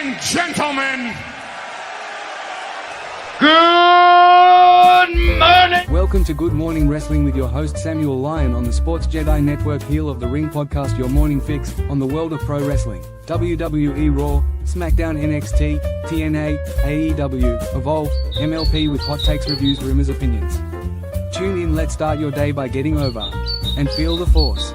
and gentlemen, Good morning! Welcome to Good Morning Wrestling with your host Samuel Lyon on the Sports Jedi Network Heel of the Ring podcast, your morning fix on the world of pro wrestling. WWE Raw, SmackDown, NXT, TNA, AEW, Evolve, MLP with hot takes, reviews, rumors, opinions. Tune in, let's start your day by getting over and feel the force.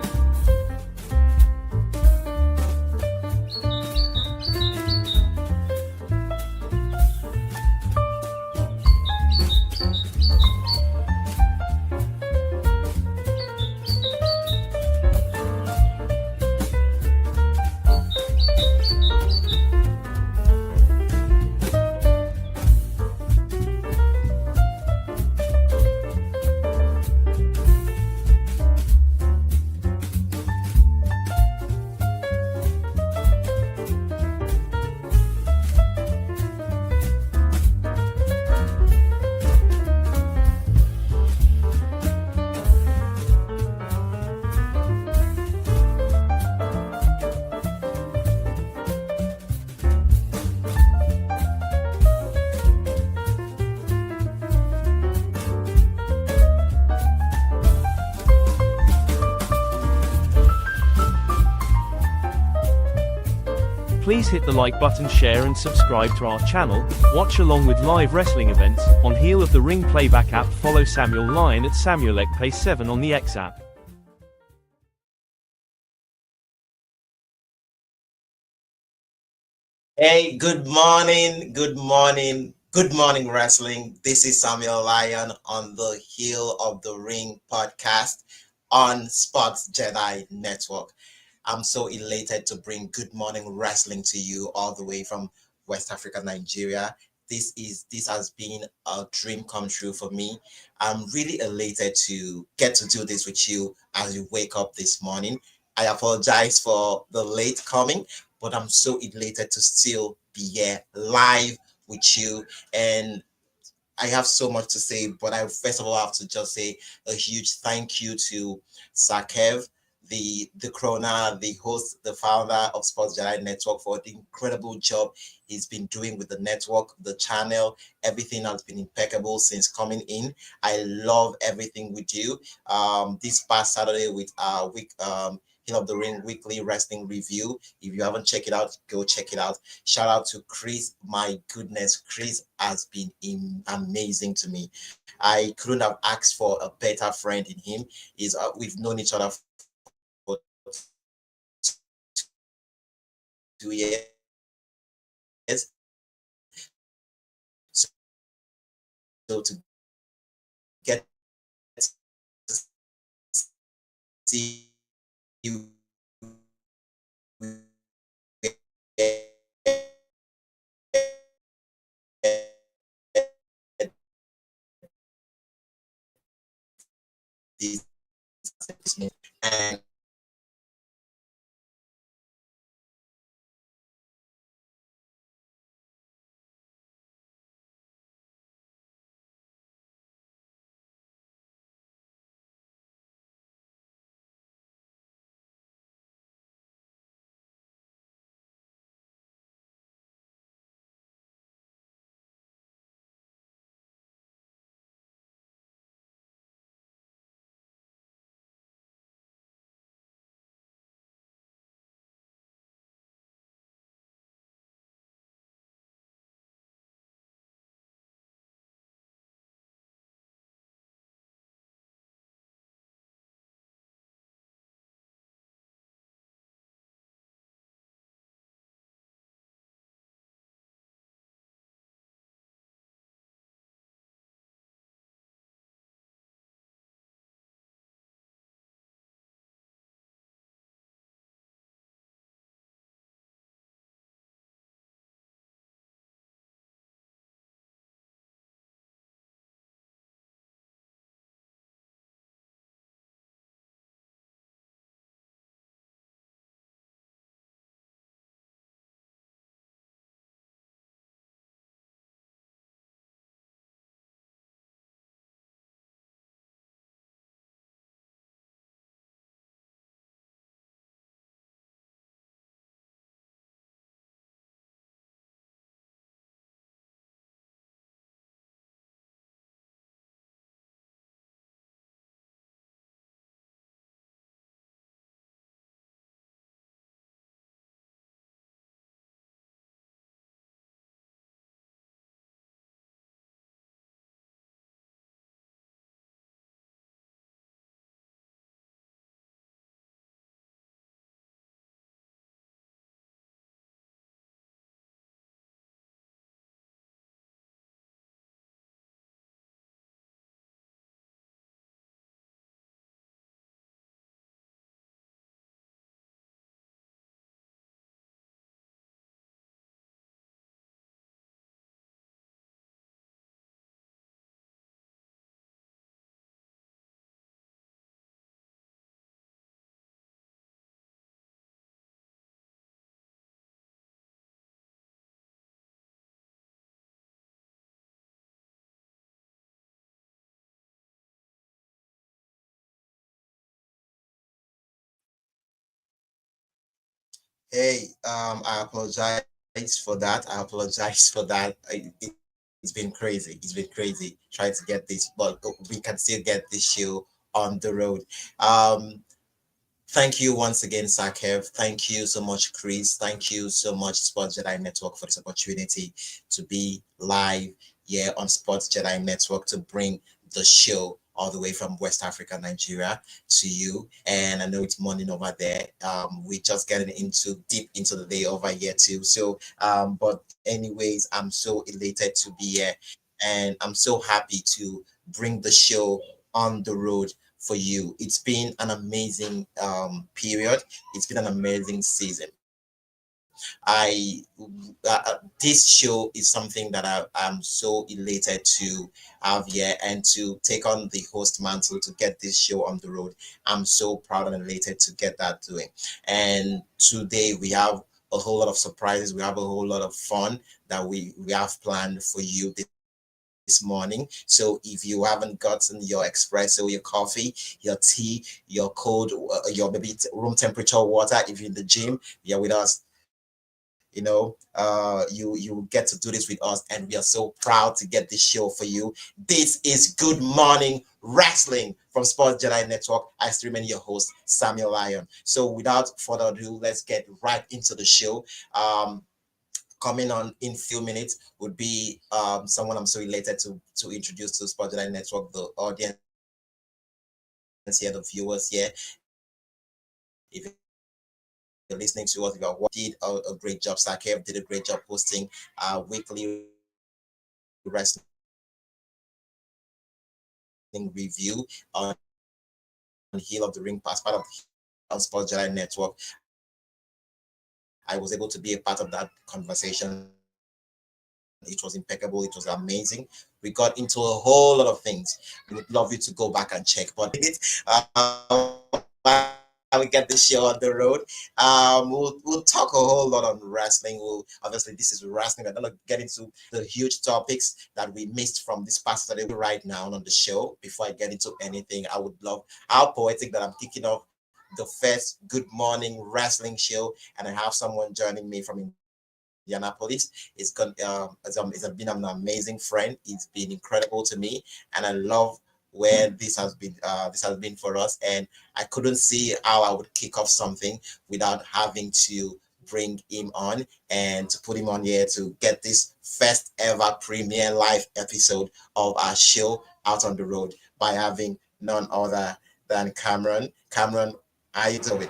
Please hit the like button, share and subscribe to our channel. Watch along with live wrestling events on Heel of the Ring playback app. Follow Samuel Lyon at SamuelEkPay7 on the X app. Hey, good morning, good morning, good morning, wrestling. This is Samuel Lyon on the Heel of the Ring podcast on Sports Jedi Network. I'm so elated to bring Good Morning Wrestling to you all the way from West Africa, Nigeria. This has been a dream come true for me. I'm really elated to get to do this with you as you wake up this morning. I apologize for the late coming, but I'm so elated to still be here live with you. And I have so much to say, but I first of all have to just say a huge thank you to Sakev, the Krona, the host, the founder of Sports Jedi Network, for the incredible job he's been doing with the network, the channel. Everything has been impeccable since coming in. I love everything we do. This past Saturday with our week Hill of the Ring weekly wrestling review. If you haven't checked it out, go check it out. Shout out to Chris. My goodness, Chris has been amazing to me. I couldn't have asked for a better friend in him. We've known each other for 2 years. So to get to see you and Hey, I apologize for that. I apologize for that. It's been crazy. It's been crazy trying to get this, but we can still get this show on the road. Um, Thank you once again, Sakev. Thank you so much, Chris. Thank you so much, Sports Jedi Network, for this opportunity to be live here on Sports Jedi Network to bring the show all the way from West Africa, Nigeria to you. And I know it's morning over there. We're just getting into deep into the day over here too. So, but anyways, I'm so elated to be here, and I'm so happy to bring the show on the road for you. It's been an amazing period. It's been an amazing season. This show is something that I'm so elated to have here and to take on the host mantle to get this show on the road. I'm so proud and elated to get that doing. And today we have a whole lot of surprises. We have a whole lot of fun that we have planned for you this morning. So if you haven't gotten your espresso, your coffee, your tea, your cold, your maybe room temperature water, if you're in the gym, you're with us. You get to do this with us, and we are so proud to get this show for you. This is Good Morning Wrestling from Sports Jedi Network. I still remain your host, Samuel Lyon. So without further ado, let's get right into the show. Coming on in few minutes would be someone I'm so elated to introduce to Sport Jedi Network, the audience here, the viewers here. If you're listening to us, if you're watching, did a great job. Sakev did a great job hosting weekly wrestling review on Hill of the Ring as part of Sports Jedi Network. I was able to be a part of that conversation. It was impeccable. It was amazing. We got into a whole lot of things. We would love you to go back and check. But while we get the show on the road, we'll talk a whole lot on wrestling. We'll obviously this is wrestling. We're gonna get into the huge topics that we missed from this past Saturday right now on the show. Before I get into anything, I would love how poetic that I'm kicking off the first Good Morning Wrestling show, and I have someone joining me from Indianapolis. It's been an amazing friend. It's been incredible to me, and I love where this has been for us. And I couldn't see how I would kick off something without having to bring him on and to put him on here to get this first ever premiere live episode of our show out on the road by having none other than Cameron. Cameron, how you doing?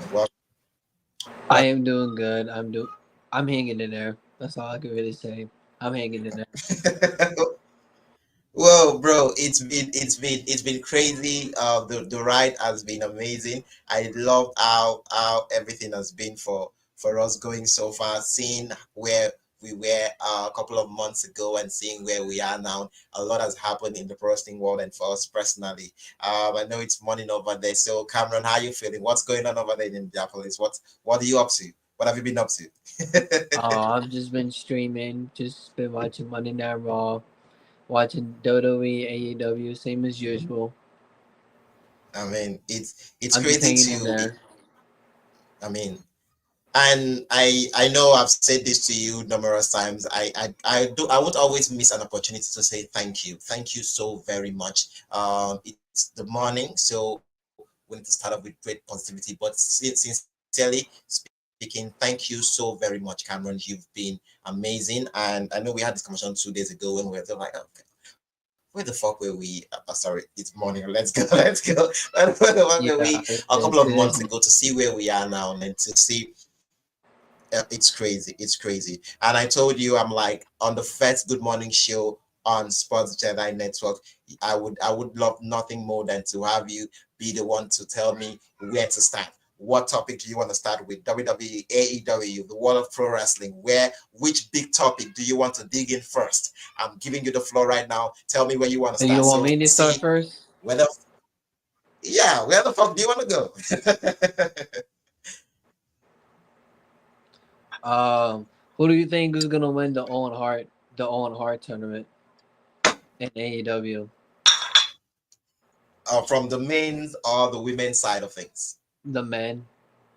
I am doing good. I'm hanging in there. That's all I can really say. I'm hanging in there. Whoa, bro! It's been crazy. The ride has been amazing. I love how everything has been for us going so far. Seeing where we were a couple of months ago and seeing where we are now, a lot has happened in the wrestling world and for us personally. I know it's morning over there. So, Cameron, how you feeling? What's going on over there in Indianapolis? What are you up to? What have you been up to? I've just been streaming, just been watching Monday Night Raw, watching WWE, AEW, same as usual. I mean, it's I'm just crazy hanging in to. there. I mean, and I know I've said this to you numerous times. I would always miss an opportunity to say thank you so very much. It's the morning, so we need to start off with great positivity. But sincerely speaking, thank you so very much, Cameron. You've been amazing, and I know we had this conversation 2 days ago when we were like, okay, where the fuck were we? Sorry, it's morning. Let's go, let's go. Where the fuck were we Yeah, a couple of months it ago is. to see where we are now and to see it's crazy. It's crazy. And I told you, I'm like on the first Good Morning show on Sports Jedi Network. I would love nothing more than to have you be the one to tell me where to start. What topic do you want to start with? WWE, AEW, the world of pro wrestling. Which big topic do you want to dig in first? I'm giving you the floor right now. Tell me where you want to So you start. want So me to start see first? whether where the fuck do you want to go? Who do you think is gonna win the Owen Hart tournament in AEW? From the men's or the women's side of things? The men,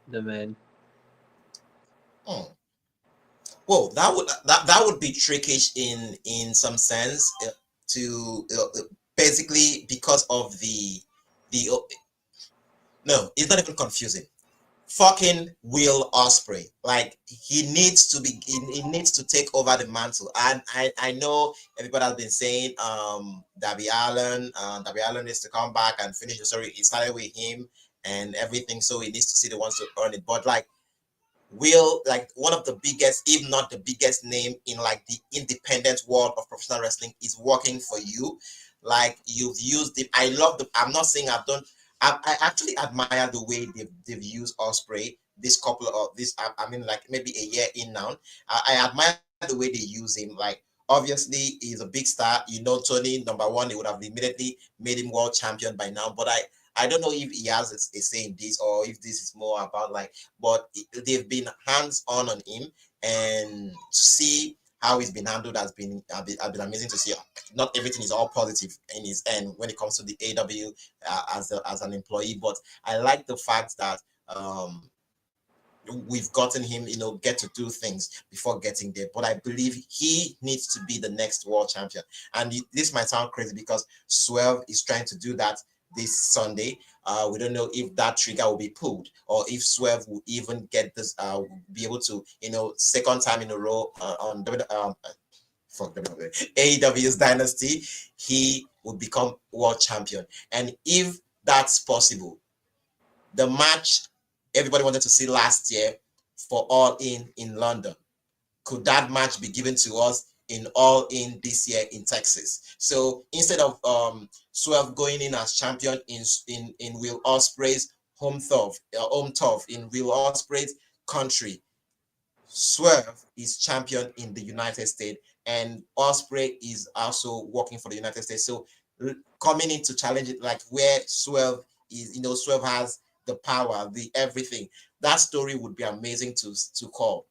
the men. Hmm. Well, that would be trickish in some sense to basically because of the no, it's not even confusing. Fucking Will Osprey, like he needs to take over the mantle. And I know everybody has been saying Darby Allen needs to come back and finish the story. It started with him and everything, so he needs to see the ones to earn it. But like Will, like one of the biggest, if not the biggest name in like the independent world of professional wrestling, is working for you. Like you've used it. I love the. I'm not saying I've done. I actually admire the way they've used Osprey this couple of this. I mean, like maybe a year in now. I admire the way they use him. Like obviously he's a big star. You know, Tony number one. They would have immediately made him world champion by now. But I don't know if he has a say in this or if this is more about like but they've been hands on him, and to see how he's been handled has been amazing to see. Not everything is all positive in his end when it comes to the AW as an employee, but I like the fact that we've gotten him, get to do things before getting there. But I believe he needs to be the next world champion. And this might sound crazy because Swerve is trying to do that this Sunday. We don't know if that trigger will be pulled or if Swerve will even get this, be able to, second time in a row on AEW's Dynasty, he will become world champion. And if that's possible, the match everybody wanted to see last year for All in London, could that match be given to us in All In this year in Texas? So instead of Swerve going in as champion in Will Ospreay's home turf in Will Ospreay's country, Swerve is champion in the United States, and Ospreay is also working for the United States. So coming in to challenge it, like where Swerve is, Swerve has the power, the everything. That story would be amazing to call,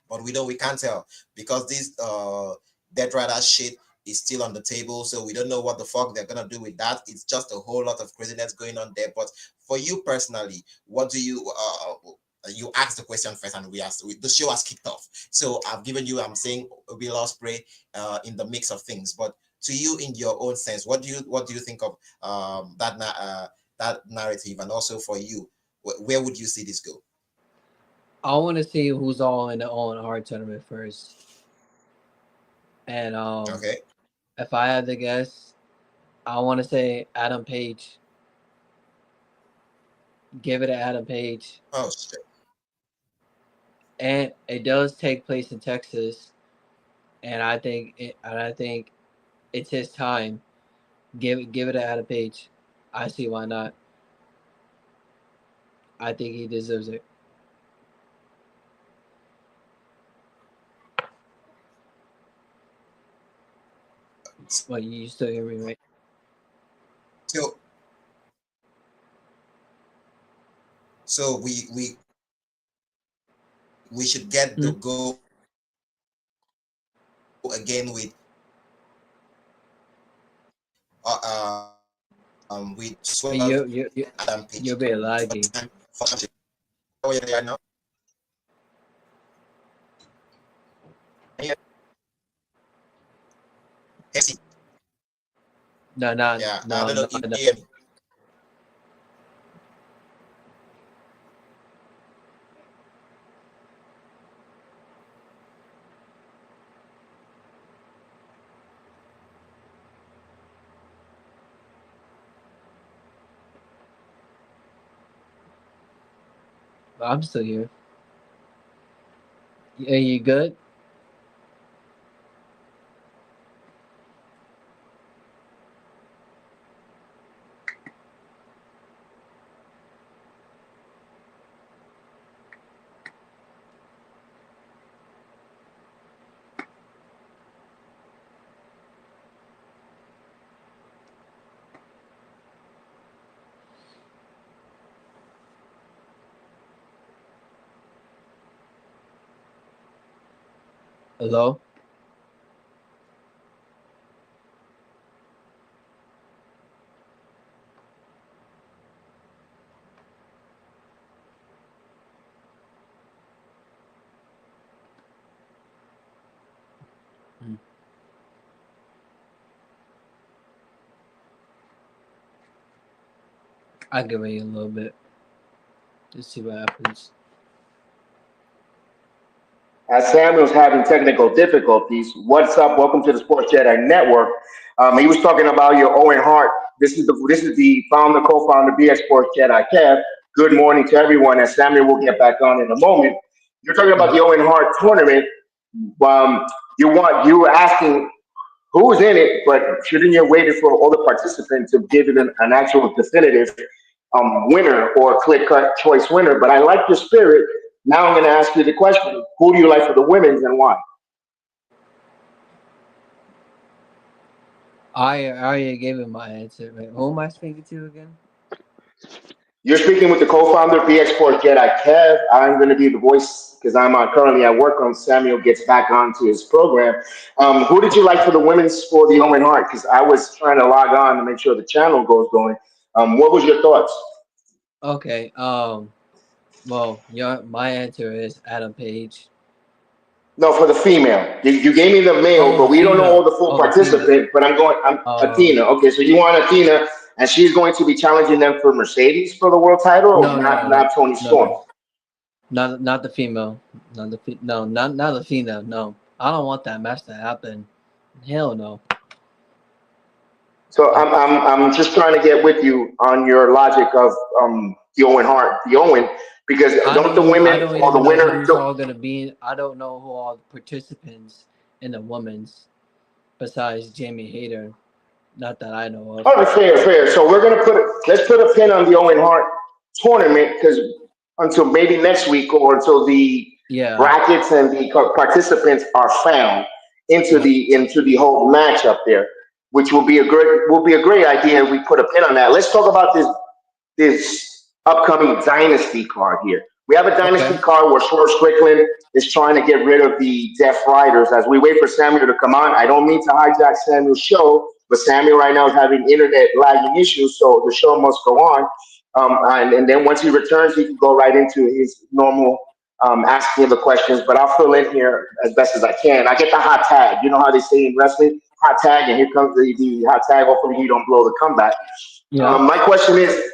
but we can't tell because this Dead Rider shit is still on the table, so we don't know what the fuck they're gonna do with that. It's just a whole lot of craziness going on there. But for you personally, what do you asked the question first, and the show has kicked off. So I've given you, I'm saying Will Ospreay in the mix of things. But to you, in your own sense, what do you think of that narrative, and also for you, where would you see this go? I want to see who's all in the Owen Hart tournament first. And Okay. if I had to guess, I want to say Adam Page. Give it to Adam Page. Oh shit. And it does take place in Texas, and I think it's his time. Give it to Adam Page. I see why not. I think he deserves it. Well, you still hear me, right? So we should get the go again with Swerve You Adam Page. you're a bit laggy. Oh yeah, now. No, Yeah, I don't know if no. you I'm still here. Are you good? Hello? I give it a little bit. Let's see what happens. As Samuel's having technical difficulties, what's up? Welcome to the Sports Jedi Network. He was talking about your Owen Hart. This is the founder, co-founder, BX Sports Jedi Kev. Good morning to everyone. As Samuel will get back on in a moment. You're talking about the Owen Hart tournament. Um, you were asking who's in it, but shouldn't you wait for all the participants to give it an actual definitive winner or clear cut choice winner? But I like your spirit. Now I'm going to ask you the question: who do you like for the women's and why? I already gave him my answer. Wait, who am I speaking to again? You're speaking with the co-founder of BX Sports Jedi, Kev. I'm going to be the voice because I'm currently at work on Samuel gets back onto his program. Who did you like for the women's for the Owen Hart? Because I was trying to log on to make sure the channel goes going. What was your thoughts? Okay. Well, my answer is Adam Page. No, for the female. You gave me the male, Oh, but the we don't know all female. the full Oh, the female. participant. But I'm Um, Athena. Okay, so you want Athena, and she's going to be challenging them for Mercedes for the world title, or no, no, no, no, not Tony no, Storm. no. Not the female. No, not the female. No, I don't want that match to happen. Hell no. So Uh, I'm just trying to get with you on your logic of the Owen Hart, the Owen, because don't the I women don't or the even know winner? who's all gonna be. I don't know who all the participants in the women's besides Jamie Hayter. Not that I know of. All right, fair. So let's put a pin on the Owen Hart tournament because until maybe next week or until the Yeah. brackets and the participants are found Yeah. into the whole match up there, which will be a great idea. We put a pin on that. Let's talk about this upcoming dynasty card here. We have a dynasty Okay. card where Swerve Strickland is trying to get rid of the Deaf Riders. As we wait for Samuel to come on, I don't mean to hijack Samuel's show, but Samuel right now is having internet lagging issues, so the show must go on. And then once he returns, he can go right into his normal asking the questions. But I'll fill in here as best as I can. I get the hot tag. You know how they say in wrestling, hot tag, and here comes the hot tag. Hopefully, he don't blow the comeback. Yeah. My question is,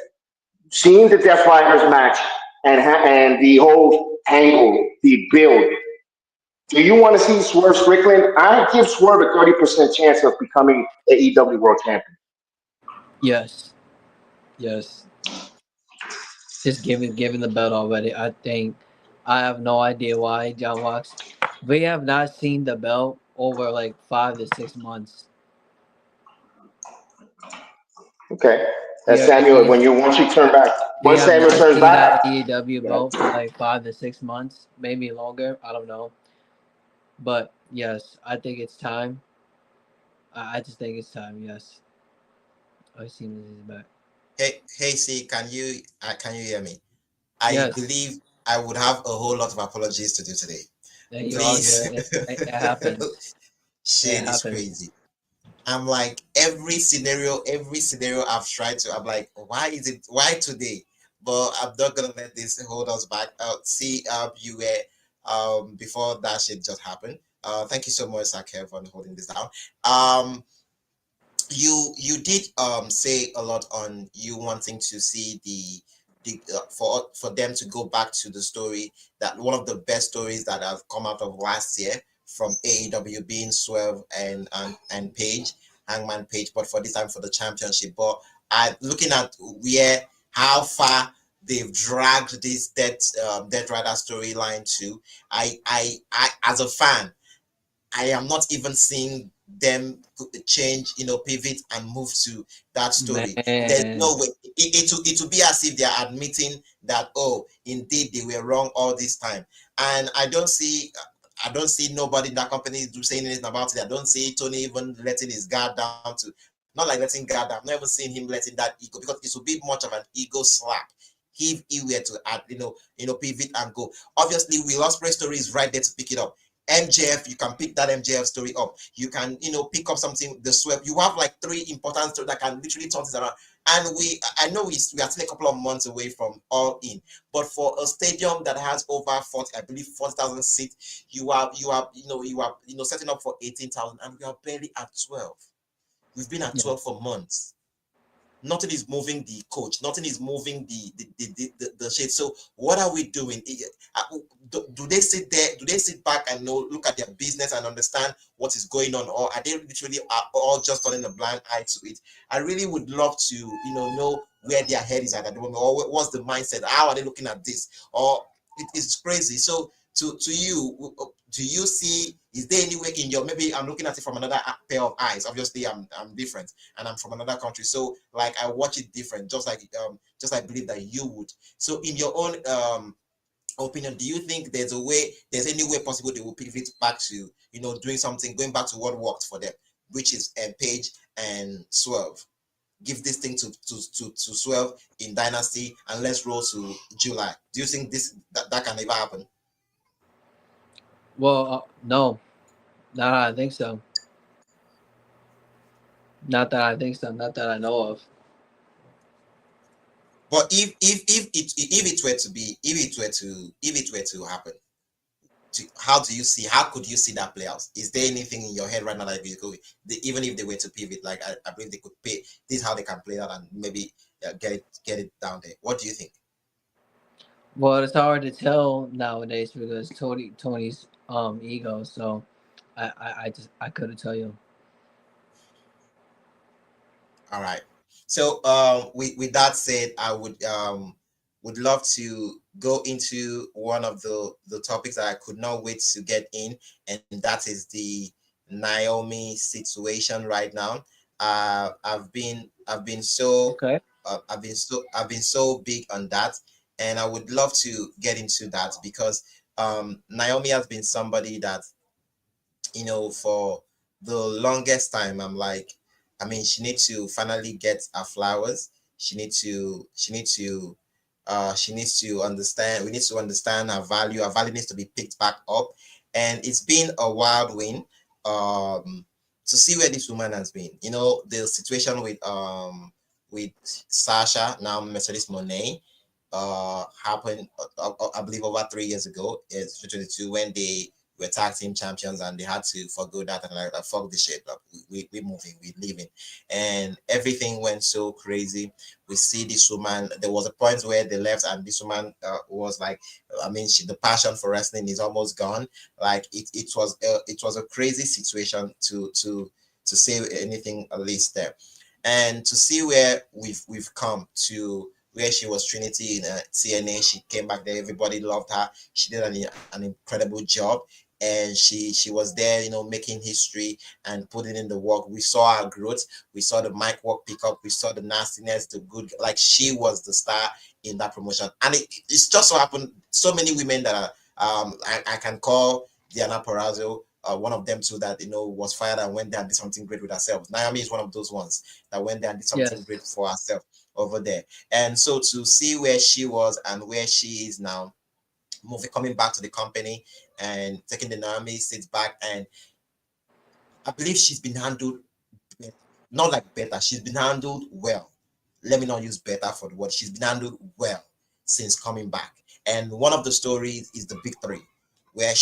seeing the Death Riders match and the whole angle, the build, do you want to see Swerve Strickland? I give Swerve a 30% chance of becoming AEW World Champion. Yes. Yes. Just giving the belt already. I think I have no idea why John Wax. We have not seen the belt over like 5 to 6 months. Okay. We are at Samuel, least we once have Samuel not turns seen back, that AEW belt for like 5 to 6 months, maybe longer. I don't know, but yes, I think it's time. I just think it's time. Yes, I seen this is back. Hey, see, can you hear me? I Yes, believe I would have a whole lot of apologies to do today. there you are. Please. Good. It happens. It Shit is happens. crazy. I'm like every scenario I've tried to. I'm like, why today? But I'm not gonna let this hold us back. See, you were before that shit just happened. Thank you so much, Sakev, for holding this down. Um, you did say a lot on you wanting to see the for them to go back to the story, that one of the best stories that have come out of last year from AEW being Swerve and Page, Hangman Page, but for this time for the championship. But I looking at how far they've dragged this Dead Rider storyline to, I as a fan, I am not even seeing them change, pivot and move to that story. There's Man, no way. It will be as if they are admitting that, oh, indeed they were wrong all this time. And I don't see nobody in that company saying anything about it. I don't see Tony even letting his guard down, to not like letting guard down. I've never seen him letting that ego, because it would be much of an ego slap if he were to add, pivot and go. Obviously, Will Ospreay's story is right there to pick it up. MJF, you can pick that MJF story up. You can, pick up something, the Swerve. You have like three important stories that can literally turn this around. And I know we are still a couple of months away from All In, but for a stadium that has over 40, I believe 40,000 seats, you are setting up for 18,000, and we are barely at 12. We've been at yeah, 12 for months. nothing is moving the coach, nothing is moving the shit. So what are we doing? Do they sit there? Do they sit back and look at their business and understand what is going on, or are they literally all just turning a blind eye to it? I really would love to know where their head is at the moment, or what's the mindset? How are they looking at this? Or it's crazy. So to you, do you see, is there any way in your, maybe I'm looking at it from another pair of eyes, obviously I'm different and I'm from another country, so like I watch it different, just like I believe that you would. So in your own opinion, do you think there's any way possible they will pivot back to doing something, going back to what worked for them, which is Page and Swerve? Give this thing to Swerve in Dynasty and let's roll to July. Do you think that can ever happen? Well, no, not that I think so. Not that I think so. Not that I know of. But if it were to happen, how could you see that play out? Is there anything in your head right now that you go, even if they were to pivot, like I believe they could pay, this is how they can play that and maybe get it down there? What do you think? Well, it's hard to tell nowadays because Tony's ego. So I couldn't tell you. All right. So with that said, I would love to go into one of the topics that I could not wait to get in, and that is the Naomi situation right now. I've been so Okay. I've been so big on that, and I would love to get into that because Naomi has been somebody that for the longest time, I'm like, I mean, she needs to finally get her flowers. She needs to understand, we need to understand her value. Her value needs to be picked back up. And it's been a wild win to see where this woman has been. The situation with Sasha, now Mercedes Monet, happened, I believe, over 3 years ago. It's 2022 when they were tag team champions and they had to forgo that and like fuck this shit. Like, we're moving, we're leaving, and everything went so crazy. We see this woman. There was a point where they left, and this woman was like, I mean, the passion for wrestling is almost gone. Like it was a crazy situation to say anything at least there, and to see where we've come to, where she was Trinity in TNA. She came back there. Everybody loved her. She did an incredible job. And she was there, making history and putting in the work. We saw her growth. We saw the mic work pick up. We saw the nastiness, the good. Like, she was the star in that promotion. And it's just so happened, so many women that are, I can call Diana Perazzo, one of them too, that was fired and went there and did something great with herself. Naomi is one of those ones that went there and did something great for herself over there. And so to see where she was and where she is now, coming back to the company and taking the Naomi seats back, and I believe she's been handled not like better. She's been handled well. Let me not use better for the word. She's been handled well since coming back. And one of the stories is the big three, where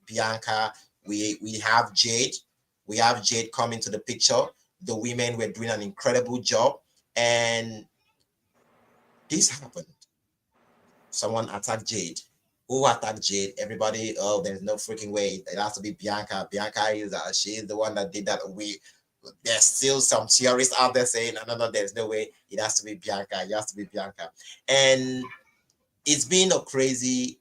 Bianca, we have Jade. We have Jade coming to the picture. The women were doing an incredible job. And this happened. Someone attacked Jade. Who attacked Jade? Everybody, oh, there's no freaking way. It has to be Bianca. Bianca is she is the one that did that. There's still some theorists out there saying, no, there's no way. It has to be Bianca. It has to be Bianca. And it's been a crazy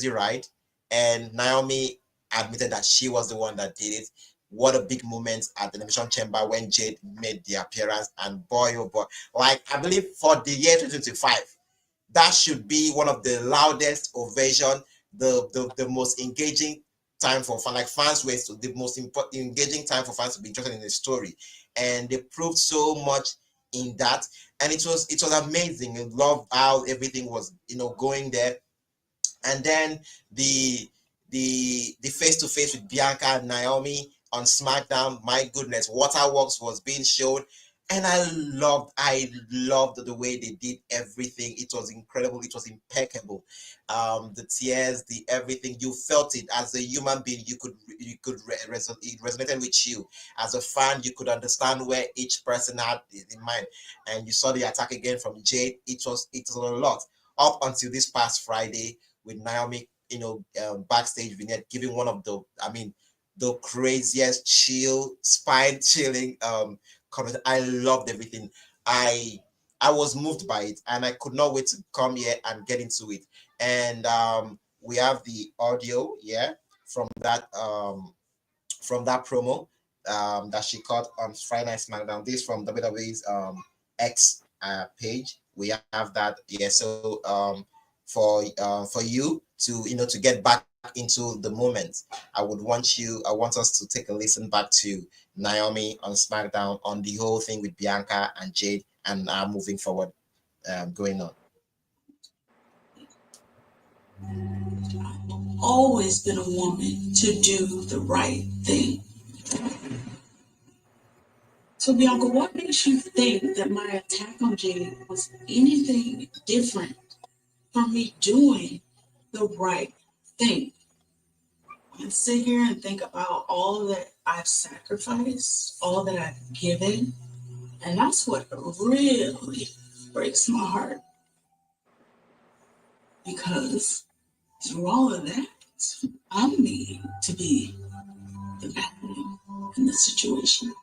ride. And Naomi admitted that she was the one that did it. What a big moment at the Elimination Chamber when Jade made the appearance. And boy, oh boy, like, I believe for the year 2025, that should be one of the loudest ovation, the most engaging time for fans. Like, fans were the most engaging time for fans to be interested in the story, and they proved so much in that. And it was amazing. I love how everything was going there. And then the face to face with Bianca and Naomi on SmackDown. My goodness, Waterworks was being showed. And I loved the way they did everything. It was incredible. It was impeccable. The tears, the everything, you felt it as a human being. You could it resonated with you as a fan. You could understand where each person had in mind, and you saw the attack again from Jade. It was a lot up until this past Friday with Naomi. Backstage vignette giving one of the craziest spine chilling comment. I loved everything. I was moved by it, and I could not wait to come here and get into it. And we have the audio, from that promo that she cut on Friday Night SmackDown. This from WWE's X page. We have that, yeah. So for you to to get back into the moment, I want us to take a listen back to Naomi on SmackDown on the whole thing with Bianca and Jade, and moving forward, going on. I've always been a woman to do the right thing. So Bianca, what makes you think that my attack on Jade was anything different from me doing the right thing? I sit here and think about all that I've sacrificed, all that I've given, and that's what really breaks my heart. Because through all of that, I'm made to be the batman in the situation.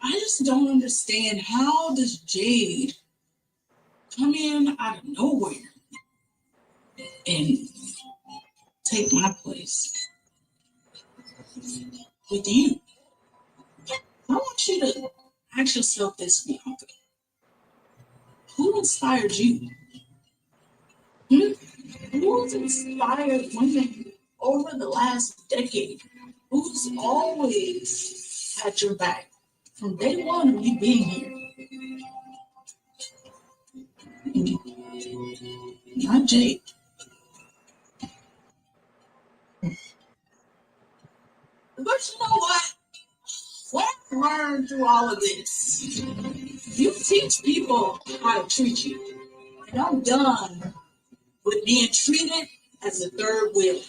I just don't understand, how does Jade come in out of nowhere and take my place with you? I want you to ask yourself this, Bianca. Who inspired you? Who's inspired women over the last decade? Who's always had your back from day one of you being here? Not Jake. But you know what? What I've learned through all of this, you teach people how to treat you. And I'm done with being treated as a third wheel.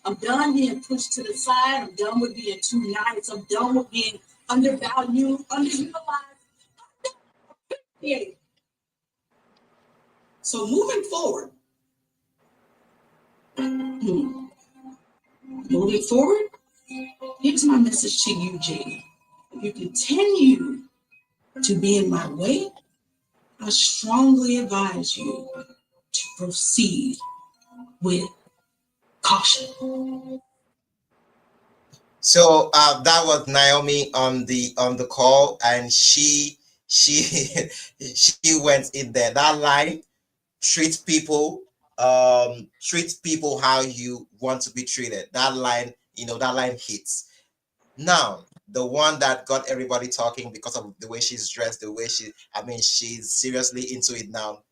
I'm done being pushed to the side. I'm done with being too nice. I'm done with being undervalued, underutilized. Yeah. So moving forward, here's my message to you, Jade. If you continue to be in my way, I strongly advise you to proceed with caution. So that was Naomi on the call, and she she went in there. That line, treat people how you want to be treated. That line, that line hits. Now, the one that got everybody talking because of the way she's dressed, the way she's seriously into it now.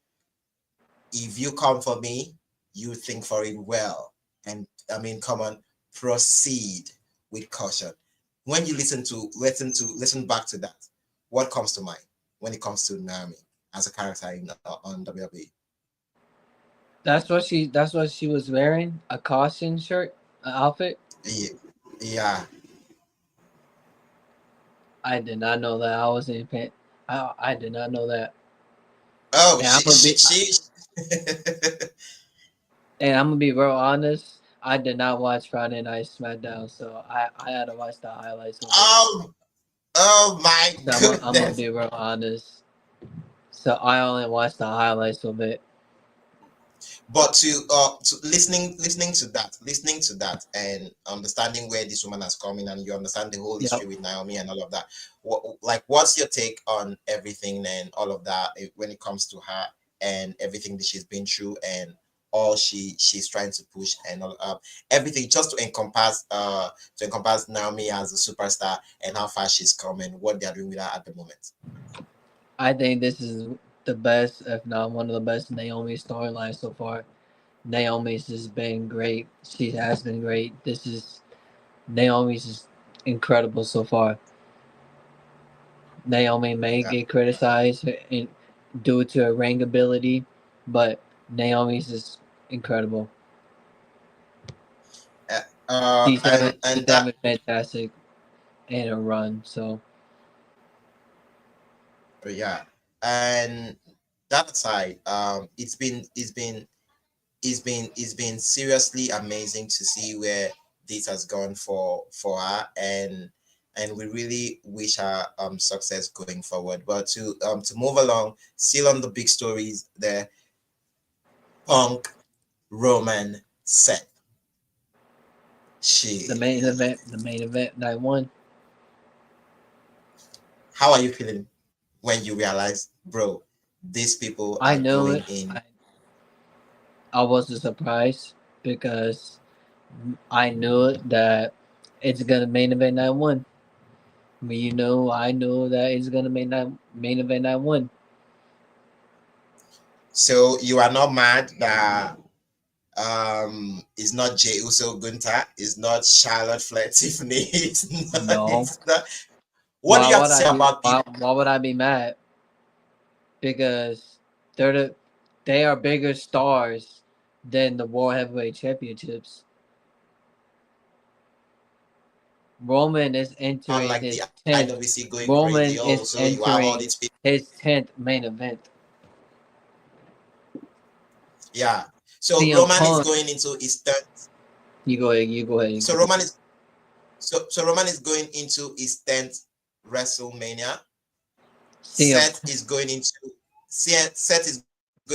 If you come for me, you think for it well. And come on, proceed with caution. When you listen back to that, what comes to mind when it comes to Naomi as a character on WWE? That's what she was wearing, a caution shirt, an outfit. Yeah. I did not know that. I wasn't paying. I did not know that. Oh, And I'm gonna be real honest. I did not watch Friday Night SmackDown, so I had to watch the highlights. Oh my goodness! I'm gonna be real honest. So I only watched the highlights of it. But to listening to that, and understanding where this woman has come in, and you understand the whole history with Naomi and all of that. What's your take on everything and all of that when it comes to her and everything that she's been through and all she's trying to push and all everything, just to encompass Naomi as a superstar and how far she's come and what they're doing with her at the moment? I think this is the best, if not one of the best, Naomi storylines so far. Naomi's has been great. She has been great. Naomi's is incredible so far. Naomi may Yeah. get criticized due to her ring ability, but Naomi's is incredible. She's And that having fantastic in her run. So yeah, and that aside, it's been seriously amazing to see where this has gone for her, and we really wish her success going forward. But to move along, still on the big stories there, Punk, Roman, Seth. the Shit. main event night one. How are you feeling when you realize, bro, these people I are knew going it. in? I wasn't surprised because I knew that it's gonna main event night one. I mean, I knew that it's gonna main event night one. So you are not mad that it's not Jey Uso Gunther, it's not Charlotte Flair Tiffany, No. it's not. What do Why you have would to I say be? about people Why would I be mad? Because they are bigger stars than the World Heavyweight Championships. Roman is entering like his the 10th. IWC going Roman crazy? Oh, is so you have all entering these people. his 10th main event. Yeah. So CM Roman is Punk. going into his third. You go ahead. You go ahead. So Roman is so Roman is going into his 10th WrestleMania. Seth is going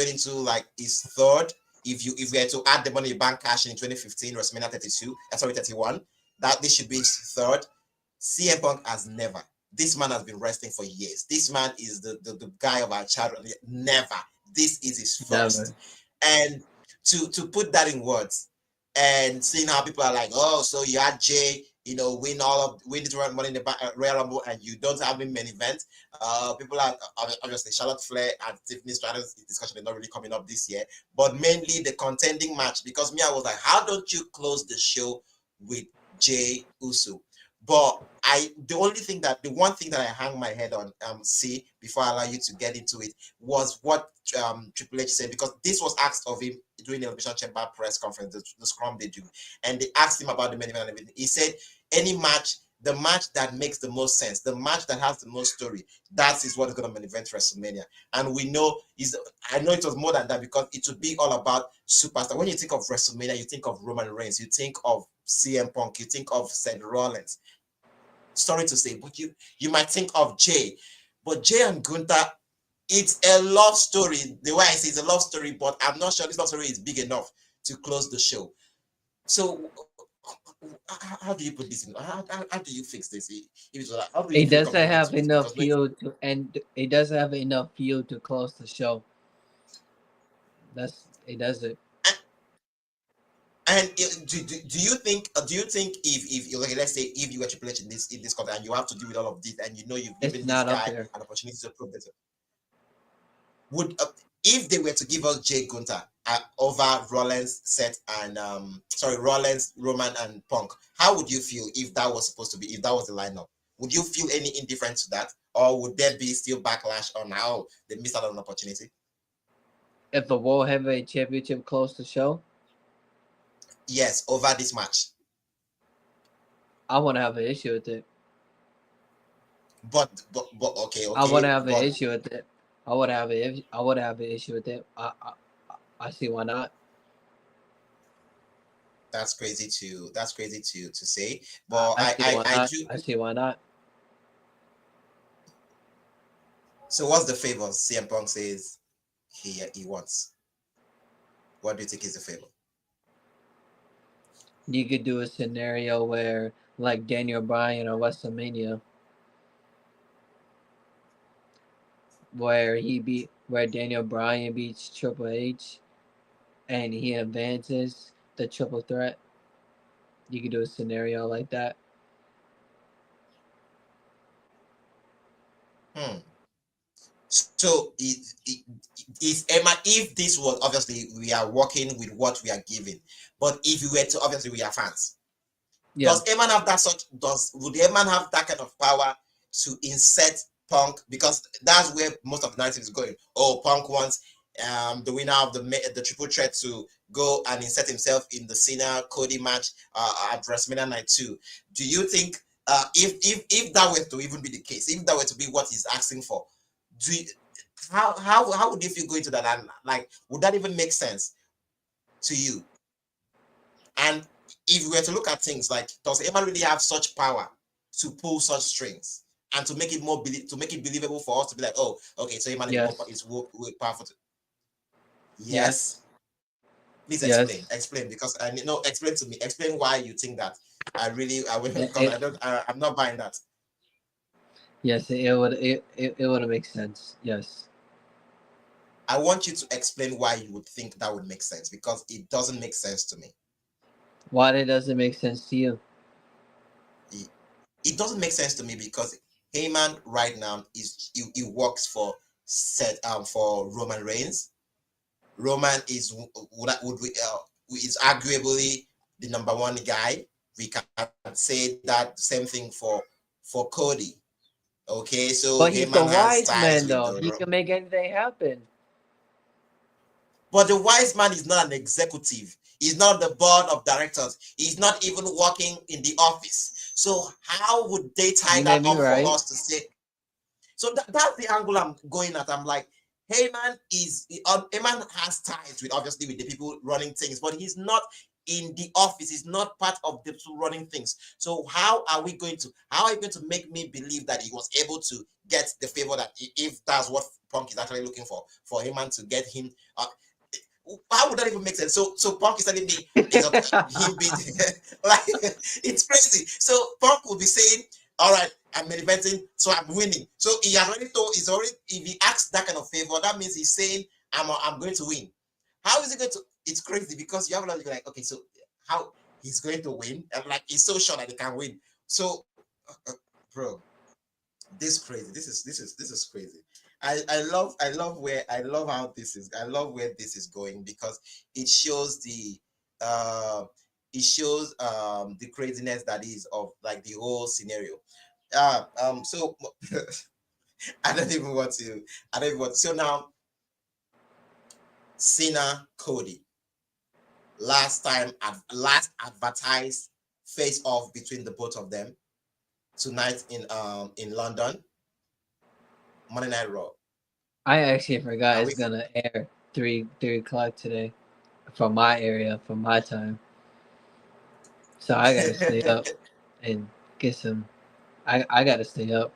into like his third. If we had to add the Money in the Bank cash in 2015 WrestleMania 32, sorry 31, that this should be his third. CM Punk has never. This man has been wrestling for years. This man is the guy of our childhood. Never. This is his first. Never. And to put that in words, and seeing how people are like, oh, so you had Jay, win the Money in the Royal Rumble, and you don't have him main event. People are obviously Charlotte Flair and Tiffany Stratton's discussion is not really coming up this year, but mainly the contending match, because I was like, how don't you close the show with Jey Uso? But the one thing that I hang my head on, see, before I allow you to get into it, was what Triple H said, because this was asked of him during the Elimination Chamber press conference, the scrum they do, and they asked him about the main event and everything. He said, any match, the match that makes the most sense, the match that has the most story, that is what is going to main event WrestleMania. And we know I know it was more than that, because it would be all about superstar. When you think of WrestleMania, you think of Roman Reigns, you think of CM Punk, you think of Seth Rollins. Sorry to say, but you might think of Jay, but Jay and Gunther, it's a love story. The way I say it's a love story, but I'm not sure this love story is big enough to close the show. So how do you put this in? How do you fix this? It doesn't have enough fuel to, and it doesn't have enough fuel to close the show. It doesn't. And do you think if like, let's say if you were Triple H in this company and you have to deal with all of this, and you've given this guy an opportunity to prove this, would if they were to give us Jay Gunther over Rollins, Seth, and Rollins, Roman, and Punk, how would you feel if that was supposed to be, if that was the lineup? Would you feel any indifference to that, or would there be still backlash on how they missed out on an opportunity? If the World Heavyweight Championship closed the show? Yes, over this match. I wouldn't have an issue with it. But okay. I wouldn't have an issue with it. I would have an issue with it. I see why not. That's crazy to say. But I see why not. So what's the favor CM Punk says he wants? What do you think is the favor? You could do a scenario where, like Daniel Bryan or WrestleMania, where Daniel Bryan beats Triple H, and he advances the triple threat. You could do a scenario like that. So is Emma, if this was, obviously we are working with what we are given, but if we were to, obviously we are fans. Yeah. Would Eman have that kind of power to insert Punk, because that's where most of the narrative is going. Oh, Punk wants the winner of the triple threat to go and insert himself in the Cena Cody match at WrestleMania Night 2. Do you think if that were to even be the case, if that were to be what he's asking for, how would you feel going to that? And like, would that even make sense to you? And if we were to look at things like, does Heyman really have such power to pull such strings and to make it more to make it believable for us to be like, oh, okay, so Heyman is more powerful. Yes. Please explain. Yes. Explain, because I know. Explain to me. Explain why you think that. I will. Because I'm not buying that. Yes, it would make sense. Yes. I want you to explain why you would think that would make sense, because it doesn't make sense to me. Why it doesn't make sense to you? It doesn't make sense to me because Heyman right now he works for Roman Reigns. Roman is arguably the number one guy. We can say that same thing for Cody. Okay, so but he's the wise man, with though. He can make anything happen. But the wise man is not an executive. He's not the board of directors. He's not even working in the office. So how would they tie that up for us to say? So that's the angle I'm going at. I'm like, Heyman has ties with the people running things, but he's not in the office. He's not part of the people running things. So how are you going to make me believe that he was able to get the favor that, if that's what Punk is actually looking for Heyman to get him? How would that even make sense? So Punk is telling me him being like, it's crazy. So Punk will be saying, all right, I'm main eventing, so I'm winning. So he has already told, if he asks that kind of favor, that means he's saying, I'm going to win. How is he going to? It's crazy, because you have a lot of like, okay, so how he's going to win? And like, he's so sure that he can win. So, bro, this is crazy. This is crazy. I love how this is. I love where this is going, because it shows the craziness that is of like the whole scenario. So I don't even want to. So now, Cena Cody, last advertised face off between the both of them tonight in London, Monday Night Raw. I actually forgot it's gonna air 3 o'clock today, from my area, from my time. So I gotta stay up and get some. I gotta stay up.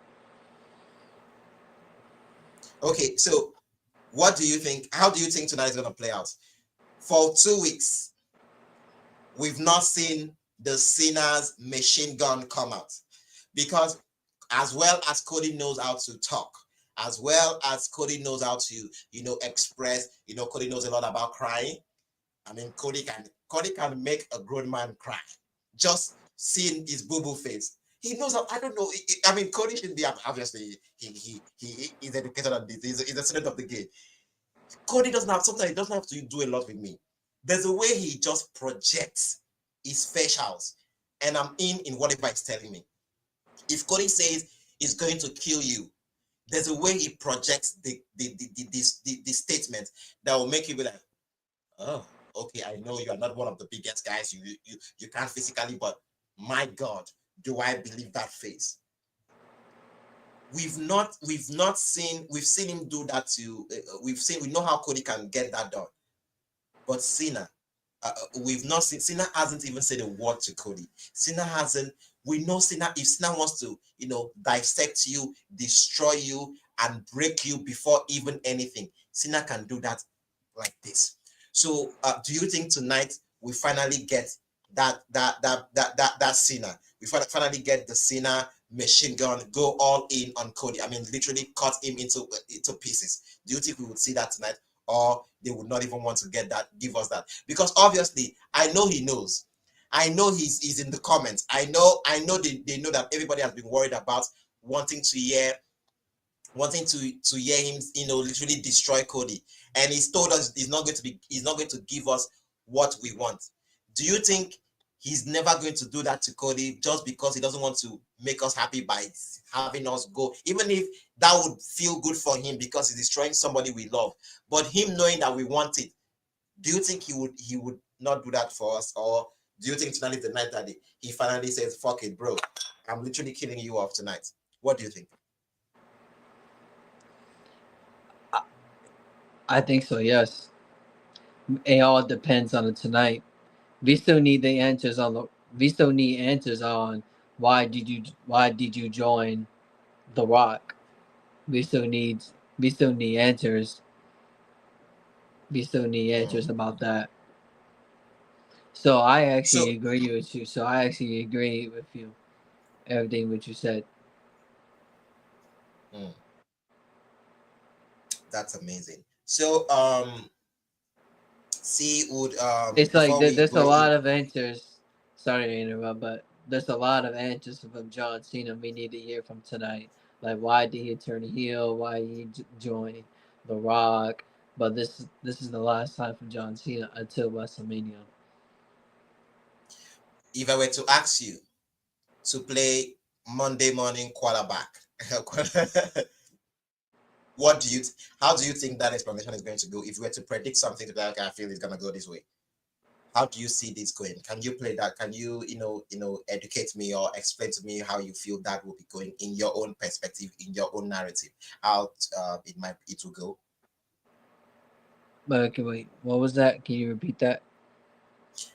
Okay, so what do you think? How do you think tonight is gonna play out? For 2 weeks, we've not seen the Cena's machine gun come out, because as well as Cody knows how to talk, as well as Cody knows how to, express, Cody knows a lot about crying. I mean, Cody can make a grown man cry just seeing his boo-boo face. He knows how. I don't know. I mean, Cody should be, obviously he is educated on this. He's a student of the game. Cody sometimes he doesn't have to do a lot with me. There's a way he just projects his facials, and I'm in whatever he's telling me. If Cody says he's going to kill you, there's a way he projects the statement that will make you be like, oh, okay, I know you are not one of the biggest guys. You can't physically, but my God, do I believe that face? We've seen him do that to. We know how Cody can get that done, but Cena, we've not seen. Cena hasn't even said a word to Cody. Cena hasn't. We know Cena. If Cena wants to, dissect you, destroy you, and break you before even anything, Cena can do that like this. So, do you think tonight we finally get that Cena? We finally get the Cena machine gun go all in on Cody. I mean, literally cut him into pieces. Do you think we would see that tonight, or they would not even want to give us that? Because obviously, I know he knows. I know he's in the comments. I know they know that everybody has been worried about wanting to hear him, literally destroy Cody. And he's told us he's not going to give us what we want. Do you think He's never going to do that to Cody just because he doesn't want to make us happy by having us go, even if that would feel good for him because he's destroying somebody we love. But him knowing that we want it, do you think he would not do that for us? Or do you think tonight is the night that he finally says, fuck it, bro, I'm literally killing you off tonight? What do you think? I think so. Yes, it all depends on it tonight. We still need the answers on the. We still need answers on why did you join The Rock. We still need answers. We still need answers about that. So I actually agree with you. So I actually agree with you. Everything what you said. That's amazing. So see, would It's like before we there's a go in, lot of answers. Sorry to interrupt, but there's a lot of answers from John Cena we need to hear from tonight. Like why did he turn heel? Why he joined The Rock? But this is the last time for John Cena until WrestleMania. if I were to ask you to play Monday morning quarterback, how do you think that explanation is going to go? If you were to predict something today, okay, I feel it's gonna go this way. How do you see this going? Can you play that? Can you, educate me or explain to me how you feel that will be going in your own perspective, in your own narrative, how it will go? But okay, wait, what was that? Can you repeat that?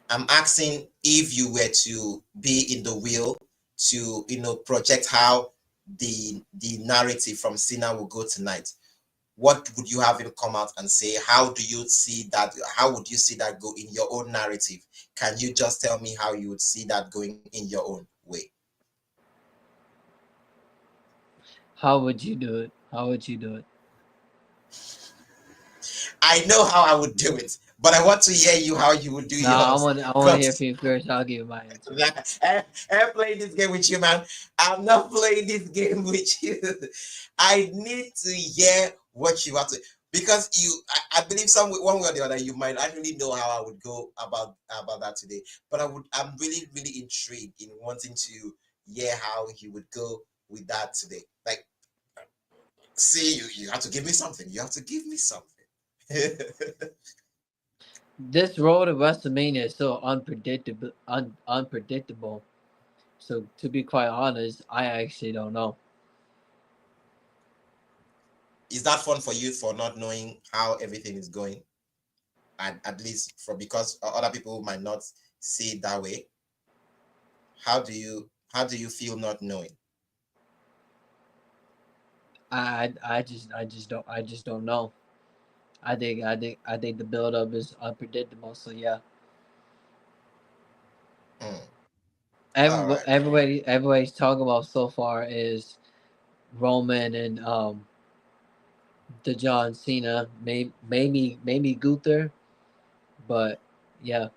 I'm asking if you were to be in the wheel to, project how the narrative from Cena will go tonight. What would you have him come out and say? How do you see that? How would you see that go in your own narrative? Can you just tell me how you would see that going in your own way? How would you do it? How would you do it? I know how I would do it, but I want to hear you how you would do yours. I want to hear from you first. I'll give you my answer. I'm playing this game with you, man. I'm not playing this game with you. I need to hear what you have to, because I believe one way or the other you might actually know how I would go about that today. But I'm really really intrigued in wanting to hear how he would go with that today. Like, see, you have to give me something. You have to give me something. This road to WrestleMania is so unpredictable. So to be quite honest, I actually don't know. Is that fun for you for not knowing how everything is going? And at least because other people might not see it that way. How do you feel not knowing? I just don't know. I think the build up is unpredictable. So yeah. Everybody's talking about so far is Roman and the John Cena, maybe Gunther, but yeah.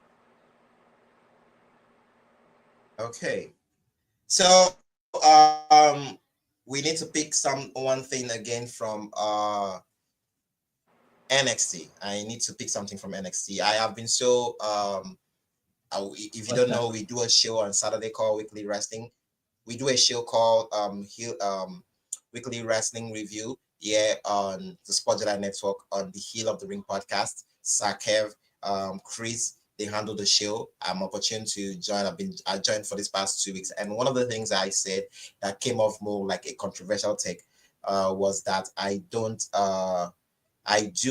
Okay, so we need to pick one thing again from NXT. I need to pick something from NXT. I have been so if you don't know, we do a show on Saturday called Weekly Wrestling. We do a show called Weekly Wrestling Review here on the Sport Jedi Network on the Heel of the Ring podcast. Sakev, Chris, they handle the show. I'm opportune to join. I joined for this past 2 weeks, and one of the things I said that came off more like a controversial take was that I do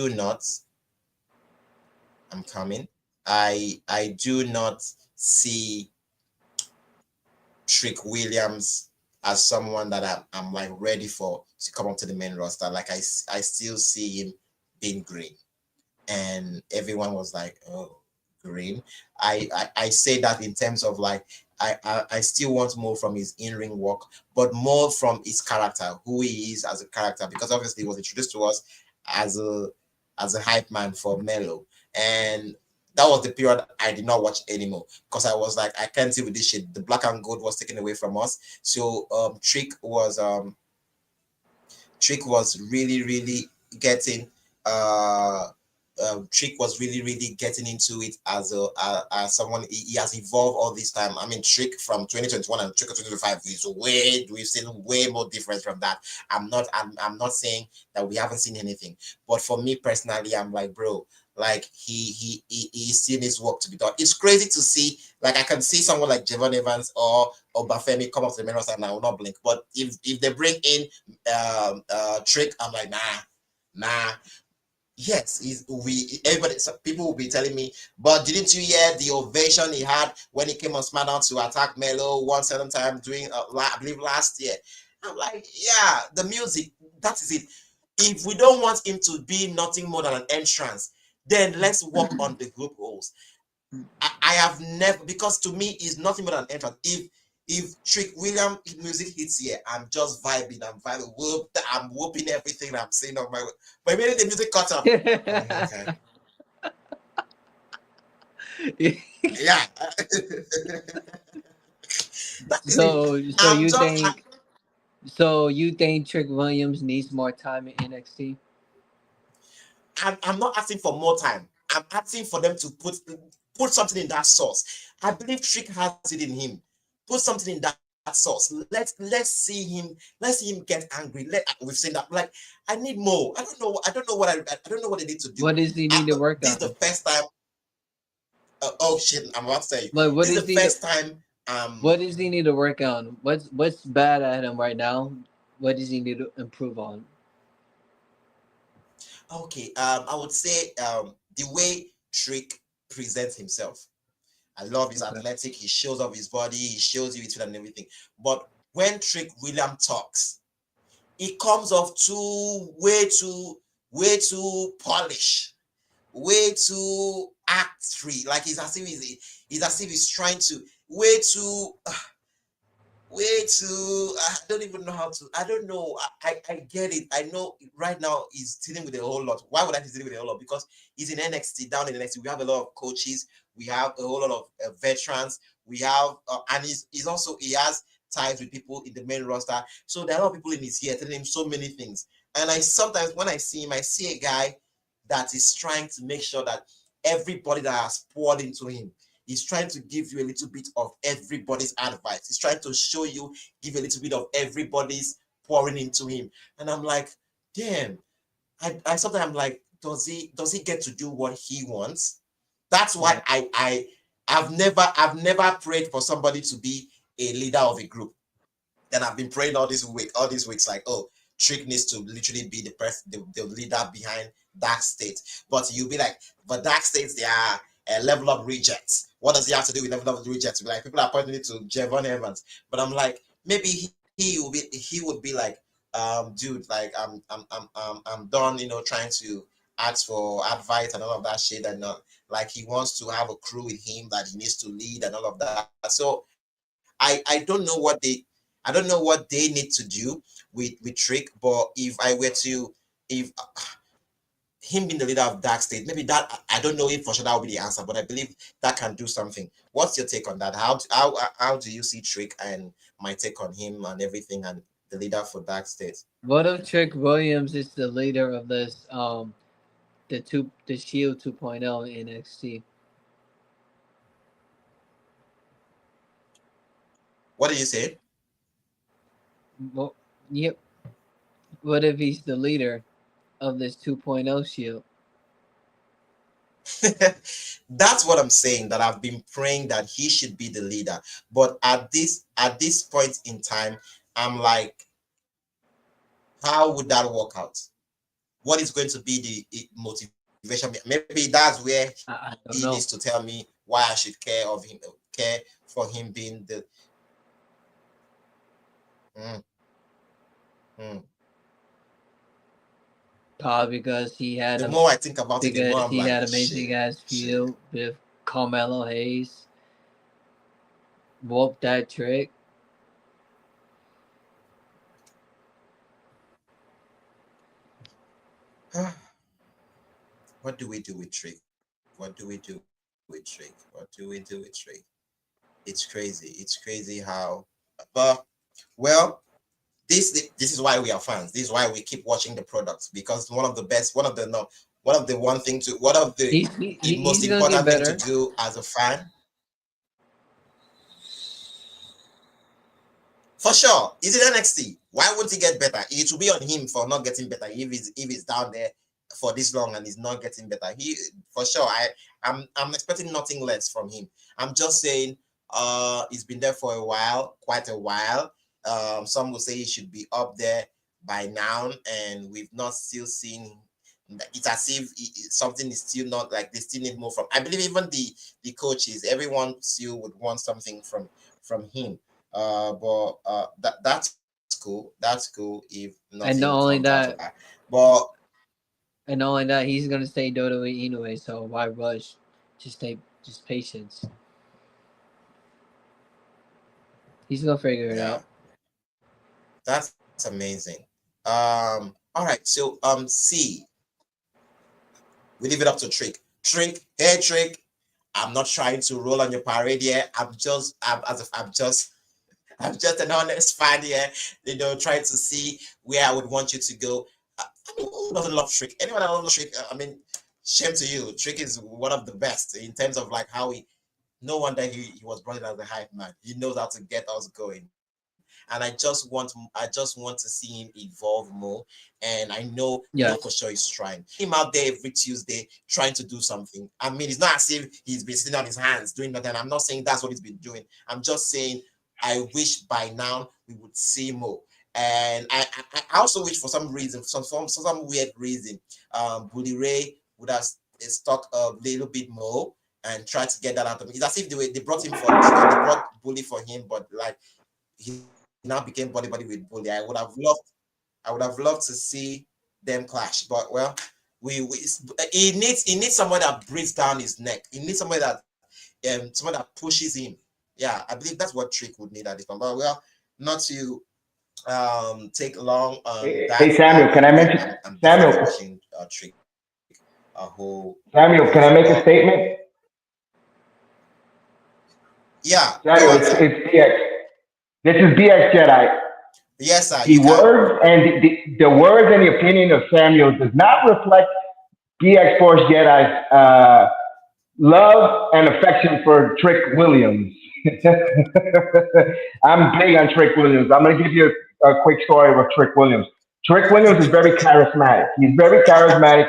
not. I'm coming. I do not see Trick Williams as someone that I'm like ready for to come up to the main roster. Like I still see him being green, and everyone was like, "Oh, green." I say that in terms of like I still want more from his in-ring work, but more from his character, who he is as a character, because obviously he was introduced to us as a hype man for Melo, and that was the period I did not watch anymore because I was like, I can't deal with this shit. The black and gold was taken away from us. So Trick was really, really getting Trick was really getting into it as a as someone. He has evolved all this time. I mean, Trick from 2021 and Trick of 2025 is we've seen way more difference from that. I'm not saying that we haven't seen anything, but for me personally, I'm like, bro, like he still needs work to be done. It's crazy to see, like, I can see someone like Javon Evans or Bafemi come up to the main roster and I will not blink. But if they bring in Trick, I'm like, nah. Yes, everybody, people will be telling me, but didn't you hear the ovation he had when he came on SmackDown to attack Melo 1 time during I believe last year? I'm like, yeah, the music, that is it. If we don't want him to be nothing more than an entrance, then let's work on the group roles. I have never, because to me it's nothing more than an entrance. If Trick William music hits here, I'm just vibing. I'm whooping everything I'm saying on my way. But immediately the music cuts off. Okay. Yeah. So you think Trick Williams needs more time in NXT? I'm not asking for more time. I'm asking for them to put something in that sauce. I believe Trick has it in him. Put something in that sauce. Let's see him get angry. We've seen that. Like, I need more. I don't know what they need to do. What does he need to work on? This is the first time. Oh shit! I'm about to say. Like, this is the first time. What does he need to work on? What's bad at him right now? What does he need to improve on? Okay. I would say the way Trick presents himself. I love his athletic. He shows off his body. He shows you it and everything. But when Trick William talks, it comes off way too polished, way too act free. Like it's as if he's trying to way too. I don't even know how to. I don't know. I get it. I know right now he's dealing with a whole lot. Why would I be dealing with a whole lot? Because he's in NXT. Down in NXT, we have a lot of coaches. We have a whole lot of veterans. We have and he has ties with people in the main roster. So there are a lot of people in his ear telling him so many things. And I sometimes when I see him, I see a guy that is trying to make sure that everybody that has poured into him, he's trying to give you a little bit of everybody's advice. He's trying to show you, give a little bit of everybody's pouring into him. And I'm like, damn. I sometimes I'm like, does he get to do what he wants? That's why I've never prayed for somebody to be a leader of a group. Then I've been praying all these weeks, like, oh, Trick needs to literally be the leader behind Dark State. But you'll be like, but Dark States, they are a level up rejects. What does he have to do with level up rejects? Like, people are pointing it to Javon Evans, but I'm like, maybe he would be like, dude, like I'm done, trying to ask for advice and all of that shit, and not like he wants to have a crew with him that he needs to lead and all of that. So I don't know what they need to do with Trick, but if him being the leader of Dark State, maybe that, I don't know if for sure that will be the answer, but I believe that can do something. What's your take on that? How do you see Trick and my take on him and everything and the leader for Dark State? What if Trick Williams is the leader of this the Shield 2.0 in NXT? What did you say? Well, yep. What if he's the leader of this 2.0 Shield? That's what I'm saying, that I've been praying that he should be the leader. But at this point in time, I'm like, how would that work out? What is going to be the motivation? Maybe that's where he needs to tell me why I should care for him being the Probably because he had the more I think about it, the more I'm he like, had amazing ass feud with Carmelo Hayes. Whoop that Trick. What do we do with Trick? What do we do with Trick? What do we do with Trick? It's crazy. It's crazy how, but well, this is why we are fans. This is why we keep watching the products, because one of the one of the one thing to one of the most he's gonna get important thing to better. do as a fan. For sure. Is it NXT? Why won't he get better? It will be on him for not getting better if he's down there for this long and he's not getting better. He for sure. I'm expecting nothing less from him. I'm just saying he's been there for a while, quite a while. Some will say he should be up there by now, and we've not still seen. It's as if something is still not like they still need more from. I believe even the coaches, everyone still would want something from him. But that's cool. That's cool if And not nothing only comes out of that, that. But he's gonna stay WWE anyway. So why rush? Just patience. He's gonna figure it yeah, out. that's amazing. All right. So C, we leave it up to Trick. Hey Trick. I'm not trying to roll on your parade here. I'm just an honest fan here, trying to see where I would want you to go. I mean, who doesn't love Trick? Anyone that loves Trick, I mean, shame to you. Trick is one of the best in terms of like how no wonder he was brought in as a hype man. He knows how to get us going. And I just want to see him evolve more. And I know for Yes. sure he's trying. Him out there every Tuesday trying to do something. I mean, it's not as if he's been sitting on his hands doing nothing. I'm not saying that's what he's been doing. I'm just saying I wish by now we would see more. And I also wish for some reason, some weird reason, Bully Ray would have stuck a little bit more and try to get that out of him. It's as if they brought him for they brought Bully for him, but like he now became body with Bully. I would have loved to see them clash, but well, we he needs someone that breathes down his neck. He needs someone that pushes him. Yeah, I believe that's what Trick would need at this point. But well, not to take long on that. Hey Samuel, can I mention I'm definitely Samuel? wishing Trick a whole Samuel, can I make a but statement? yeah, go Samuel, on, sir. it's BX. This is BX Jedi. Yes, sir, The you can. words and the words and the opinion of Samuel does not reflect BX Force Jedi's love and affection for Trick Williams. I'm big on Trick Williams. I'm going to give you a quick story of Trick Williams. Trick Williams is very charismatic. He's very charismatic.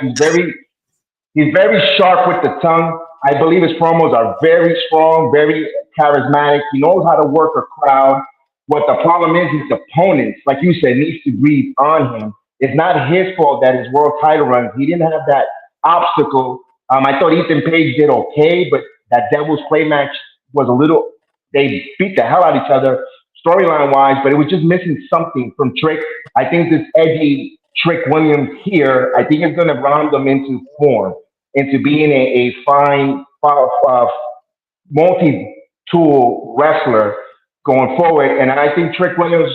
He's very sharp with the tongue. I believe his promos are very strong, very charismatic. He knows how to work a crowd. What the problem is, his opponents, like you said, needs to breathe on him. It's not his fault that his world title run, he didn't have that obstacle. I thought Ethan Page did okay, but that Devil's Play match was a little, they beat the hell out of each other storyline wise, but it was just missing something from Trick. I think this edgy Trick Williams here, I think it's going to round them into form, into being a fine, multi-tool wrestler going forward. And I think Trick Williams,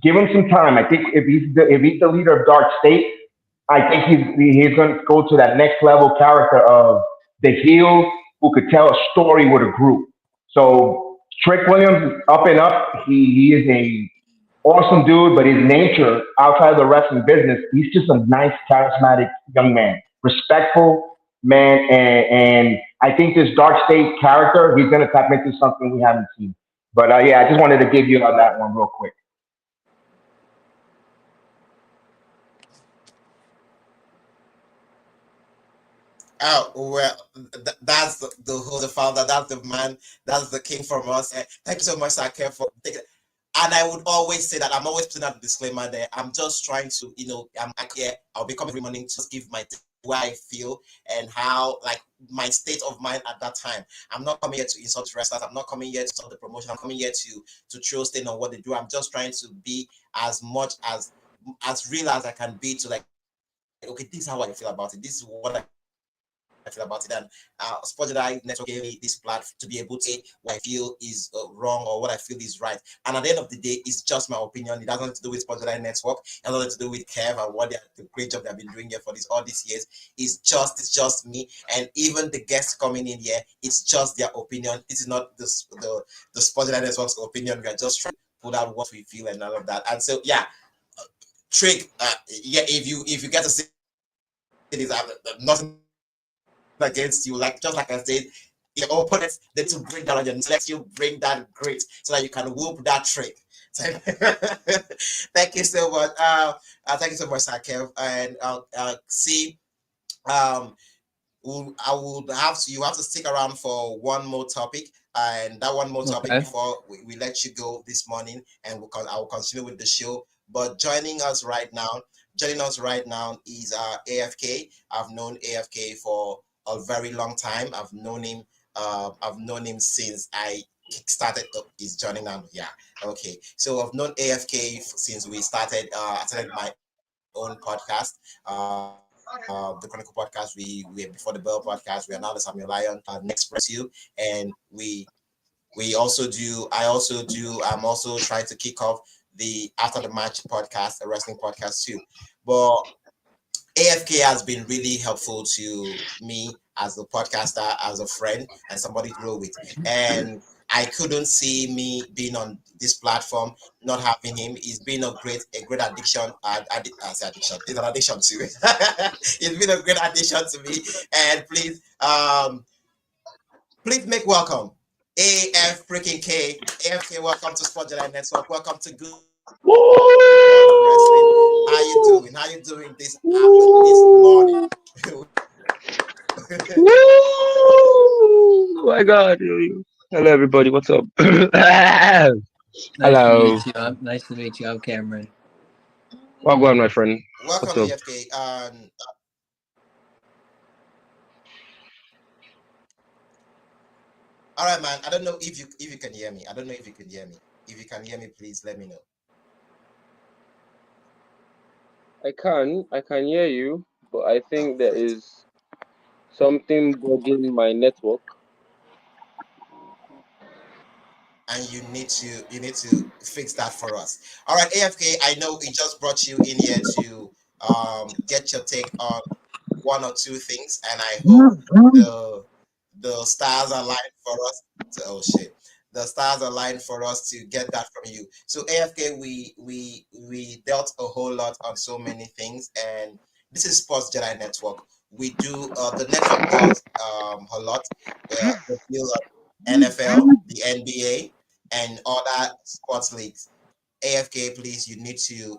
give him some time. I think if he's the leader of Dark State, I think he's going to go to that next level character of the heel who could tell a story with a group. So Trick Williams is up and up. He is a awesome dude, but his nature outside of the wrestling business, he's just a nice, charismatic young man, respectful man, and I think this Dark State character, he's going to tap into something we haven't seen. But yeah, I just wanted to give you on that one real quick. Oh well, that's the founder, that's the man, that's the king from us. Thank you so much, Sake, for taking. And I would always say that I'm always putting out the disclaimer there. I'm just trying to, I'm here. I'll be coming every morning to just give my where I feel and how, like, my state of mind at that time. I'm not coming here to insult wrestlers. I'm not coming here to insult the promotion. I'm coming here to throw stain on what they do. I'm just trying to be as much as real as I can be to, like, okay, this is how I feel about it. This is what I feel about it. And Sport Jedi Network gave me this platform to be able to say what I feel is wrong or what I feel is right. And at the end of the day, it's just my opinion. It doesn't have to do with Sport Jedi Network. It has nothing to do with Kev and the great job they've been doing here for all these years. It's just me. And even the guests coming in here, it's just their opinion. This is not the Sport Jedi Network's opinion. We are just trying to put out what we feel and all of that. And so yeah, Trick, yeah, if you get to see is nothing against you. Like just like I said, your opponents need to bring that on your let you bring that grit so that you can whoop that trick. Thank you so much. Thank you so much, Sakev. And see, um, I would have to you have to stick around for one more topic, and that one more topic Okay. before we let you go this morning, and I will continue with the show. But joining us right now is AFK. I've known AFK for a very long time. I've known him. I've known him since I started. He's joining now. Yeah. Okay. So I've known AFK since we started. I started my own podcast. The Chronicle podcast. We before the Bell podcast. We are now the Samuel Lion next press you, and we also do. I also do. I'm also trying to kick off the After the Match podcast, a wrestling podcast too. But AFK has been really helpful to me as a podcaster, as a friend, and somebody to grow with. And I couldn't see me being on this platform, not having him. He's been a great addiction. I say addiction. It's an addiction to me. It's been a great addition to me. And please make welcome AF freaking K. AFK, welcome to Sport Jedi Network. Welcome to Good Morning Wrestling. How you doing? How you doing this morning? Woo! My God. Hello, everybody. What's up? Nice to Hello. meet you. Nice to meet you. I'm Cameron. Welcome, my friend. Welcome, What's up? AFK. All right, man. I don't know if you can hear me. I don't know if you can hear me. If you can hear me, please let me know. I can hear you, but I think there Great. is something bugging my network. And you need to fix that for us. All right, AFK. I know we just brought you in here to get your take on one or two things, and I hope the stars align for us. Oh shit, the stars align for us to get that from you. So AFK, we dealt a whole lot on so many things, and this is Sports Jedi Network. We do the network does a lot. We deal NFL, the NBA, and other sports leagues. AFK, please, you need to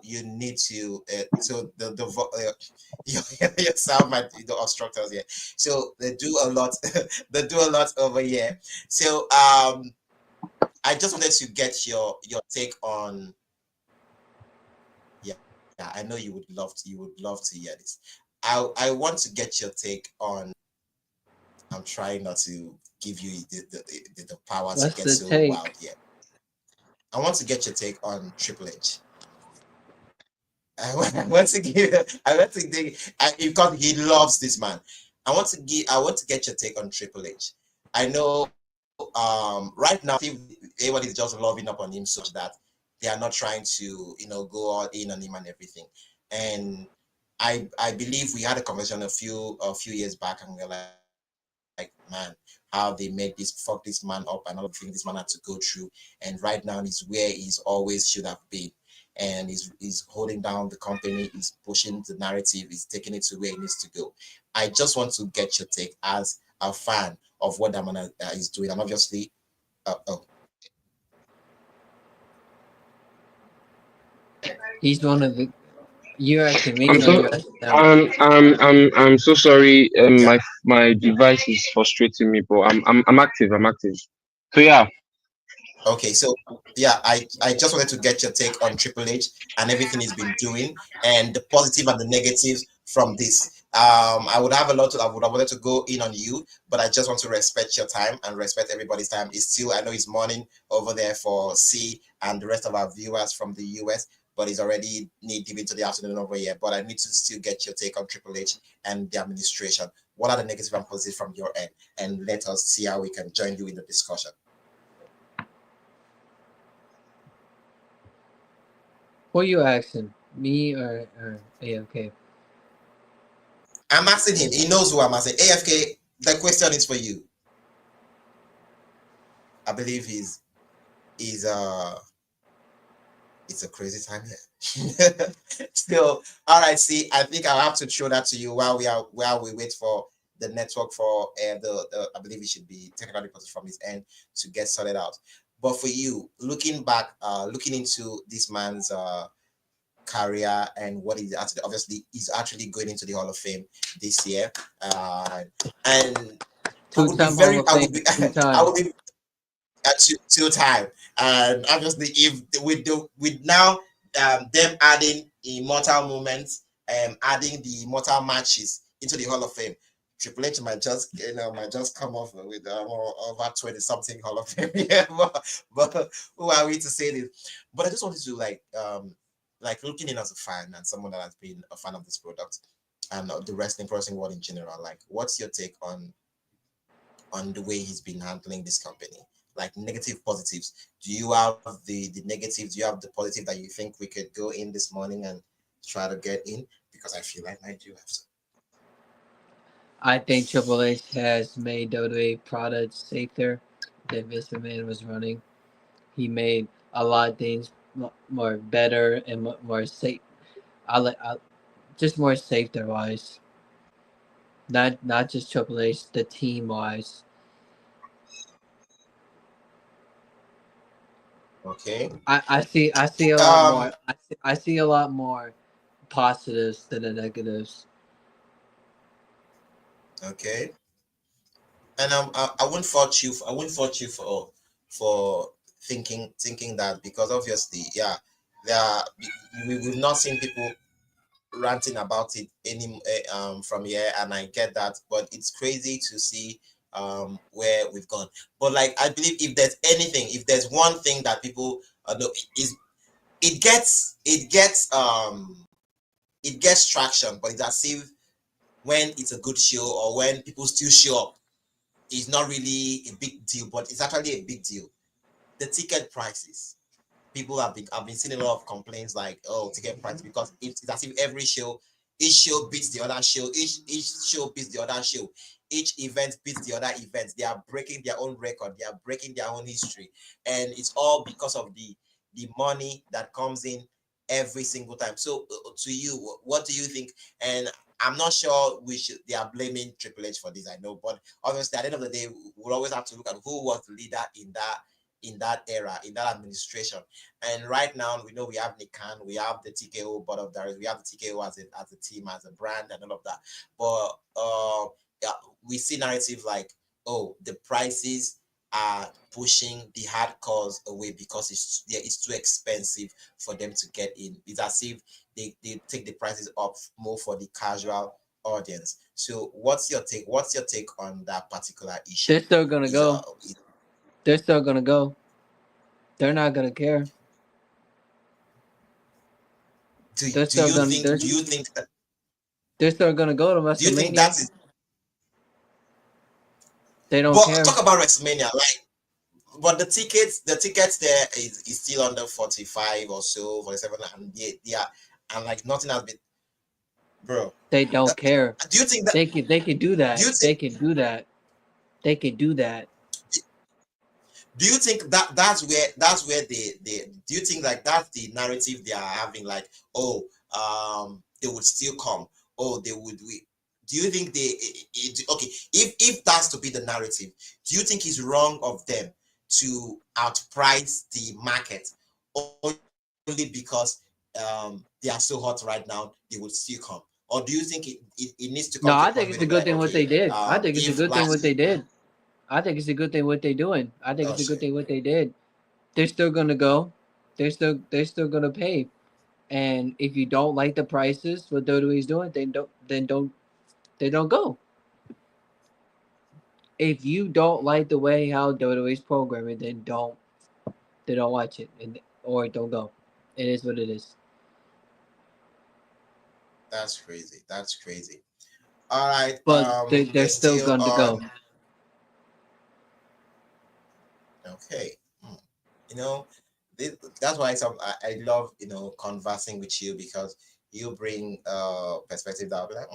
so your sound might be the obstructors here. So they do a lot, they do a lot over here. So I just wanted to get your take on yeah, I know you would love to hear this. I want to get your take on. I'm trying not to give you the power What's to get the so take? wild here. I want to get your take on Triple H. I want to because he loves this man. I want to get your take on Triple H. I know right now everybody's just loving up on him so that they are not trying to go all in on him and everything. And I believe we had a conversation a few years back, and we were like, man, how they made fuck this man up and all the things this man had to go through. And right now he's where he's always should have been. And he's holding down the company, he's pushing the narrative, he's taking it to where it needs to go. I just want to get your take as a fan of what that man is doing. And obviously, He's one of the. You're asking me, I'm or you're so asking them? I'm so sorry. yeah. My device is frustrating me, but I'm active. I'm active. So yeah. Okay, so yeah, I just wanted to get your take on Triple H and everything he's been doing and the positive and the negatives from this. I would have I would have wanted to go in on you, but I just want to respect your time and respect everybody's time. It's still, I know it's morning over there for C and the rest of our viewers from the US, but it's already deep into the afternoon over here. But I need to still get your take on Triple H and the administration. What are the negative and positive from your end? And let us see how we can join you in the discussion. What are you asking? Me or AFK? I'm asking him. He knows who I'm asking. AFK, the question is for you. I believe he's It's a crazy time here. Still, all right. See, I think I'll have to show that to you while we wait for the network for the I believe it should be technical difficulties from his end to get sorted out. But for you, looking back, looking into this man's career and what he's actually obviously he's actually going into the Hall of Fame this year, and I would be Two-time very, Hall of I Fame, would be, two I time. would be two time. And obviously, if with now them adding immortal moments, adding the immortal matches into the Hall of Fame, Triple H might just might just come off with over 20 something Hall of Fame. Yeah, but who are we to say this? But I just wanted to like looking in as a fan and someone that has been a fan of this product and the wrestling person world in general. Like, what's your take on the way he's been handling this company? Like negative, positives. Do you have the negatives? Do you have the positive that you think we could go in this morning and try to get in? Because I feel like I do have some. I think Triple H has made WWE products safer than Vince McMahon was running. He made a lot of things more better and more safe. I just more safety wise. Not just Triple H, the team wise. Okay. I see a lot Um. more. I see a lot more positives than the negatives. Okay. And I wouldn't fault you. I wouldn't fault you for thinking that, because obviously, yeah, there are, we've not seen people ranting about it from here, and I get that, but it's crazy to see where we've gone. But like, I believe if there's anything, if there's one thing that people know, is it gets traction, but it's as if when it's a good show or when people still show up, it's not really a big deal, but it's actually a big deal. The ticket prices. People I've been seeing a lot of complaints like, oh, ticket price, because it's as if each show beats the other show, each show beats the other show, each event beats the other event. They are breaking their own record, they are breaking their own history, and it's all because of the money that comes in every single time. So to you, what do you think? And I'm not sure they are blaming Triple H for this, I know, but obviously at the end of the day, we'll always have to look at who was the leader in that era, in that administration. And right now, we know we have Nick Khan, we have the TKO board of directors, we have the TKO as a team, as a brand, and all of that. But yeah, we see narrative like, oh, the prices are pushing the hardcores away because it's too expensive for them to get in. It's as if they take the prices up more for the casual audience. So what's your take? What's your take on that particular issue? They're still gonna go. They're still gonna go. They're not gonna care. Do They're still you gonna. think? Do you think that? They're still gonna go to Do you think WrestleMania. that is? They don't But care. talk about WrestleMania, like, but the tickets there is still under 45 or so, 47, and yeah, and like nothing has been, bro. They don't care. Do you think that? They can do Do that. you They think? can do that. They can do that. Do you think that that's where they do you think like that's the narrative they are having, like, oh, they would still come, oh, they would we do you think okay, if that's to be the narrative, do you think it's wrong of them to outprice the market only because they are so hot right now, they would still come? Or do you think it needs to No, come to a I think point it's where a they'll be good like, thing what okay, they did. I think it's a if good thing what last they did. I think it's a good thing what they doing. I think oh it's a good shit. thing what they did. They're still gonna go. They're still gonna pay. And if you don't like the prices what WWE is doing, then don't go. If you don't like the way how WWE is programming, then don't watch it or don't go. It is what it is. That's crazy. That's crazy. All right. But they're We're still still gonna go. on. Okay. You know, that's why I love conversing with you, because you bring perspective that I'll be like,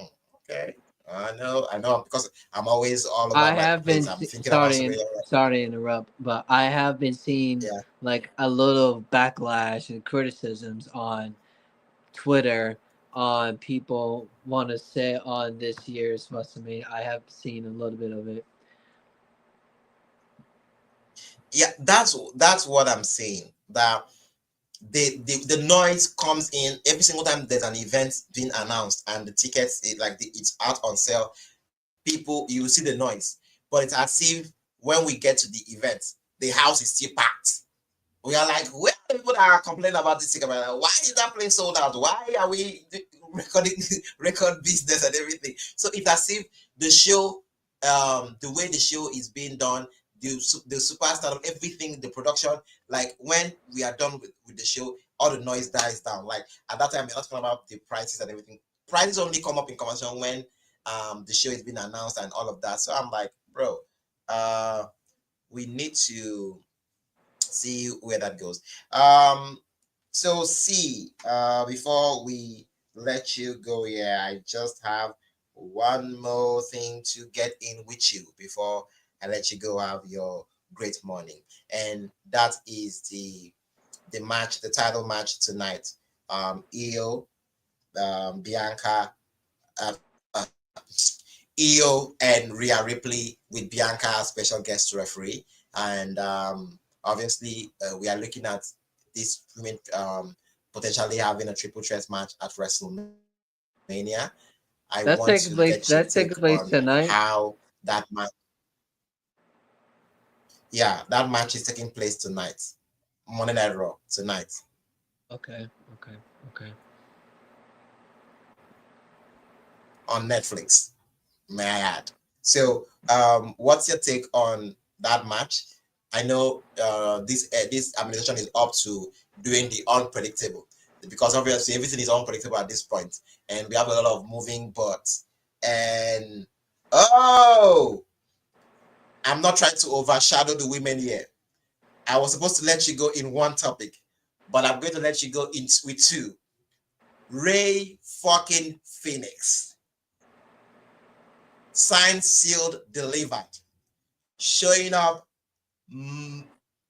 okay. I know, because I'm always all over I my have plates. been I'm thinking about so sorry, many other stuff. sorry to interrupt, but I have been seeing Yeah. like a little backlash and criticisms on Twitter on people want to say on this year's WrestleMania. I have seen a little bit of it. Yeah, that's what I'm saying. That the noise comes in every single time there's an event being announced and the tickets it's out on sale. People, you see the noise, but it's as if when we get to the event, the house is still packed. We are like, where are the people that are complaining about this thing? About why is that place sold out? Why are we recording record business and everything? So it's as if the show, the way the show is being done, the superstar, everything, the production, like when we are done with the show, all the noise dies down. Like at that time, we're not talking about the prices and everything. Prices only come up in conversation when the show is being announced and all of that. So I'm like, bro, we need to see where that goes. So see, before we let you go, yeah, I just have one more thing to get in with you before I let you go have your great morning, and that is the match, the title match tonight. Io, Bianca, uh, uh, Io and Rhea Ripley with Bianca as special guest referee, and obviously we are looking at this women potentially having a triple threat match at WrestleMania. I want to get your take That's on taking place tonight. how that match. Yeah, that match is taking place tonight, Monday Night Raw tonight Okay, okay, okay. on Netflix. May I add? So, what's your take on that match? I know this administration is up to doing the unpredictable, because obviously everything is unpredictable at this point, and we have a lot of moving parts. And oh, I'm not trying to overshadow the women here. I was supposed to let you go in one topic, but I'm going to let you go in with two. Ray fucking Phoenix, signed, sealed, delivered, showing up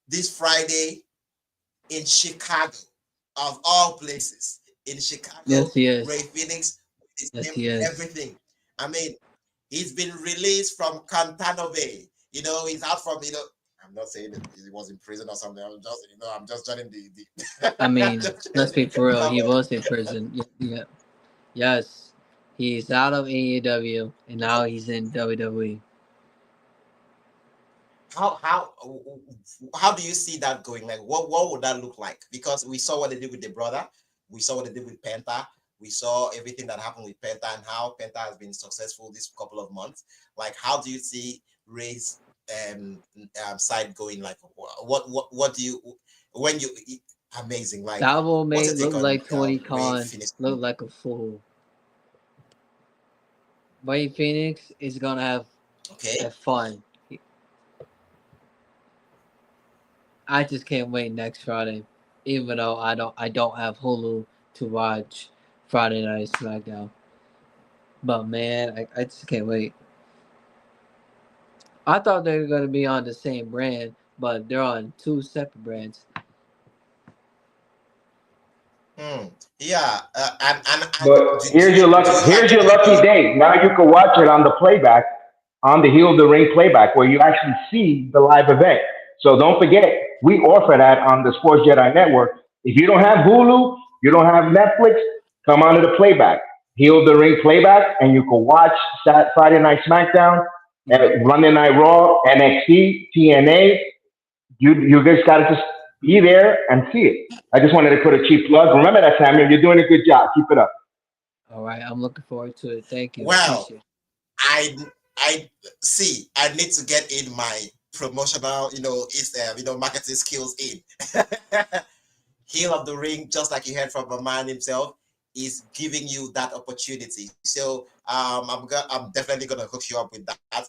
this Friday in Chicago, of all places. In Yes, Chicago, he Ray is. Phoenix, his Yes, name, he is. everything. I mean, he's been released from Guantanamo Bay. You know, he's out from, I'm not saying that he was in prison or something. I'm just joining I I'm mean, just let's joining be for real. He the was in prison. Yeah. Yes, he's out of AEW and now he's in WWE. how how how do you see that going? Like, what would that look like? Because we saw what they did with the brother, we saw what they did with Penta, we saw everything that happened with Penta and how Penta has been successful this couple of months. Like, how do you see Ray's side going? Like, what do you when you amazing? Like, That will what's make your take look on like Tony Ray Khan Phoenix? look like a fool. Ray Phoenix is gonna Okay. have fun. I just can't wait next Friday, even though I don't have Hulu to watch Friday Night SmackDown. But man, I just can't wait. I thought they were gonna be on the same brand, but they're on two separate brands. Hmm. Yeah. And But do you like here's the your lucky WWE? day. Now you can watch it on the playback, on the Heel of the Ring playback, where you actually see the live event. So don't forget, we offer that on the Sports Jedi Network. If you don't have Hulu, you don't have Netflix, come onto the playback, Heel of the Ring playback, and you can watch Friday Night SmackDown, Yep. and Monday Night Raw, NXT, TNA. You just gotta just be there and see it. I just wanted to put a cheap plug. Remember that, Samuel. You're doing a good job. Keep it up. All right, I'm looking forward to it. Thank you. Well, Appreciate it. I I see. I need to get in my promotional, marketing skills in. Heel of the Ring, just like you heard from the man himself, is giving you that opportunity. So I'm definitely gonna hook you up with that.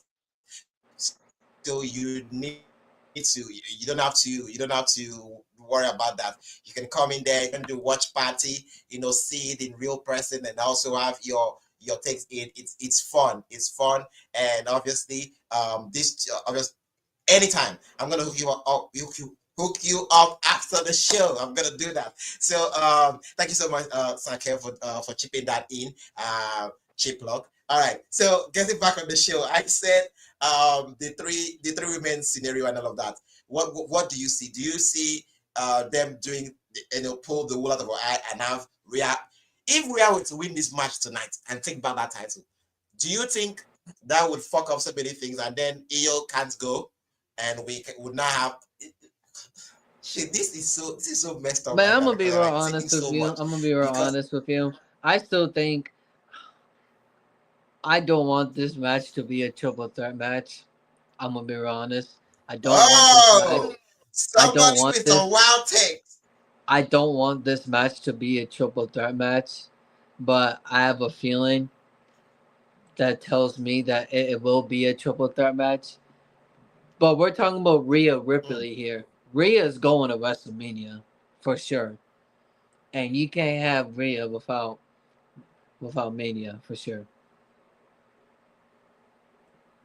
So you don't have to worry about that. You can come in there, you can do watch party, see it in real person, and also have your takes in. It's fun. It's fun, and obviously, this obviously anytime I'm gonna hook you up after the show. I'm gonna do that. So thank you so much, Sake, for chipping that in. Chip lock. All right. So getting back on the show, I said the three women scenario and all of that. What do you see? Do you see them doing pull the wool out of our eye and have Rhea? If Rhea were to win this match tonight and take back that title, do you think that would fuck up so many things and then Io can't go and we would not have shit? This is so messed up But right I'm now gonna be because real I'm thinking honest with so you. much I'm gonna be real because honest with you. I still think I don't want this match to be a triple threat match. I'm gonna be real honest. I don't want this match. oh, I don't somebody want with this. a wild take. I don't want this match to be a triple threat match. But I have a feeling that tells me that it will be a triple threat match. But we're talking about Rhea Ripley here. Rhea is going to WrestleMania for sure, and you can't have Rhea without Mania for sure.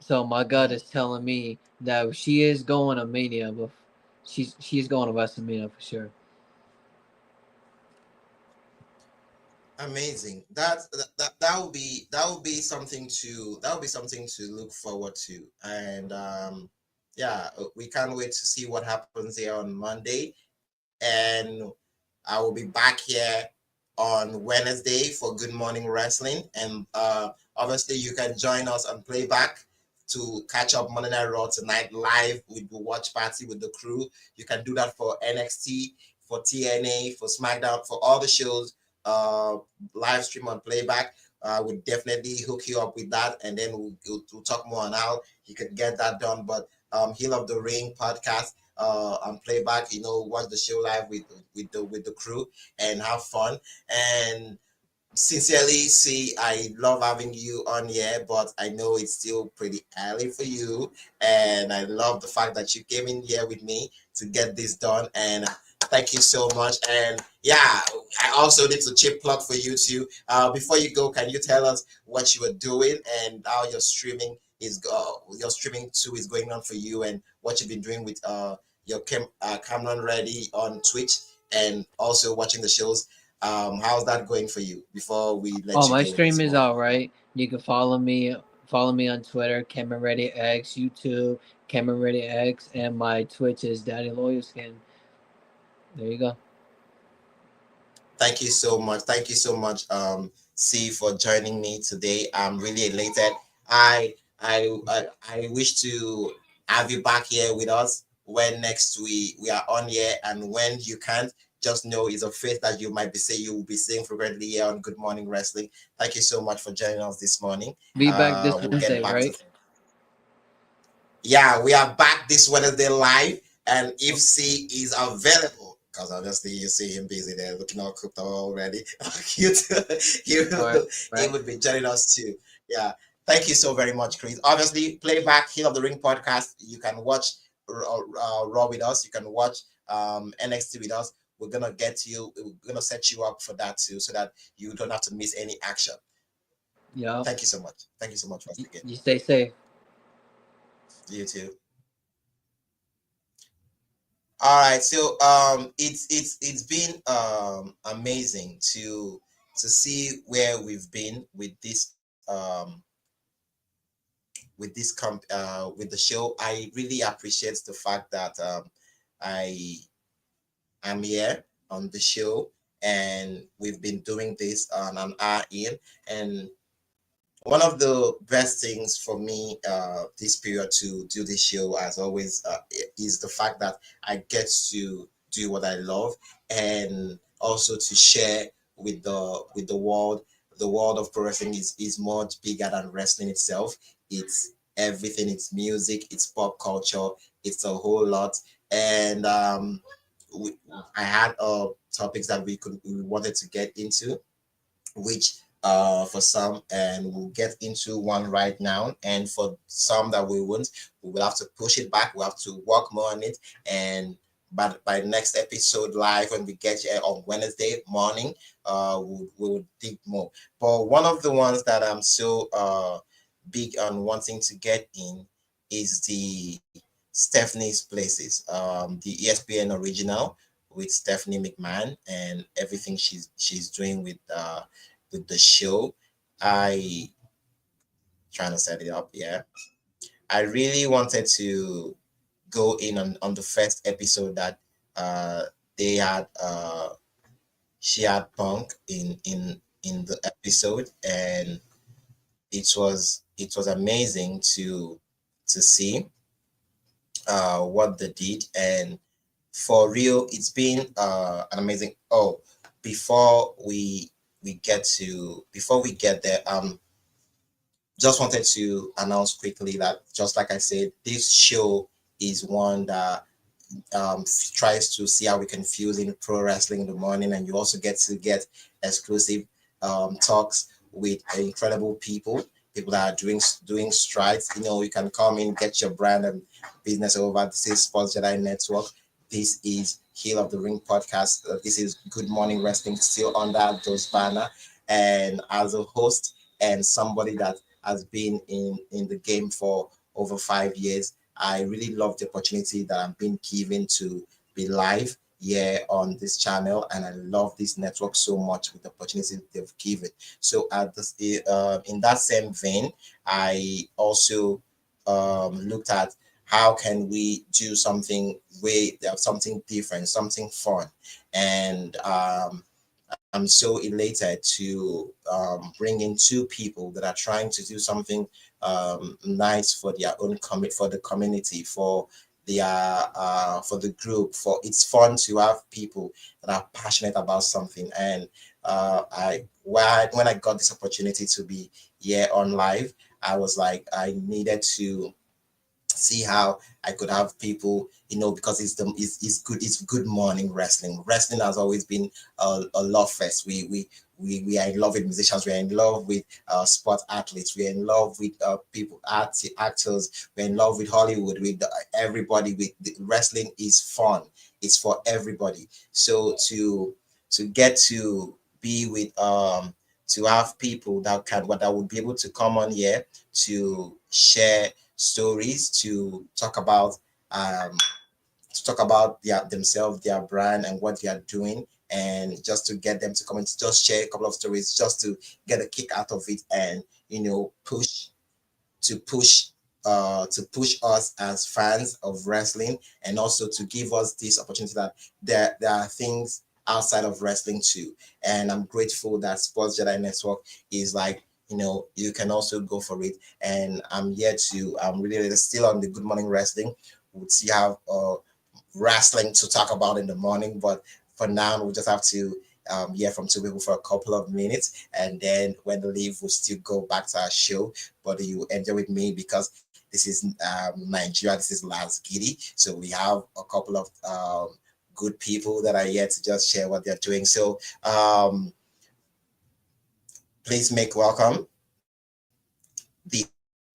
So my gut is telling me that she is going to Mania, but she's going to WrestleMania for sure. Amazing. That would be something to look forward to. And yeah, we can't wait to see what happens here on Monday. And I will be back here on Wednesday for Good Morning Wrestling. And obviously you can join us on playback to catch up Monday Night Raw tonight live with the watch party with the crew. You can do that for NXT, for TNA, for SmackDown, for all the shows. Live stream on playback. We'll definitely hook you up with that, and then we'll talk more on how you can get that done. But Heel of the Ring podcast on playback, watch the show live with the crew and have fun. And sincerely, see, I love having you on here, but I know it's still pretty early for you, and I love the fact that you came in here with me to get this done. And thank you so much. And yeah, I also did a chip plug for you too. Before you go, can you tell us what you are doing and how your streaming too is going on for you, and what you've been doing with your Cameron Ready on Twitch, and also watching the shows. How's that going for you before we let Oh, you my go stream this is morning? all right. You can follow me on Twitter, Cameron Ready X, YouTube, Cameron Ready X, and my Twitch is Daddy Loyal Skin. There you go. Thank you so much. Thank you so much, C, for joining me today. I'm really elated. I wish to have you back here with us when next we are on here, and when you can't, just know it's a face that you will be seeing frequently here on Good Morning Wrestling. Thank you so much for joining us this morning. Be back this We'll get Wednesday, back to right? Yeah, we are back this Wednesday live, and if C is available, because obviously you see him busy there, looking all cooked already, he, Right. he would be joining us too. Yeah, thank you so very much, Chris. Obviously, playback Heel of the Ring podcast. You can watch Raw with us. You can watch NXT with us. We're gonna set you up for that too, so that you don't have to miss any action. Yeah. Thank you so much. Thank you so much once again. You stay safe. You too. All right, so it's been amazing to see where we've been with the show. I really appreciate the fact that I am here on the show, and we've been doing this on an hour in. And one of the best things for me this period to do this show, as always, is the fact that I get to do what I love, and also to share with the world. The world of pro wrestling is much bigger than wrestling itself. It's everything. It's music. It's pop culture. It's a whole lot. And I had topics that we wanted to get into, which for some, and we'll get into one right now, and for some that we won't, we will have to push it back. We'll have to work more on it, and but by next episode live when we get here on Wednesday morning, we'll dig more. But one of the ones that I'm so big on wanting to get in is the Stephanie's Places, the ESPN original with Stephanie McMahon and everything she's doing with the show. I trying to set it up, yeah. I really wanted to go in on the first episode that uh they had she had Punk in the episode, and it was amazing to see what they did. And for real, it's been an amazing. Oh, before we get there, just wanted to announce quickly that, just like I said, this show is one that tries to see how we can fuse in pro wrestling in the morning, and you also get to get exclusive talks with incredible people that are doing strides. You can come in, get your brand and business over. This is Sports Jedi Network. This is Heel of the Ring podcast. This is Good Morning Wrestling, still under those banner. And as a host and somebody that has been in the game for over 5 years, I really love the opportunity that I'm being given to be live here on this channel, and I love this network so much with the opportunity they've given. So at this, in that same vein, I also looked at how can we do something different, something fun, and I'm so elated to bring in two people that are trying to do something nice for their own for the community, for the group. For it's fun to have people that are passionate about something. And when I got this opportunity to be here on live, I was like, I needed to see how I could have people, because it's good morning wrestling. Wrestling has always been a love fest. We are in love with musicians. We are in love with sport athletes. We are in love with actors. We're in love with Hollywood. With everybody. With wrestling is fun. It's for everybody. So to get to be with to have people that would be able to come on here to share stories, to talk about themselves, their brand, and what they are doing, and just to get them to come and just share a couple of stories, just to get a kick out of it, and push to push us as fans of wrestling, and also to give us this opportunity that there are things outside of wrestling too. And I'm grateful that Sports Jedi Network is like, you can also go for it. And I'm really still on the Good Morning Wrestling. We'll see how wrestling to talk about in the morning, but for now we'll just have to hear from two people for a couple of minutes, and then when they leave, we'll still go back to our show. But you enjoy with me, because this is Nigeria, this is Las Giddy, so we have a couple of good people that are here to just share what they're doing. So please make welcome the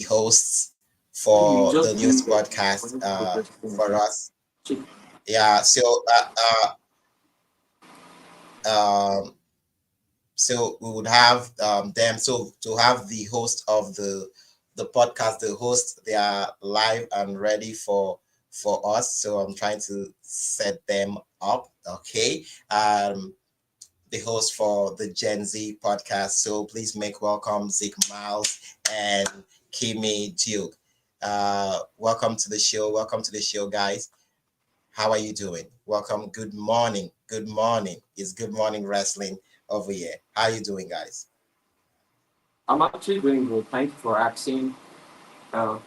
hosts for the news podcast for us. Yeah, so we would have them. So to have the host of the podcast, the host, they are live and ready for us. So I'm trying to set them up. Okay. The host for the Gen Z podcast. So please make welcome Zeke Miles and Kimi Duke. Welcome to the show. Welcome to the show, guys. How are you doing? Welcome. Good morning. Good morning. It's Good Morning Wrestling over here. How are you doing, guys? I'm actually doing good. Thank you for asking. Yeah,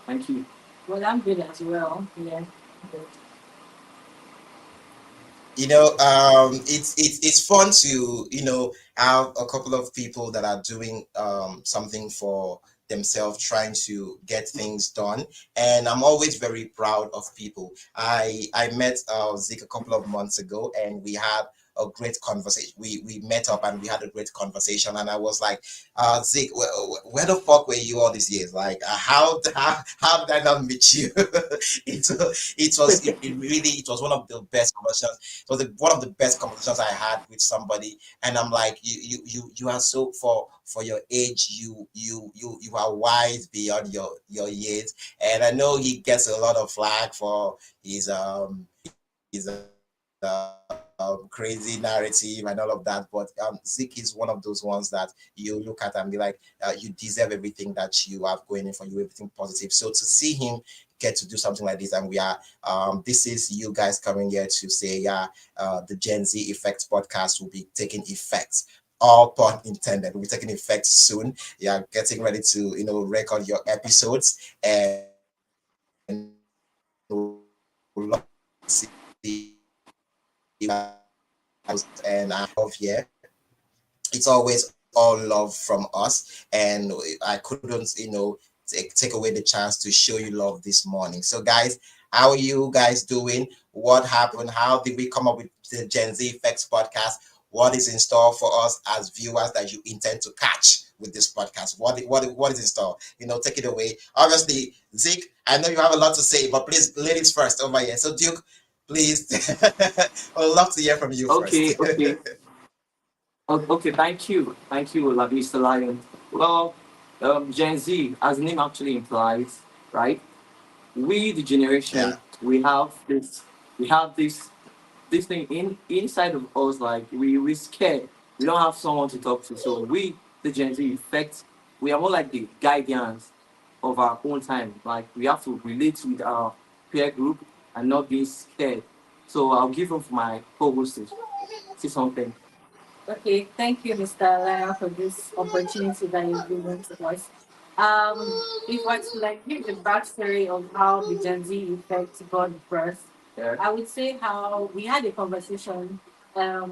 thank you. Well, I'm good as well. Yeah. Good. It's fun to have a couple of people that are doing something for themselves, trying to get things done, and I'm always very proud of people. I met Zeke a couple of months ago, and we had a great conversation. We met up and we had a great conversation, and I was like, Zeke, where the fuck were you all these years? Like, how did I not meet you? It was one of the best conversations. It was one of the best conversations I had with somebody, and I'm like, you are so, for your age, you are wise beyond your years, and I know he gets a lot of flack for his crazy narrative and all of that, but Zeke is one of those ones that you look at and be like, you deserve everything that you have going in for you, everything positive. So to see him get to do something like this, and we are this is you guys coming here to say, the Gen Z Effect podcast will be taking effect, all pun intended, will be taking effect soon. Yeah, getting ready to record your episodes, and we'll love to see you guys, and I love here. It's always all love from us, and I couldn't take away the chance to show you love this morning. So guys, how are you guys doing? What happened? How did we come up with the Gen Z Effects podcast? What is in store for us as viewers that you intend to catch with this podcast? What is in store? Take it away. Obviously, Zeke, I know you have a lot to say, but please, ladies first over here. So Duke, please, I'd love to hear from you first. Okay, thank you, Mr. Lion. Well, Gen Z, as the name actually implies, right? We, the generation, we have this thing inside of us, like we scared. We don't have someone to talk to. So we, the Gen Z effect, we are more like the guardians of our own time. Like we have to relate with our peer group and not be scared. So I'll give up my co-host to say something. Okay, thank you, Mr. Laya, for this opportunity that you've given to us. Um, if I was to give the backstory of how the Gen Z effect got birth, I would say how we had a conversation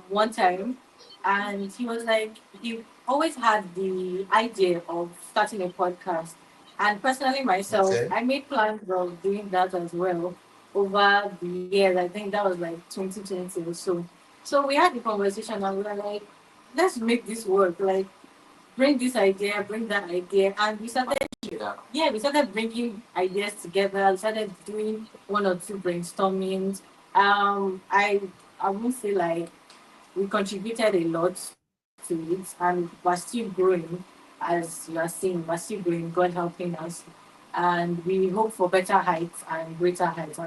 one time, and he was like, he always had the idea of starting a podcast. And personally, myself, I made plans of doing that as well over the years. I think that was like 2020 or so. So we had the conversation and we were like, let's make this work. Like, bring this idea, bring that idea. And we started, we started bringing ideas together. We started doing one or two brainstormings. I would say like we contributed a lot to it, and we're still growing. As you are seeing, we're still growing, God helping us. And we hope for better heights and greater heights.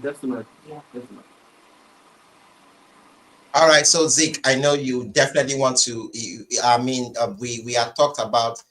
Definitely. Yeah. Definitely. All right, so Zeke, I know you definitely want to. I mean, we had talked about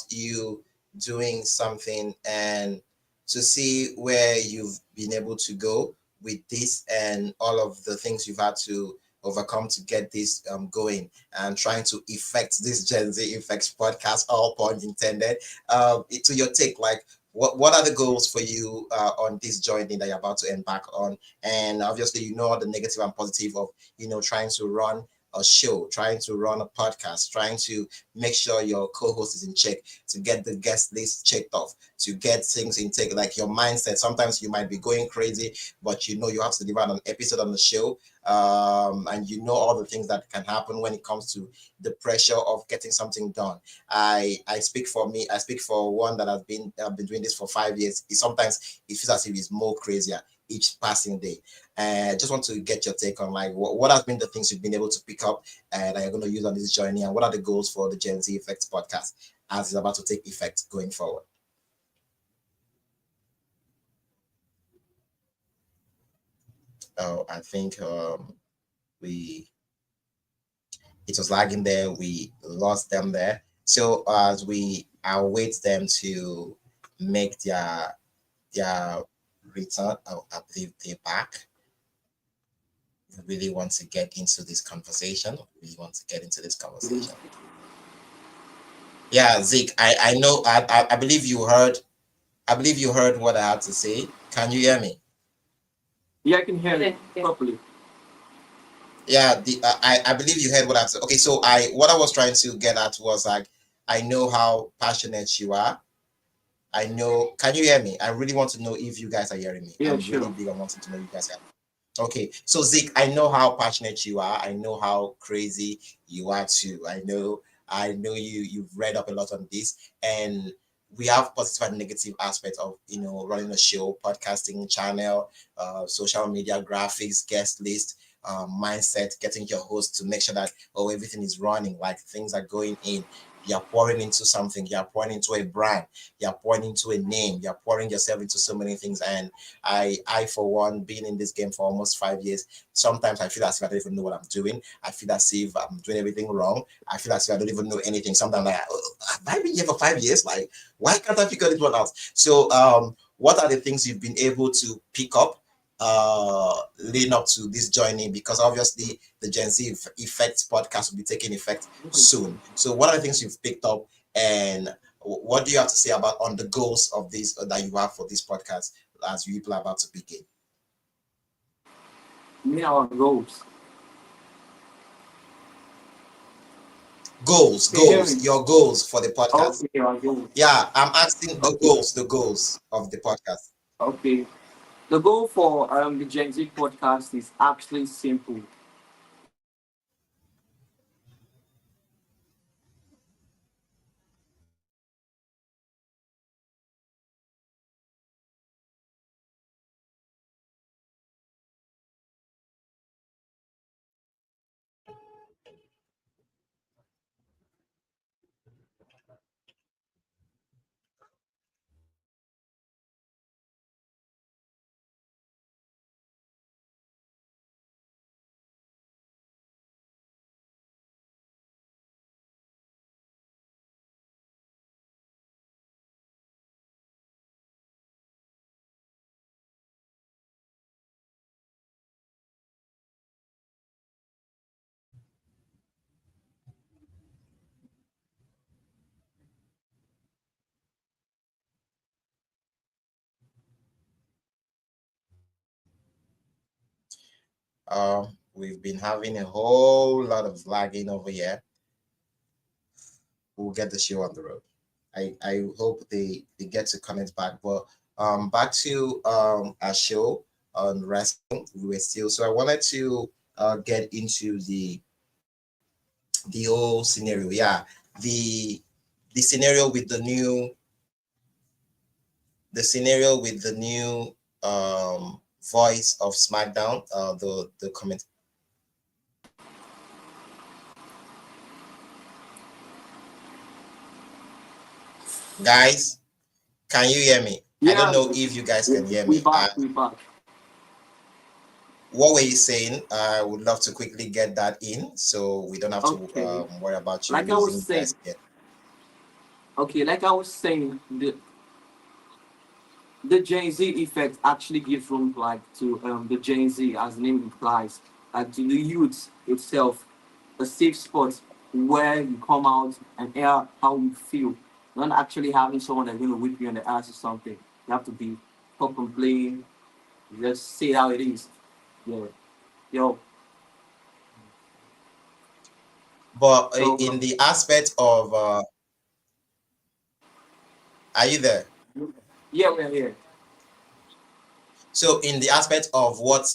you doing something, and to see where you've been able to go with this and all of the things you've had to overcome to get this going, and trying to effect this Gen Z Effects podcast, all point intended. To your take, like, what are the goals for you on this journey that you're about to embark on? And obviously, the negative and positive of trying to run a show, trying to run a podcast, trying to make sure your co-host is in check, to get the guest list checked off, to get things in take, like your mindset. Sometimes you might be going crazy, but you have to deliver an episode on the show, and all the things that can happen when it comes to the pressure of getting something done. I speak for me. I speak for one that has been doing this for 5 years. Sometimes it feels as if it's more crazier each passing day. And I just want to get your take on like what has been the things you've been able to pick up that you're going to use on this journey, and what are the goals for the Gen Z Effects podcast as it's about to take effect going forward. Oh, I think it was lagging there. We lost them there. So as we await them to make their return, I believe they're back. We really want to get into this conversation. Yeah, Zeke, I know. I believe you heard. I believe you heard what I had to say. Can you hear me? Yeah, I can hear you properly. Yeah, I believe you heard what I said. Okay, so what I was trying to get at was like, I know how passionate you are. I know. Can you hear me? I really want to know if you guys are hearing me. Yeah, I'm sure. really big on wanting to know if you guys are. Okay, so Zeke, I know how passionate you are. I know how crazy you are too. I know you've read up a lot on this, and we have positive and negative aspects of running a show, podcasting channel, social media, graphics, guest list, mindset, getting your host to make sure that everything is running, like things are going in. You're pouring into something. You're pouring into a brand. You're pouring into a name. You're pouring yourself into so many things, and I for one, being in this game for almost 5 years, sometimes I feel as if I don't even know what I'm doing. I feel as if I'm doing everything wrong. I feel as if I don't even know anything. Sometimes like, have I been here for 5 years? Like, why can't I figure this one out? So, what are the things you've been able to pick up leading up to this journey? Because obviously the Gen Z Effect podcast will be taking effect soon. So, what are the things you've picked up, and what do you have to say about on the goals of this that you have for this podcast as people are about to begin? Me, our goals. Goals, your goals for the podcast. Okay, our goals. Yeah, I'm asking Okay. the goals of the podcast. Okay. The goal for the Gen Z podcast is actually simple. We've been having a whole lot of lagging over here. We'll get the show on the road. I hope they get to connect back. But back to our show on wrestling. We were still, so I wanted to get into the whole scenario. Yeah, the the scenario with the new the scenario with the new voice of SmackDown. The comment, guys. Can you hear me? I don't Yeah, know if you guys can hear we me. back, we back. What were you saying? I would love to quickly get that in so we don't have to Okay. worry about you Like I was losing saying, guys yet. okay, like I was saying, the Gen Z effect actually gives room like to the Gen Z, as the name implies, like to the youth itself, a safe spot where you come out and air how you feel. Not actually having someone that's gonna whip you in the ass or something. You have to be pop and play, just say how it is. Yeah. Yo. But So in the aspect of, are you there? yeah, we're here. So in the aspect of what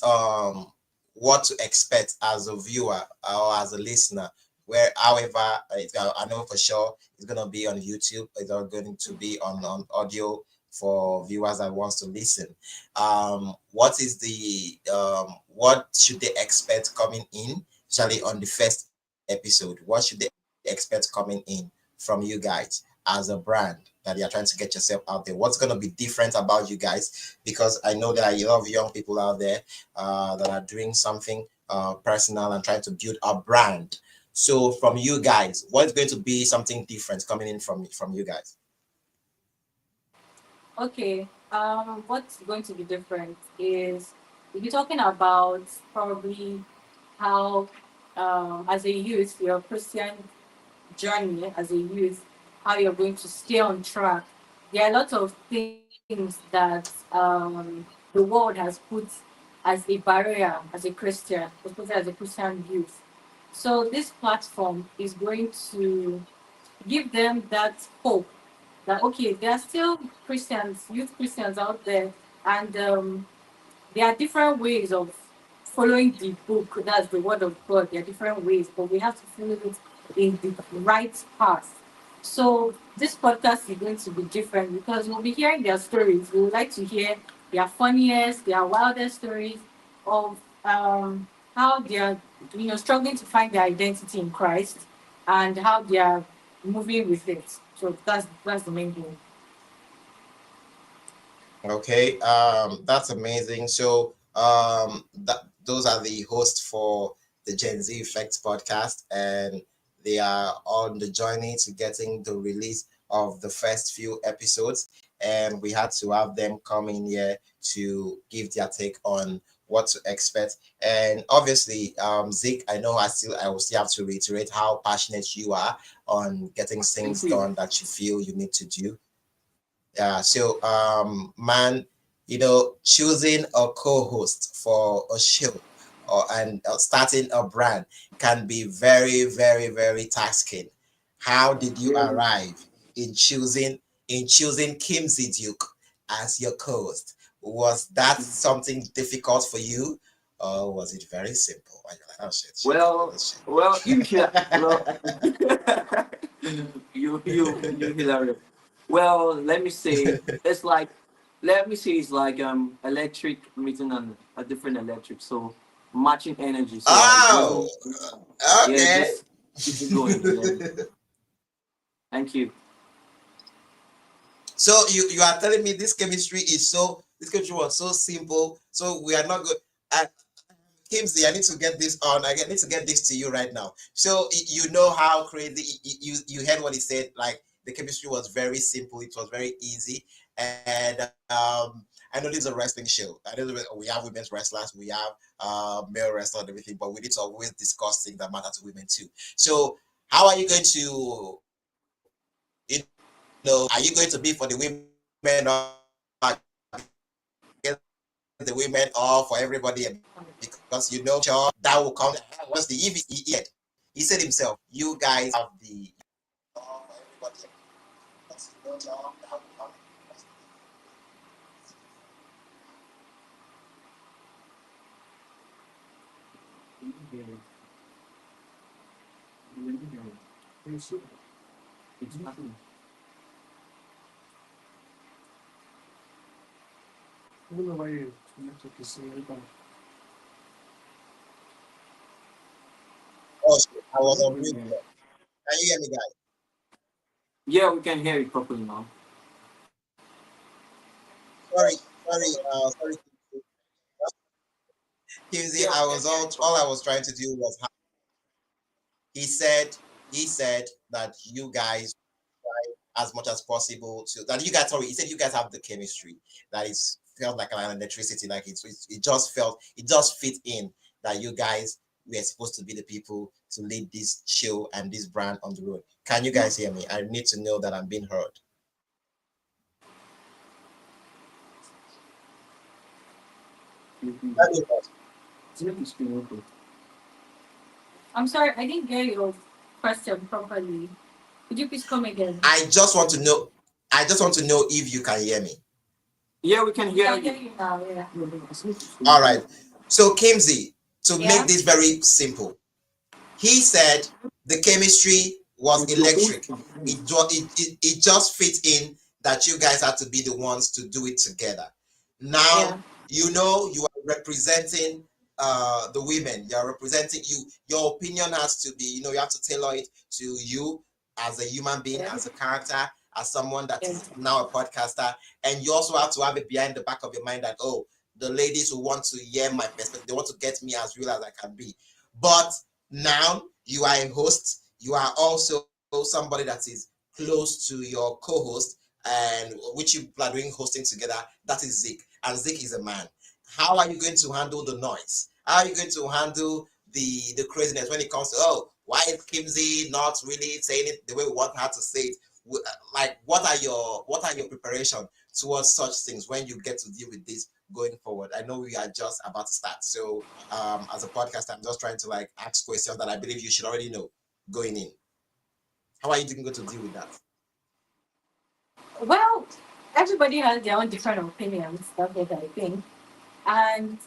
to expect as a viewer or as a listener, where however I know for sure it's gonna be on YouTube, it's not going to be on audio for viewers that wants to listen. What is the what should they expect coming in, especially on the first episode? What should they expect coming in from you guys as a brand that you're trying to get yourself out there? What's gonna be different about you guys? Because I know there are a lot of young people out there that are doing something personal and trying to build a brand. So from you guys, what's going to be something different coming in from you guys? Okay. What's going to be different is if you're talking about probably how, as a youth, your Christian journey as a youth, how you're going to stay on track. There are a lot of things that the world has put as a barrier as a Christian, especially as a Christian youth. So this platform is going to give them that hope that okay, there are still Christians, youth Christians out there, and there are different ways of following the book, that's the word of God. There are different ways, but we have to follow it in the right path. So this podcast is going to be different because we'll be hearing their stories. We would like to hear their funniest, their wildest stories of how they are, struggling to find their identity in Christ and how they are moving with it. So that's the main goal. Okay, that's amazing. So, those are the hosts for the Gen Z Effect podcast, and they are on the journey to getting the release of the first few episodes. And we had to have them come in here to give their take on what to expect. And obviously, Zeke, I know I will still have to reiterate how passionate you are on getting things done that you feel you need to do. Yeah, so man, choosing a co-host for a show and starting a brand can be very, very, very tasking. How did you arrive in choosing Kimsey Duke as your co-host? Was that something difficult for you, or was it very simple? And you're like, oh shit, You hilarious. Well, let me say it's like electric meeting on a different electric, so matching energy. So Oh, yeah, okay. just keep it going. Thank you. So you are telling me this chemistry was so simple. So we are not good. Kimsey, I need to get this on. I need to get this to you right now. So you know how crazy you heard what he said. Like the chemistry was very simple. It was very easy. And I know this is a wrestling show. I know we have women's wrestlers, we have male wrestlers and everything, but we need to always discuss things that matter to women too. So how are you going to, are you going to be for the women or the women or for everybody? Because sure that will come. What's the he said himself, you guys have the for everybody. It's nothing. I don't know why you network is so bad. Oh, shit, I was on mute. Can you hear me, guys? Yeah, we can hear you properly now. Sorry, sorry. Kimsey, all I was trying to do was he said that you guys try as much as possible to that you guys he said you guys have the chemistry that is felt like an electricity, like it just fit in that you guys were supposed to be the people to lead this show and this brand on the road. Can you guys hear me? I need to know that I'm being heard. I'm sorry, I didn't get your question properly. Could you please come again? I just want to know if you can hear me. Yeah, we can hear you. you now, yeah. All right. So Kimsey, to make this very simple, he said the chemistry was electric. It just fit in that you guys had to be the ones to do it together. Now, you are representing the women. You're representing you. Your opinion has to be, you have to tailor it to you as a human being, as a character, as someone that is now a podcaster. And you also have to have it behind the back of your mind that, oh, the ladies who want to hear my perspective, they want to get me as real as I can be. But now you are a host. You are also somebody that is close to your co-host, and which you are doing hosting together. That is Zeke, and Zeke is a man. How are you going to handle the noise? How are you going to handle the craziness when it comes to, why is Kimsey not really saying it the way we want her to say it? Like, what are your preparation towards such things when you get to deal with this going forward? I know we are just about to start, so as a podcast, I'm just trying to ask questions that I believe you should already know going in. How are you going to deal with that? Well, everybody has their own different opinions. That's what I think. And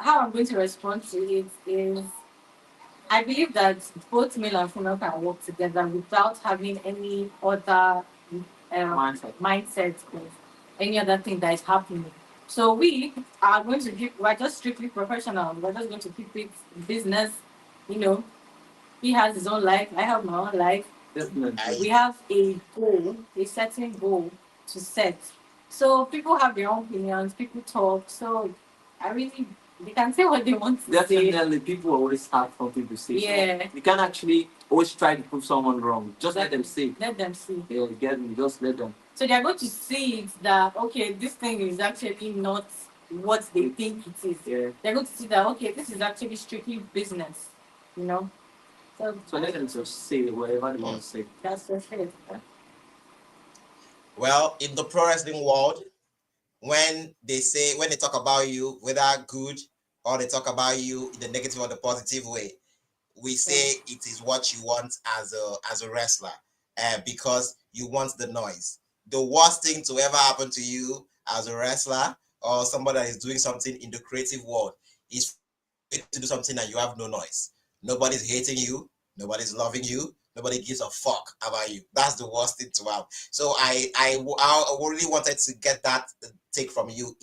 how I'm going to respond to it is I believe that both male and female can work together without having any other mindset of any other thing that is happening. So we are going to keep, we're just strictly professional. We're just going to keep it business. You know, he has his own life. I have my own life. Definitely. We have a goal, a certain goal to set. So people have their own opinions. People talk. So I really, they can say what they want to say. Definitely, people always have something to say. Yeah. So you can't actually always try to prove someone wrong. Just let them say. Let them see. Yeah, you get me. Just let them. So they're going to see it that okay, this thing is actually not what they think it is. Yeah. They're going to see that okay, this is actually strictly business. You know. So let them just say whatever they want to say. That's just it. Well, in the pro wrestling world, when they talk about you, whether good or they talk about you in the negative or the positive way, we say it is what you want as a wrestler, because you want the noise. The worst thing to ever happen to you as a wrestler or somebody that is doing something in the creative world is to do something and you have no noise. Nobody's hating you. Nobody's loving you. Nobody gives a fuck about you. That's the worst thing to have. So I really wanted to get that take from you.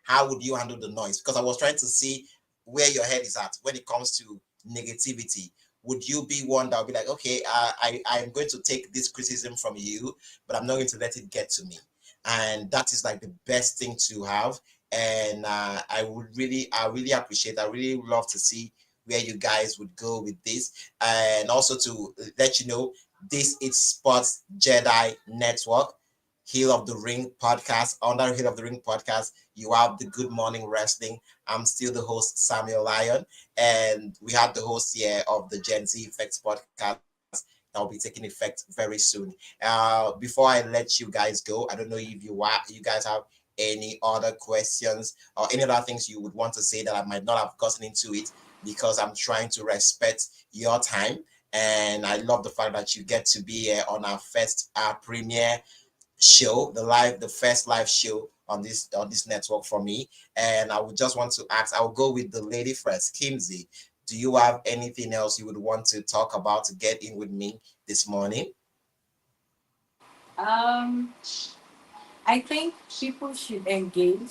How would you handle the noise? Because I was trying to see where your head is at when it comes to negativity. Would you be one that would be like, okay, I'm going to take this criticism from you, but I'm not going to let it get to me. And that is like the best thing to have. And I really appreciate, I really love to see where you guys would go with this. And also to let you know, this is Sports Jedi Network, Heel of the Ring podcast. Under Heel of the Ring podcast, you have the Good Morning Wrestling. I'm still the host, Samuel Lyon, and we have the host here of the Gen Z Effects podcast that will be taking effect very soon. Before I let you guys go, I don't know if you guys have any other questions or any other things you would want to say that I might not have gotten into it, because I'm trying to respect your time. And I love the fact that you get to be here on our first premiere show, the first live show on this network for me. And I would just want to ask, I'll go with the lady first. Kimsey, do you have anything else you would want to talk about to get in with me this morning? I think people should engage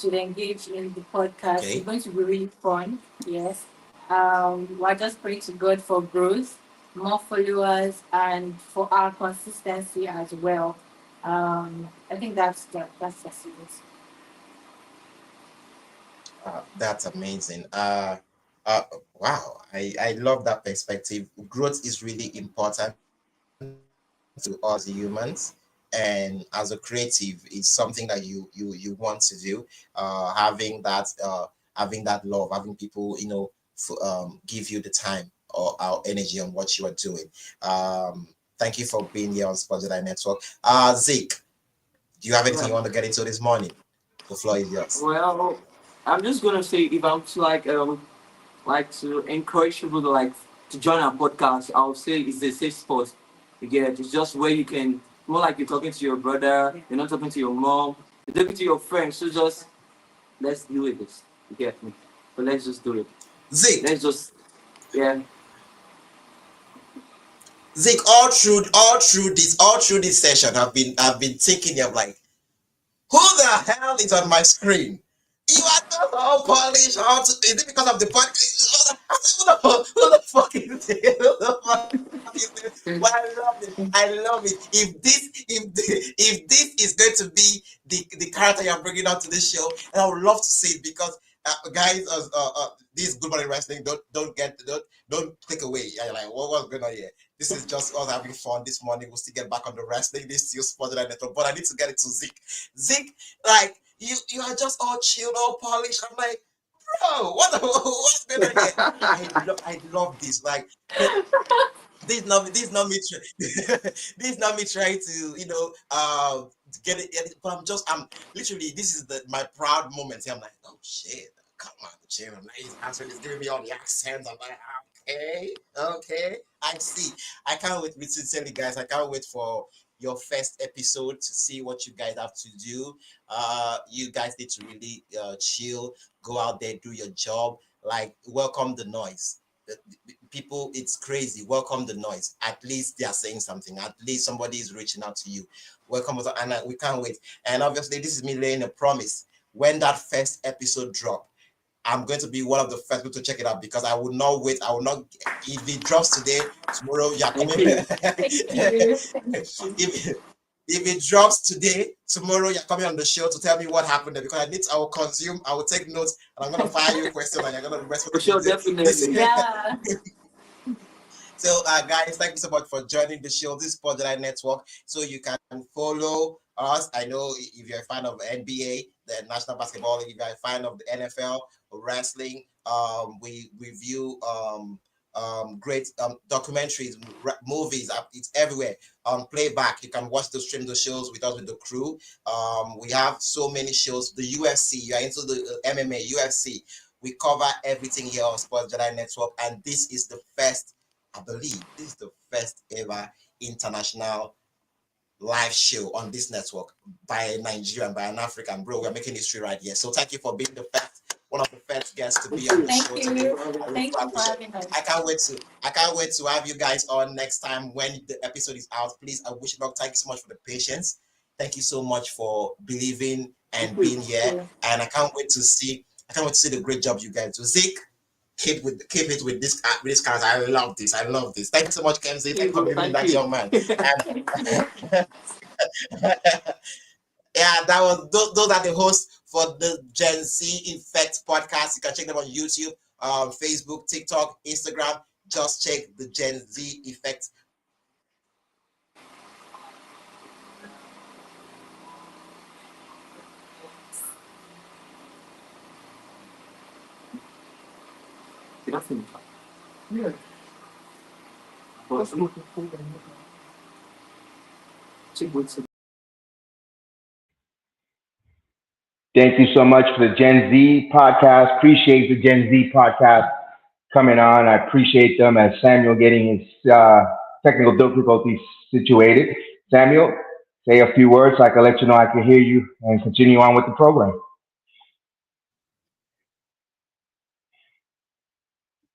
in the podcast. Okay. It's going to be really fun. Yes. We're just praying to God for growth, more followers, and for our consistency as well. I think that's just it. That's amazing. Wow, I love that perspective. Growth is really important to us humans, and as a creative, it's something that you want to do. Having that love, having people give you the time or our energy on what you are doing. Thank you for being here on Spotlight Network. Zeke, do you have anything you want to get into this morning? The floor is yours. Well, I'm just gonna say, if I'm to like to encourage people to join our podcast, I'll say it's a safe spot. You get it? It's just where you can, more like you're talking to your brother, you're not talking to your mom, you're talking to your friends. So just let's do it. You get me? But let's just do it. Zeke, Let's just Zeke, all through this session, I've been thinking of like, who the hell is on my screen? You are just all polished. Is it because of the podcast? Who the fuck is it? Who the fuck is it? Well, I love it. If this is going to be the character you're bringing out to this show, and I would love to see it, because guys, this Good Morning Wrestling, don't click away. You're like, what's going on here? This is just us having fun this morning. We'll still get back on the wrestling. This is still Spotlight Network, but I need to get it to Zeke. Zeke, like you are just all chilled, all polished. I'm like, bro, what's going on here? I love this. Like, this is not me. This is not me trying to get it. But I'm literally, this is my proud moment. I'm like, oh shit, come on, the chairman. He's answering, he's giving me all the accents. I'm like, okay, I see. I can't wait. Sincerely, guys, I can't wait for your first episode to see what you guys have to do. You guys need to really chill, go out there, do your job, like welcome the noise. People, it's crazy. Welcome the noise. At least they are saying something. At least somebody is reaching out to you. Welcome, and we can't wait. And obviously, this is me laying a promise. When that first episode drop, I'm going to be one of the first people to check it out, because I will not wait. I will not. If it drops today, tomorrow you are coming. If it drops today, tomorrow you're coming on the show to tell me what happened there, because I will consume, I will take notes, and I'm gonna fire you a question, and you're gonna respond. For sure, definitely. Yeah. So, guys, thank you so much for joining the show. This is Sport July Network. So you can follow us. I know if you're a fan of NBA, the National Basketball League, if you're a fan of the NFL, wrestling, we review great documentaries, movies. It's everywhere on playback. You can watch stream the shows with us, with the crew. We have so many shows. The UFC, you are into the MMA, UFC. We cover everything here on Sports Jedi Network, and this is the first, I believe, this is the first ever international live show on this network by a Nigerian, by an African. Bro, we're making history right here. So thank you for being the first, one of the first guests to be on the show today. Thank you for having us. I can't wait to have you guys on next time when the episode is out. Please, I wish you luck. Thank you so much for the patience. Thank you so much for believing and being here. And I can't wait to see the great job you guys do. Zeke, keep it with this character. I love this. Thank you so much, Kemsey. Thank you for giving that young man. Yeah, that was those are the hosts for the Gen Z Effect podcast. You can check them on YouTube, Facebook, TikTok, Instagram. Just check the Gen Z Effect. Yeah. Thank you so much for the Gen Z podcast. Appreciate the Gen Z podcast coming on. I appreciate them as Samuel getting his technical difficulties situated. Samuel, say a few words so I can let you know I can hear you and continue on with the program.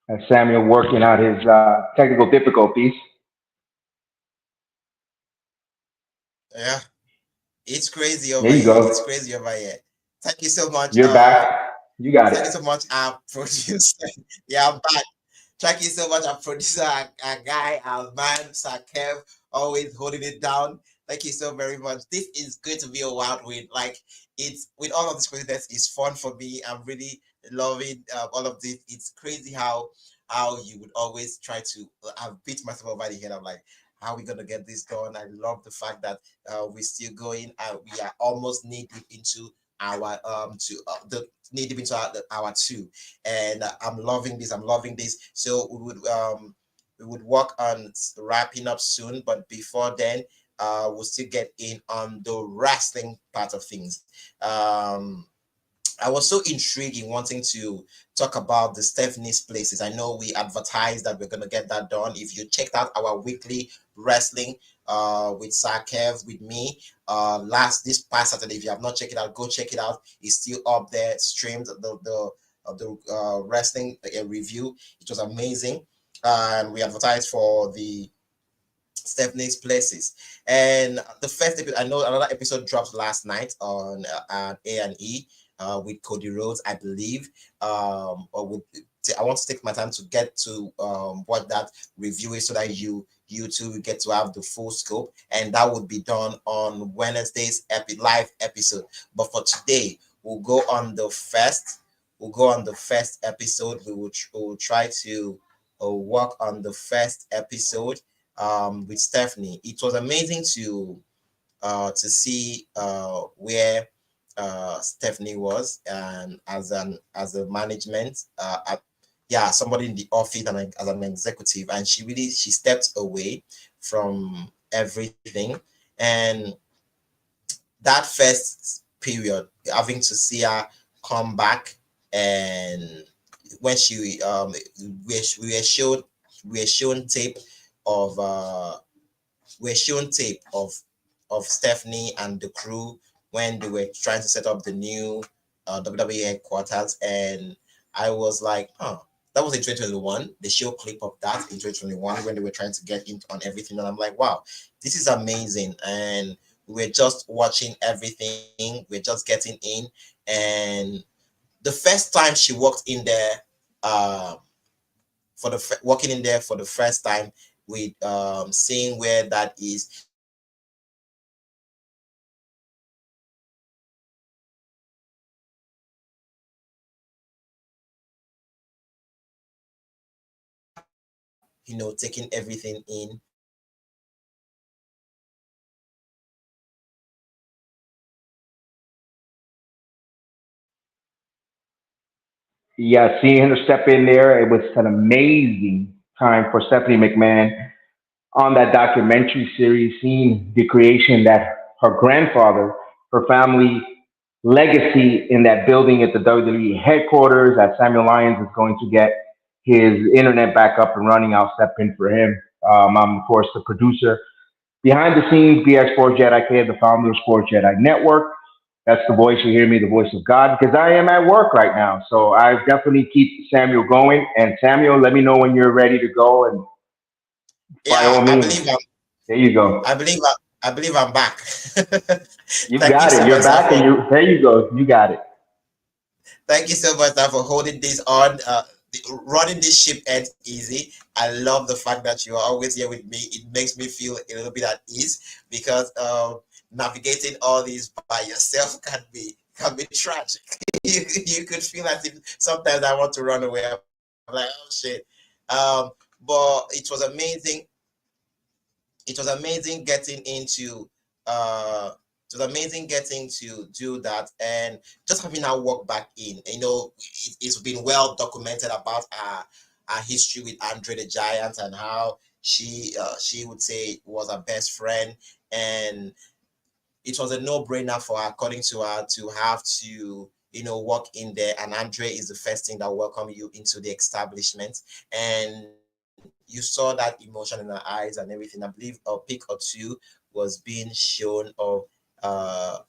As Samuel working out his technical difficulties. Yeah, it's crazy over There you here. go. It's crazy over here. Thank you so much. You're back. You got Thank it. you so much, our producer. Yeah, I'm back. Thank you so much, our producer, our guy, our man, Sir Kev, always holding it down. Thank you so very much. This is going to be a wild win. Like, it's with all of this craziness, it's fun for me. I'm really loving all of this. It's crazy how you would always try to. I've beat myself over the head. I'm like, how are we gonna get this done? I love the fact that we're still going. We are almost knee deep into our the knee deep into our two, and I'm loving this. So we would work on wrapping up soon, but before then we'll still get in on the wrestling part of things. I was so intrigued in wanting to talk about the Stephanie's places. I know we advertised that we're going to get that done. If you checked out our weekly wrestling with Sakev, with me, this past Saturday, if you have not checked it out, go check it out. It's still up there, streamed the wrestling review. It was amazing. And we advertised for the Stephanie's places. And the first episode, I know another episode dropped last night on A&E. With Cody Rhodes, I believe. I want to take my time to get to watch that review so that you too will get to have the full scope, and that would be done on Wednesday's live episode. But for today, we'll go on the first episode. We will try to work on the first episode with Stephanie. It was amazing to see where Stephanie was, and as a management, somebody in the office and as an executive, and she stepped away from everything. And that first period, having to see her come back, and when we were shown tape of Stephanie and the crew when they were trying to set up the new WWE headquarters, and I was like, oh, that was in 2021. They show clip of that in 2021 when they were trying to get in on everything, and I'm like, wow, this is amazing. And we're just watching everything. We're just getting in, and the first time she walked in there, uh, walking in there for the first time with seeing where that is, you know, taking everything in, Yeah, seeing her step in there, it was an amazing time for Stephanie McMahon on that documentary series, seeing the creation that her grandfather, her family legacy in that building at the WWE headquarters, that Samuel Lyons is going to get his internet back up and running. I'll step in for him. I'm, of course, the producer. Behind the scenes, BX Sports Jedi K, the founder of Sports Jedi Network. That's the voice you hear me, the voice of God, because I am at work right now. So I definitely keep Samuel going. And Samuel, let me know when you're ready to go. And by yeah, all means, there you go. I believe I'm back. You Thank you got so it. much, You're sir, back, and for you there. You go. You got it. thank you so much, sir, for holding this on. Running this ship ain't easy. I love the fact that you are always here with me. It makes me feel a little bit at ease because navigating all these by yourself can be tragic. You could feel as if sometimes I want to run away. I'm like, oh shit. But it was amazing getting into it was amazing getting to do that and just having her walk back in. It's been well documented about our history with Andre the Giant and how she would say was her best friend, and it was a no-brainer for her, according to her, to have to walk in there. And Andre is the first thing that welcome you into the establishment, and you saw that emotion in her eyes and everything. I believe a pic or two was being shown of uh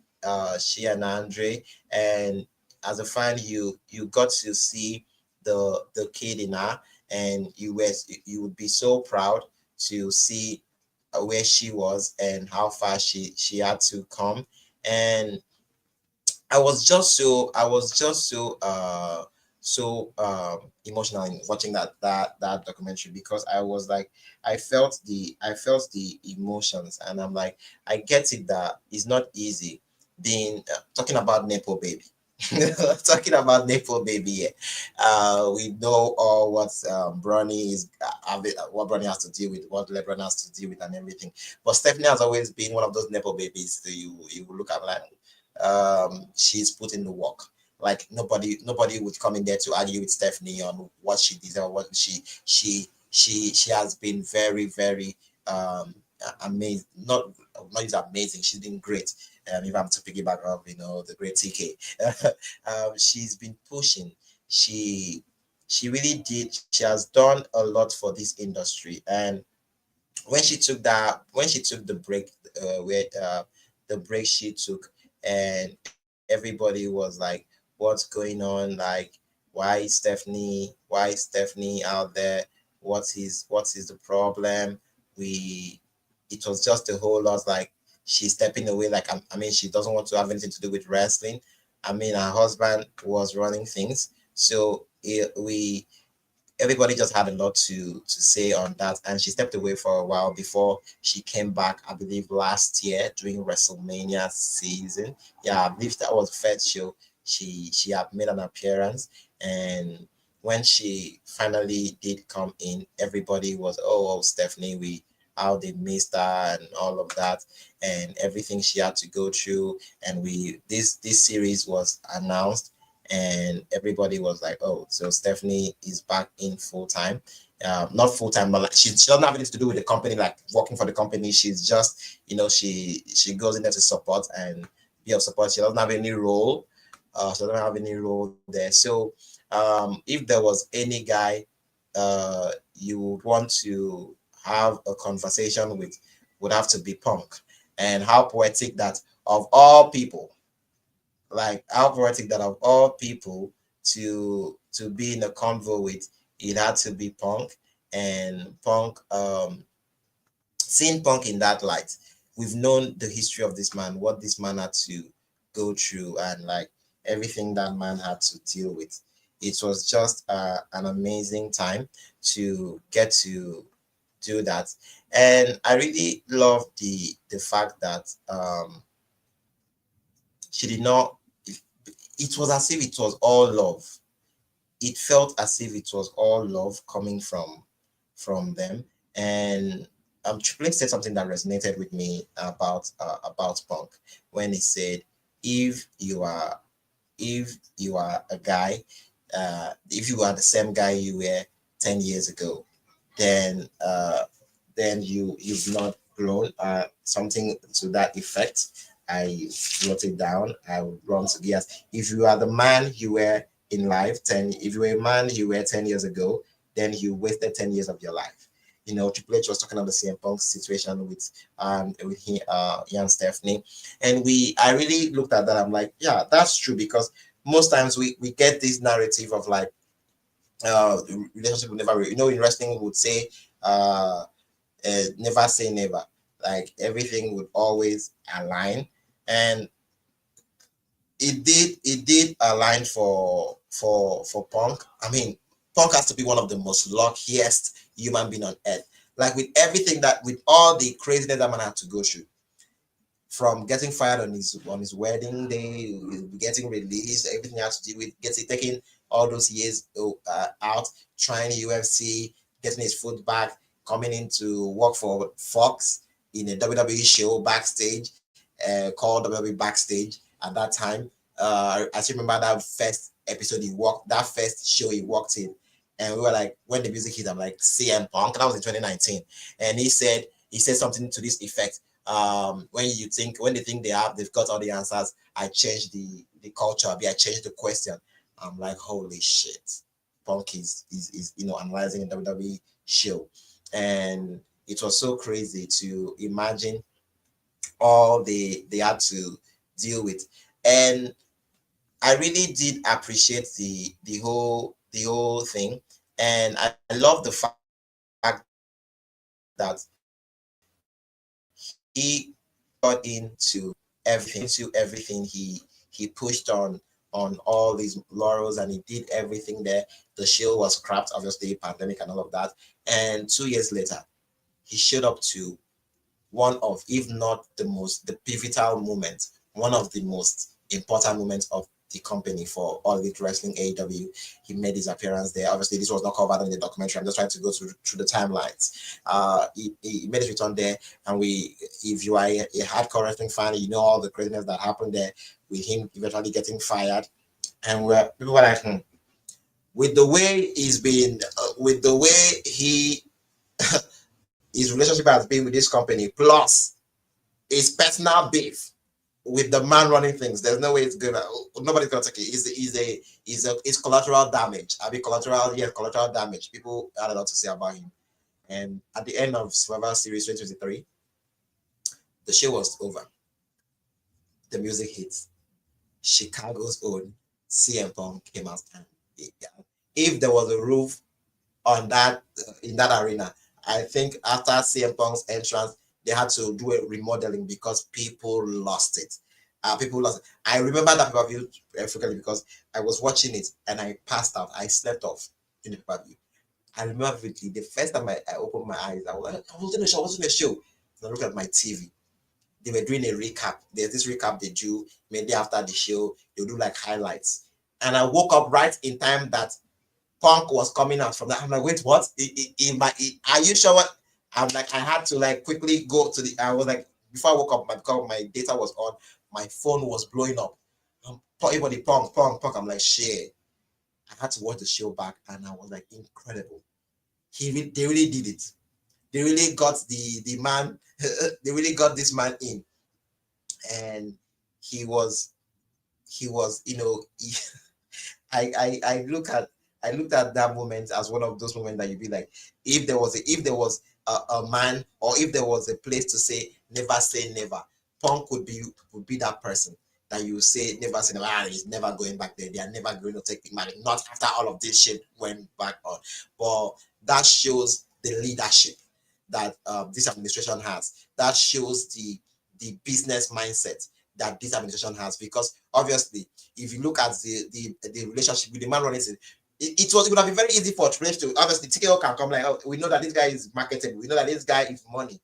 she and Andre, and as a fan you got to see the kid in her, and you would be so proud to see where she was and how far she had to come. And I was just so emotional in watching that documentary, because I was like, I felt the emotions, and I'm like, I get it that it's not easy being talking about Nepo baby. Talking about Nepo baby, yeah. We know all what Bronny is, what Bronny has to deal with, what LeBron has to deal with, and everything. But Stephanie has always been one of those Nepo babies that you look at like, she's put in the work. Like nobody would come in there to argue with Stephanie on what she did or what she has been very, very amazing. Not just amazing. She's been great. If I'm to piggyback off, the great TK, she's been pushing. She really did. She has done a lot for this industry. And when she took the break, where the break she took, and everybody was like, what's going on? Like, why is Stephanie out there? What is the problem? We It was just a whole lot, like, she's stepping away. Like, I mean, she doesn't want to have anything to do with wrestling. I mean, her husband was running things, so we everybody just had a lot to say on that. And she stepped away for a while before she came back, I believe last year during WrestleMania season. Yeah, I believe that was the first show she had made an appearance. And when she finally did come in, everybody was, oh, Stephanie, we how they missed her and all of that, and everything she had to go through. And this series was announced, and everybody was like, "Oh, so Stephanie is back in full time." Not full time, but like, she doesn't have anything to do with the company, like working for the company. She's just, she goes in there to support and be of support. She doesn't have any role. She doesn't have any role there. So, if there was any guy you would want to have a conversation with, would have to be Punk. and how poetic that of all people, like how poetic that of all people to be in a convo with, it had to be Punk. And Punk, seeing Punk in that light, we've known the history of this man, what this man had to go through, and like everything that man had to deal with. It was just an amazing time to get to do that. And I really love the fact that she did not, it was as if it was all love. It felt as if it was all love coming from them. And Triple H said something that resonated with me about Punk when he said, if you are a guy, if you are the same guy you were 10 years ago, then you've not grown. Something to that effect. I wrote it down. I would run to, yes. If you are the man you were in life, if you were a man you were 10 years ago, then you wasted 10 years of your life. You know, Triple H was talking about the CM Punk situation with him, Ian Stephanie, and I really looked at that. I'm like, yeah, that's true, because most times we get this narrative of like relationship will never, you know, in wrestling we would say never say never, like everything would always align, and it did align for Punk. I mean, Punk has to be one of the most luckiest human being on earth. Like with everything with all the craziness that man had to go through, from getting fired on his wedding day, getting released, everything he had to do with taking all those years out, trying UFC, getting his foot back, coming in to work for Fox in a WWE show backstage, called WWE Backstage at that time. I still remember that first episode that first show he walked in, and we were like, when the music hit, I'm like, CM Punk. That was in 2019, and he said something to this effect. When they think they've got all the answers, I changed the culture. I changed the question. I'm like, holy shit, Punk is analyzing a WWE show, and it was so crazy to imagine all they had to deal with. And I really did appreciate the whole thing, and I love the fact that he got into everything. He pushed on all these laurels, and he did everything there. The show was scrapped, obviously, pandemic and all of that. And 2 years later, he showed up to one of, if not the pivotal moment, one of the most important moments of the company for All Elite Wrestling AEW. He made his appearance there. Obviously, this was not covered in the documentary. I'm just trying to go through the timelines. He made his return there, and if you are a hardcore wrestling fan, you know all the craziness that happened there with him eventually getting fired. And people were like, with the way he's been, with the way his relationship has been with this company, plus his personal beef with the man running things, there's no way nobody's gonna take it. It's collateral damage. Collateral damage. People had a lot to say about him. And at the end of Survivor Series 2023, the show was over. The music hits. Chicago's own CM Punk came out, and if there was a roof on that in that arena, I think after CM Punk's entrance, they had to do a remodeling because people lost it. People lost it. I remember that pay-per-view frequently because I was watching it and I passed out. I slept off in the pay-per-view. I remember vividly the first time I opened my eyes, I was like, I was in the show. And I looked at my TV. They were doing a recap. There's this recap they do maybe after the show. They'll do like highlights. And I woke up right in time that Punk was coming out from that. I'm like, wait, what? Are you sure what? I'm like, I had to like quickly go to I was like, before I woke up, because my data was on, my phone was blowing up. Everybody Punk. I'm like, shit. I had to watch the show back, and I was like, incredible. They really did it. They really got the man. They really got this man in, and he was, I looked at that moment as one of those moments that you'd be like, if there was a man, or if there was a place to say never say never. Punk would be that person that you say never say never. He's never going back there. They are never going to take the money. Not after all of this shit went back on. But that shows the leadership that this administration has. That shows the business mindset that this administration has. Because obviously, if you look at the relationship with the man running it would have been very easy for Triple H to obviously TKO can come like, oh, we know that this guy is marketable, we know that this guy is money.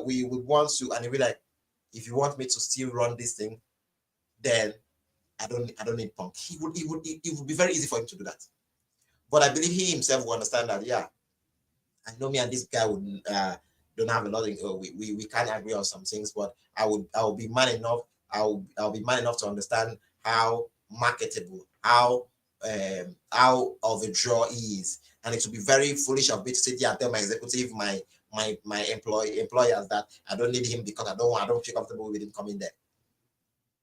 We would want to, and he'll be like, if you want me to still run this thing, then I don't need Punk. It would be very easy for him to do that. But I believe he himself will understand that, yeah, I know me and this guy would don't have a lot of we can't agree on some things, but I will be man enough. I'll be man enough to understand how marketable, how of a draw is. And it would be very foolish of me to sit here and tell my executive, my employers that I don't need him because I don't feel comfortable with him coming there.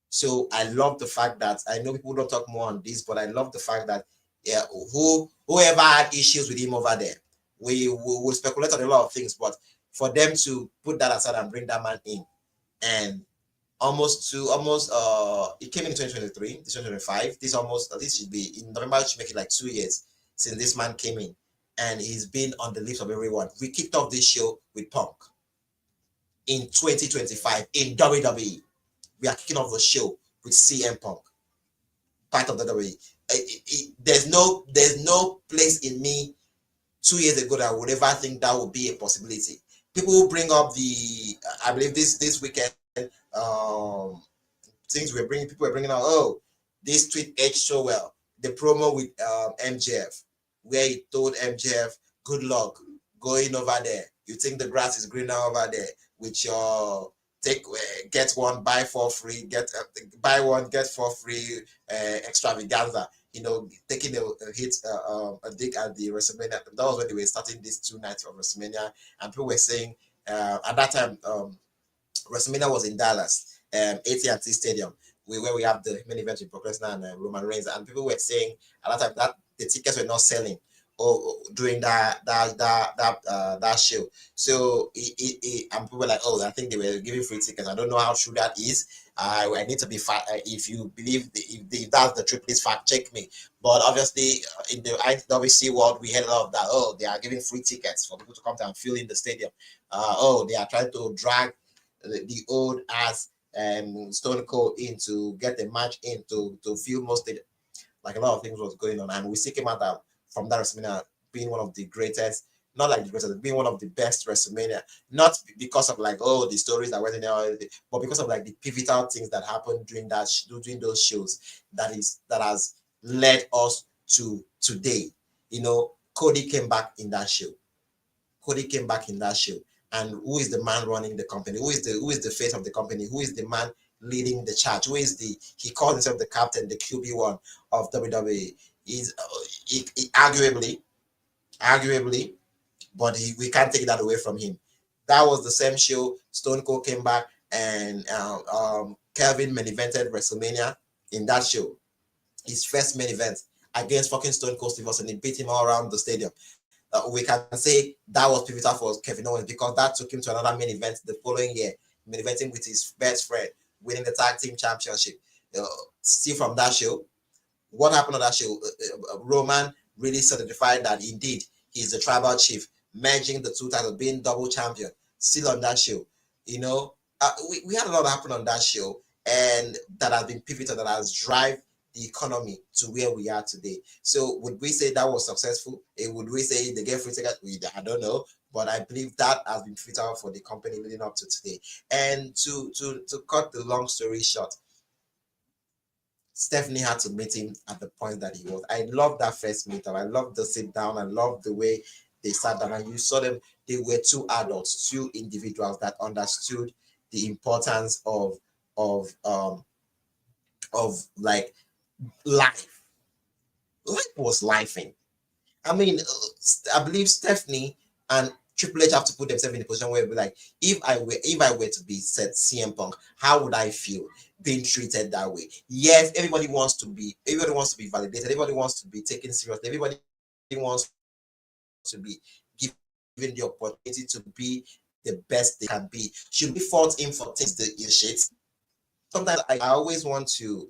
So I love the fact that, I know people don't talk more on this, but I love the fact that whoever had issues with him over there, we will speculate on a lot of things, but for them to put that aside and bring that man in, and it came in 2023, 2025. This should be in November, should make it like 2 years since this man came in, and he's been on the lips of everyone. We kicked off this show with Punk in 2025 in WWE. We are kicking off the show with CM Punk, part of the WWE. There's no place in me 2 years ago that I would ever think that would be a possibility. People who bring up I believe this weekend, things people were bringing out, oh, this tweet aged so well. The promo with MJF, where he told MJF, good luck going over there. You think the grass is greener over there with your get one, buy for free, buy one, get for free extravaganza. Taking a hit, a dig at the WrestleMania. That was when they were starting these 2 nights of WrestleMania, and people were saying at that time WrestleMania was in Dallas, AT&T Stadium, where we have the main event with Brock Lesnar and Roman Reigns, and people were saying at that time that the tickets were not selling during that show. So and people were like, oh, I think they were giving free tickets. I don't know how true that is. I need to be if you believe if that's the truth, please fact check me. But obviously, in the IWC world, we heard a lot of that. Oh, they are giving free tickets for people to come down and fill in the stadium. They are trying to drag the old ass Stone Cold in to get the match in to fill most stadium. Like a lot of things was going on, and we see came out from that WrestleMania being one of the greatest. Not like the greatest, being one of the best WrestleMania, not because of like, oh, the stories that went in there, but because of like the pivotal things that happened during those shows that has led us to today. Cody came back in that show. And who is the man running the company? Who is the face of the company? Who is the man leading the charge? He calls himself the captain, the QB1 of WWE. He's arguably, but we can't take that away from him. That was the same show. Stone Cold came back, and Kelvin main evented WrestleMania in that show. His first main event against fucking Stone Cold Steve Austin. He beat him all around the stadium. We can say that was pivotal for Kevin Owens because that took him to another main event the following year, main eventing with his best friend, winning the tag team championship. Still from that show, what happened on that show? Roman really solidified that indeed he's the tribal chief, merging the 2 titles, being double champion. Still on that show, we had a lot happen on that show, and that has been pivotal, that has driven the economy to where we are today. So would we say that was successful? Would we say they get free tickets? I don't know, but I believe that has been pivotal for the company leading up to today. And to cut the long story short, Stephanie had to meet him at the point that he was. I love that first meetup. I love the sit down. I love the way they sat down, and you saw them. They were 2 adults, 2 individuals that understood the importance of like life. Life was lifing. I mean, I believe Stephanie and Triple H have to put themselves in a position where, like, if I were to be said CM Punk, how would I feel being treated that way? Yes, everybody wants to be validated. Everybody wants to be taken seriously. Everybody wants to be given the opportunity to be the best they can be. Should we fault him for things that you shit? Sometimes I always want to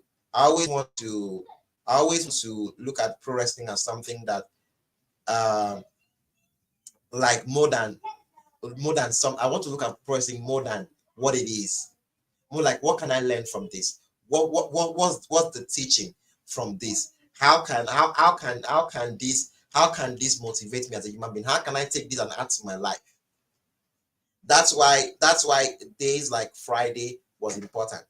look at pro wrestling as something that like more than some. I want to look at pro wrestling more than what it is. More like, what can I learn from this? What's the teaching from this? How can this motivate me as a human being? How can I take this and add to my life? That's why days like Friday was important.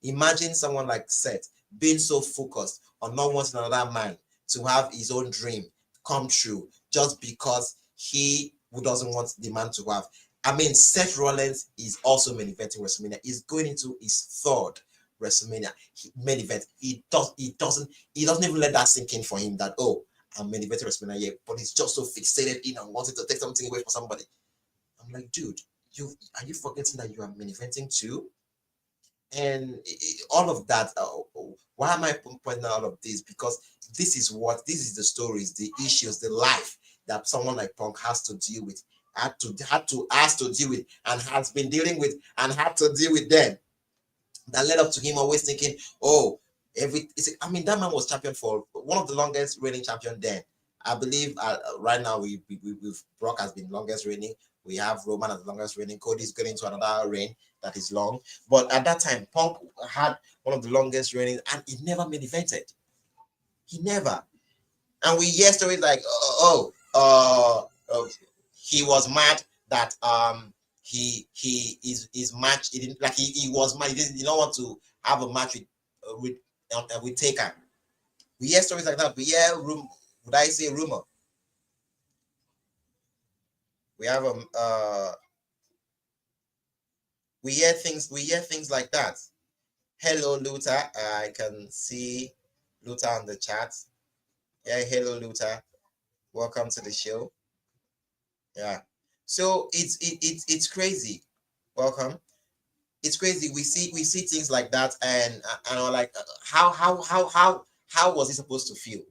Imagine someone like Seth being so focused on not wanting another man to have his own dream come true just because he who doesn't want the man to have. I mean, Seth Rollins is also main eventing WrestleMania. He's going into his third WrestleMania main event. He doesn't even let that sink in for him that, oh, I'm main eventing WrestleMania yet, but he's just so fixated in and wanting to take something away from somebody. I'm like, dude, are you forgetting that you are main eventing too? And all of that. Why am I pointing out all of this? Because this is the stories, the issues, the life that someone like Punk has to deal with, has to deal with, and has been dealing with, and had to deal with them. That led up to him always thinking, oh, that man was champion for one of the longest reigning champion then. I believe right now we've Brock has been longest reigning. We have Roman as the longest reigning. Cody's getting into another reign that is long. But at that time, Punk had one of the longest reigning, and he never main evented. He never. And we hear stories like, he was mad that his match, he didn't like he was mad. He didn't want to have a match with Taker. We hear stories like that. We hear would I say rumor? We have we hear things like that. Hello, Luther. I can see Luther on the chat. Yeah, hello, Luther. Welcome to the show. Yeah. So it's crazy. Welcome. It's crazy. We see things like that, and we're like, how was he supposed to feel?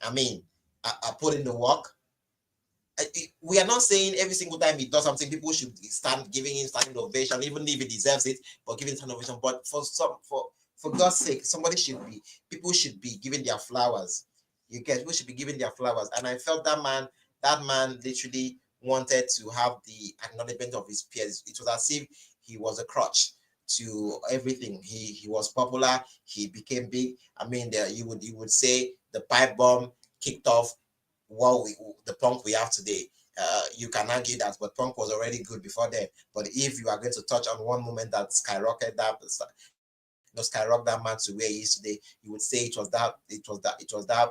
I mean, I put in the work. We are not saying every single time he does something, people should stand giving him standing ovation, even if he deserves it, but giving standing ovation. But for God's sake, people should be giving their flowers. You get, people should be giving their flowers. And I felt that man literally wanted to have the acknowledgement of his peers. It was as if he was a crutch to everything. He was popular. He became big. I mean, you would say the pipe bomb kicked off the Punk we have today. You can argue that, but Punk was already good before then. But if you are going to touch on one moment that skyrocketed that man to where he is today, you would say it was that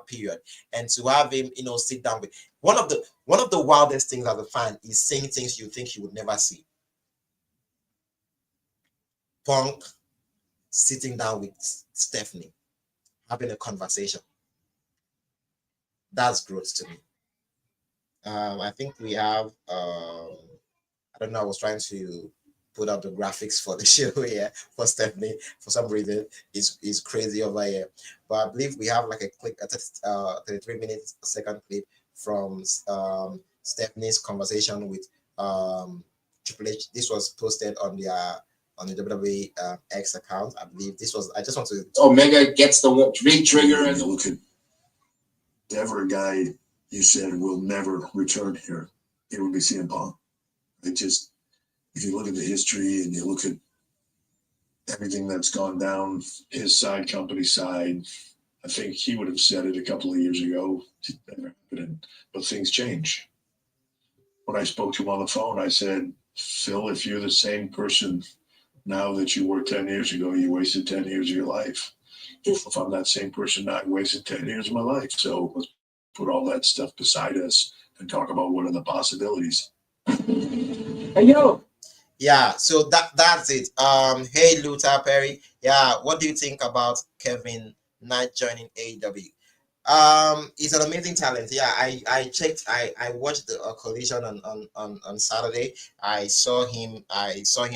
period. And to have him, sit down with one of the wildest things as a fan is saying things you think you would never see. Punk sitting down with Stephanie, having a conversation. That's growth to me. I think we have I don't know, I was trying to put out the graphics for the show here for Stephanie. For some reason, it's crazy over here. But I believe we have like a 33 minutes second clip from Stephanie's conversation with Triple H. This was posted on the WWE X account. I believe this was. I just want to. Omega gets the ring trigger and look at ever guy you said will never return here. It would be CM Punk. If you look at the history and you look at everything that's gone down his side, company side, I think he would have said it a couple of years ago. It never happened, but things change. When I spoke to him on the phone, I said, Phil, if you're the same person now that you were 10 years ago, you wasted 10 years of your life. If I'm that same person now, I wasted 10 years of my life. So let's put all that stuff beside us and talk about what are the possibilities. Hey, yo. Yeah, so that's it. Hey, Luther Perry. Yeah, what do you think about Kevin Knight joining AEW? He's an amazing talent. Yeah, I checked. I watched the collision on Saturday. I saw him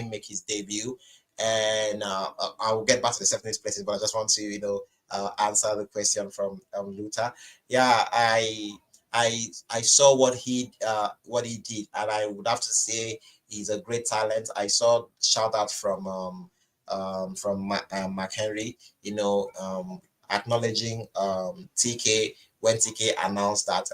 make his debut, and I will get back to the Stephanie's places, but I just want to answer the question from Luther. Yeah, I saw what he did, and I would have to say he's a great talent. I saw shout out from McHenry, acknowledging TK when TK announced that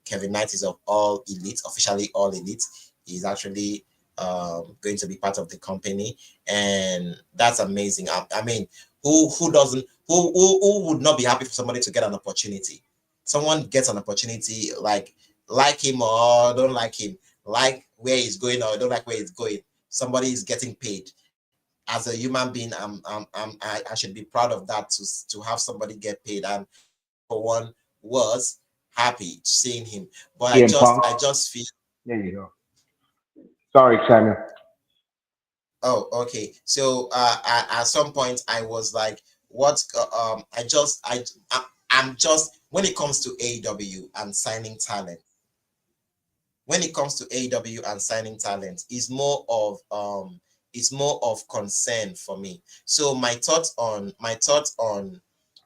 Kevin Knight is of All Elite, officially All Elite. He's actually going to be part of the company, and that's amazing. I mean, who doesn't who would not be happy for somebody to get an opportunity? Someone gets an opportunity, like him or don't like him, like where he's going or don't like where he's going. Somebody is getting paid. As a human being, I should be proud of that, to have somebody get paid. And for one, was happy seeing him, but CM Punk. I just feel. There you go. Sorry, Samuel. Oh, okay. So at some point I was like, what? I'm just, when it comes to AEW and signing talent. When it comes to AEW and signing talent, it's more of concern for me. So my thoughts on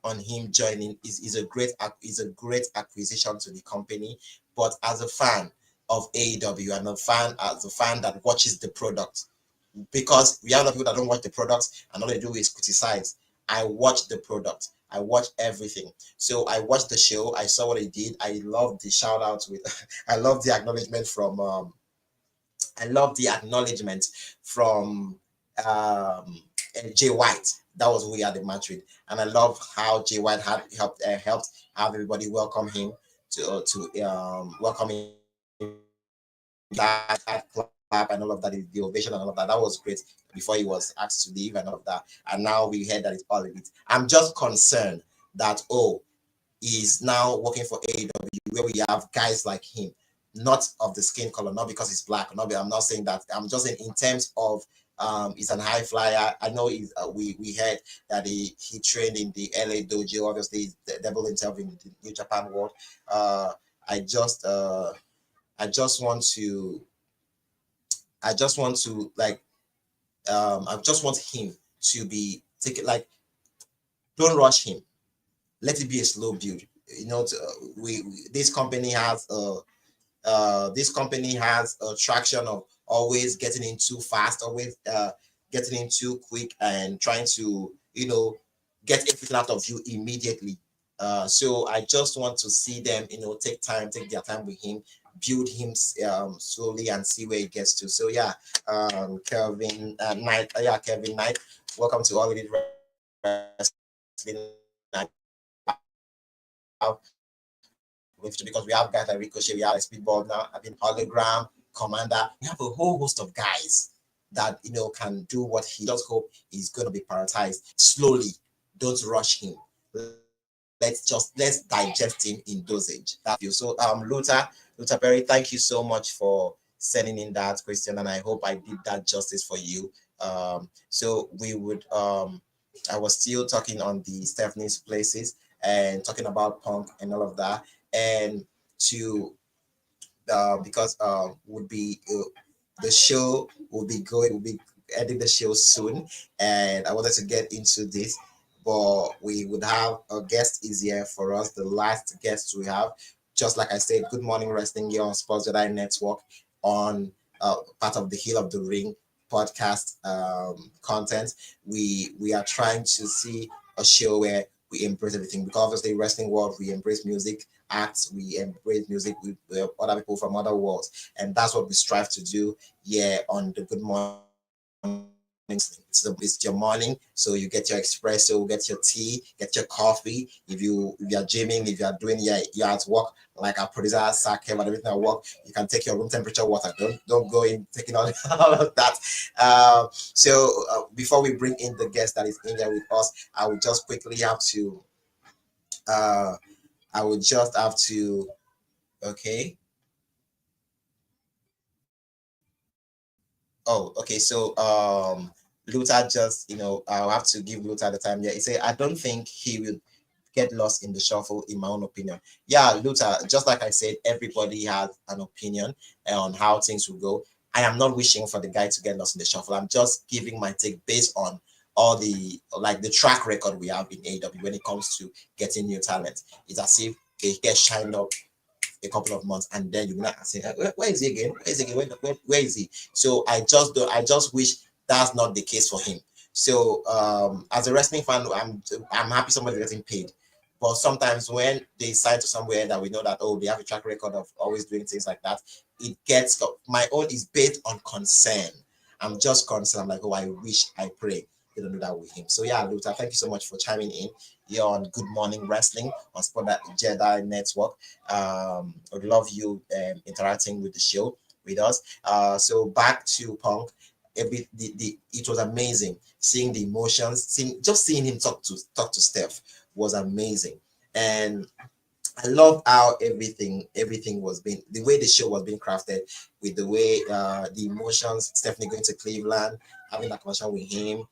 him joining is a great acquisition to the company. But as a fan of AEW and as a fan that watches the product, because we have a lot of people that don't watch the products and all they do is criticize. I watch the product. I watch everything. So I watched the show. I saw what he did. I love the shout outs with. I love the acknowledgement from. I love the acknowledgement from Jay White. That was who we had the match with, and I love how Jay White had helped have everybody welcome him to welcome him. That clap and all of that, the ovation and all of that. That was great before he was asked to leave and all of that. And now we heard that it's All Elite. I'm just concerned that he's now working for AEW, where we have guys like him, not of the skin color, not because he's black. I'm not saying that. I'm just saying in terms of he's an high flyer. I know we heard that he trained in the LA dojo. Obviously, he's double himself in the New Japan world. I just want to him to be taken. Like, don't rush him. Let it be a slow build. This company has a traction of always getting in too fast, always getting in too quick, and trying to get everything out of you immediately. So I just want to see them take their time with him, build him slowly, and see where he gets to. So yeah, Kevin Knight, welcome to All Elite Wrestling. Because we have guys like Ricochet, we have Speedball now, I mean Hologram, Commander. We have a whole host of guys that can do what he does. Hope he's going to be prioritized slowly. Don't rush him. Let's digest him in dosage. That's you. So Luther Perry, thank you so much for sending in that question, and I hope I did that justice for you. So we would I was still talking on the Stephanie's places and talking about Punk and all of that, and to because would be the show will be ending the show soon, and I wanted to get into this, but we would have a guest is here for us, the last guest we have. Just like I said, Good Morning Wrestling here on Sports Jedi Network, on part of the Hill of the Ring podcast content. We are trying to see a show where we embrace everything, because obviously wrestling world, we embrace music, acts, we embrace music with other people from other worlds, and that's what we strive to do here on the Good Morning. It's your morning, so you get your espresso, get your tea, get your coffee. If you are gymming, if you are doing you're at work, like our producer Sake, and everything at work, you can take your room temperature water. Don't go in taking all of that. So before we bring in the guest that is in there with us, I would just quickly have to okay. Oh, okay. So Luther just, I'll have to give Luther the time. Yeah, he said, I don't think he will get lost in the shuffle, in my own opinion. Yeah, Luther, just like I said, everybody has an opinion on how things will go. I am not wishing for the guy to get lost in the shuffle. I'm just giving my take based on all the track record we have in AEW when it comes to getting new talent. It's as if he gets shined up a couple of months, and then you're not saying, where is he again? Where is he again? Where is he? So I just wish that's not the case for him. So as a wrestling fan, I'm happy somebody's getting paid. But sometimes when they sign to somewhere that we know that, oh, they have a track record of always doing things like that, it gets, my own is based on concern. I'm just concerned. I'm like, oh, I wish, I pray they don't do that with him. So yeah, Luther, thank you so much for chiming in. You're on Good Morning Wrestling on Sport Jedi Network. I'd love you interacting with the show with us. So back to Punk. It was amazing seeing the emotions, seeing him talk to Steph was amazing. And I love how everything was being, the way the show was being crafted, with the way the emotions, Stephanie going to Cleveland, having that conversation with him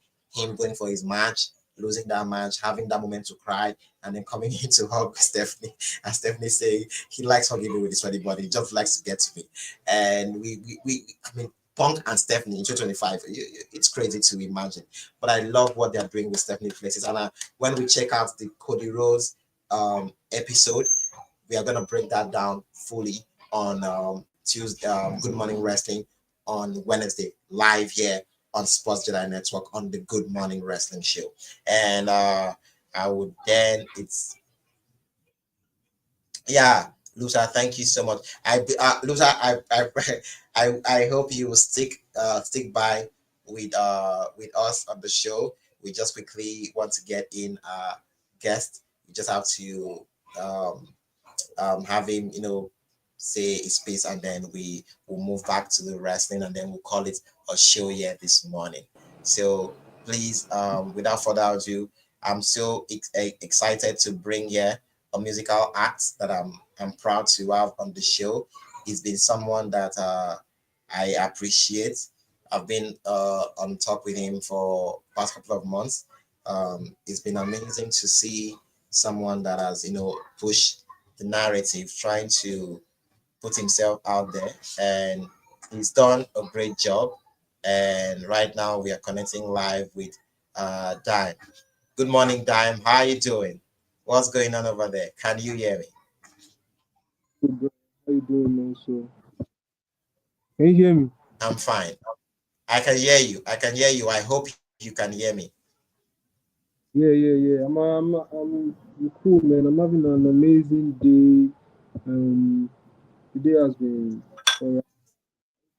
going for his match, losing that match, having that moment to cry, and then coming in to hug Stephanie, and Stephanie saying he likes hugging me with his sweaty body, he just likes to get to me. And I mean, Punk and Stephanie in 2025, it's crazy to imagine. But I love what they're doing with Stephanie Places. And when we check out the Cody Rhodes episode, we are going to break that down fully on Tuesday, Good Morning Wrestling on Wednesday, live here on Sports Jedi Network on the Good Morning Wrestling show. And I would then, Lusa, thank you so much. Lusa, I hope you will stick by with us on the show. We just quickly want to get in a guest. We just have to have him, say his piece, and then we will move back to the wrestling, and then we'll call it a show here this morning. So please, without further ado, I'm so excited to bring here a musical act that I'm proud to have on the show. He's been someone that I appreciate. I've been on top with him for past couple of months. It's been amazing to see someone that has pushed the narrative, trying to put himself out there, and he's done a great job. And right now we are connecting live with Dime. Good morning, Dime. How are you doing? What's going on over there? Can you hear me? Good, bro. How you doing, man? So, can you hear me? I'm fine. I can hear you. I hope you can hear me. Yeah. I'm cool, man. I'm having an amazing day. Today has been alright.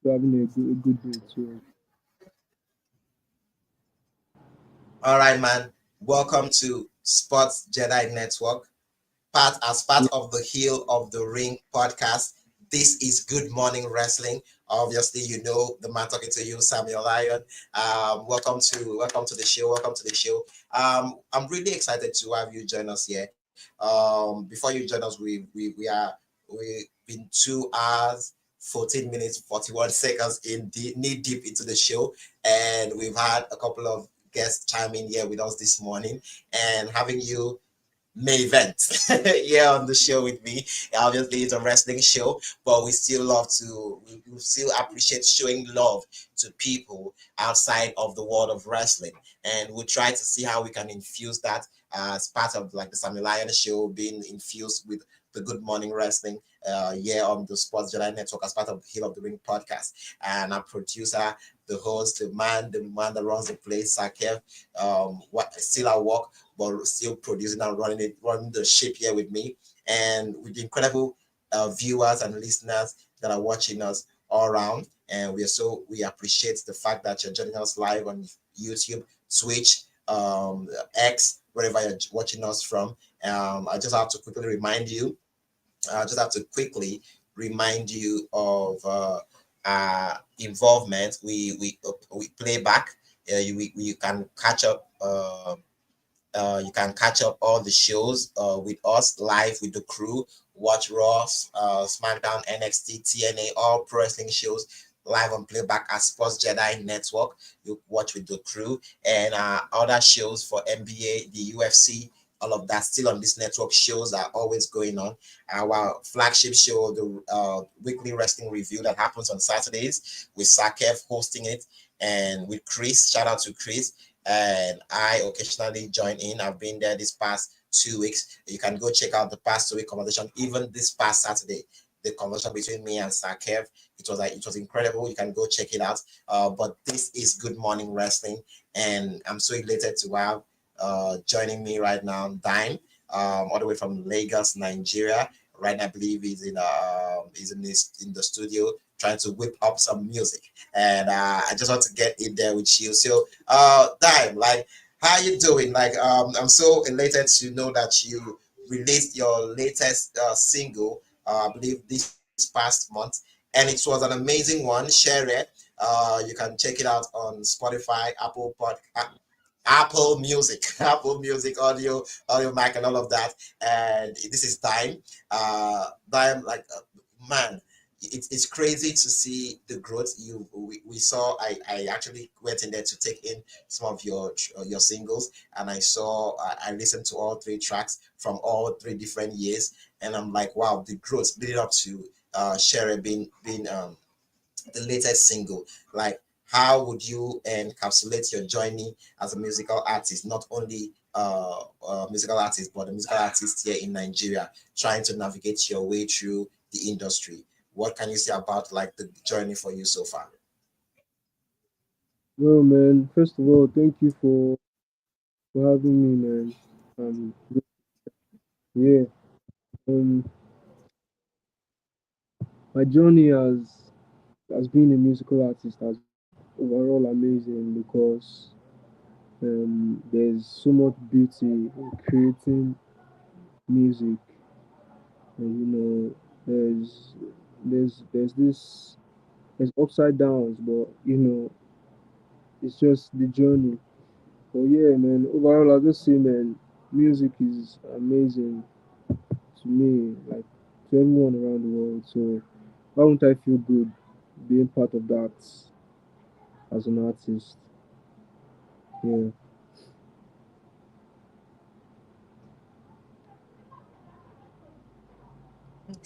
Having a good day too. All right, man. Welcome to Sports Jedi Network. As part of the Heel of the Ring podcast. This is Good Morning Wrestling. Obviously, the man talking to you, Samuel Lyon. Welcome to the show. Welcome to the show. I'm really excited to have you join us here. Before you join us, we've been 2 hours, 14 minutes, 41 seconds knee deep into the show, and we've had a couple of guests chime in here with us this morning, and having you main event here on the show with me. Obviously, it's a wrestling show, but we still appreciate showing love to people outside of the world of wrestling, and we'll try to see how we can infuse that as part of like the Samuel Lyon show being infused with the Good Morning Wrestling here on the Sports Jedi Network as part of the Heel of the Ring podcast. And our producer, the host, the man that runs the place, Sakev, still at work, but still producing and running the ship here with me, and with the incredible viewers and listeners that are watching us all around. And we appreciate the fact that you're joining us live on YouTube, Twitch, X, wherever you're watching us from. I just have to quickly remind you of involvement. We play back. You can catch up. You can catch up all the shows with us live with the crew. Watch Raw, SmackDown, NXT, TNA, all pro wrestling shows live on playback at Sports Jedi Network. You watch with the crew, and other shows for NBA, the UFC, all of that still on this network. Shows are always going on. Our flagship show, the weekly wrestling review that happens on Saturdays with Sakev hosting it, and with Chris. Shout out to Chris. And I occasionally join in. I've been there this past 2 weeks. You can go check out the past 2 week conversation. Even this past Saturday, the conversation between me and Sakev, it was incredible. You can go check it out. But this is Good Morning Wrestling, and I'm so elated to have joining me right now, Dime, all the way from Lagos, Nigeria. Right now, I believe in the studio trying to whip up some music, and I just want to get in there with you. So, Dime, like, how you doing? Like, I'm so elated to know that you released your latest single, I believe this past month, and it was an amazing one. Share it. You can check it out on Spotify, Apple Music, Apple Music, audio Mac, and all of that. And this is Dime. Dime, like, man, it's crazy to see the growth we saw. I actually went in there to take in some of your singles, and I listened to all three tracks from all three different years, and I'm like, wow, the growth leading up to Sherry being the latest single. Like, how would you encapsulate your journey as a musical artist, not only musical artist, but a musical artist here in Nigeria, trying to navigate your way through the industry? What can you say about like the journey for you so far? Well, man, first of all, thank you for having me, man. Um, yeah. Um, my journey as being a musical artist has overall amazing because there's so much beauty in creating music, and there's this there's upside downs, but it's just the journey. But yeah, man, overall, I just say, man, music is amazing to me, like to everyone around the world. So why won't I feel good being part of that as an artist? Yeah.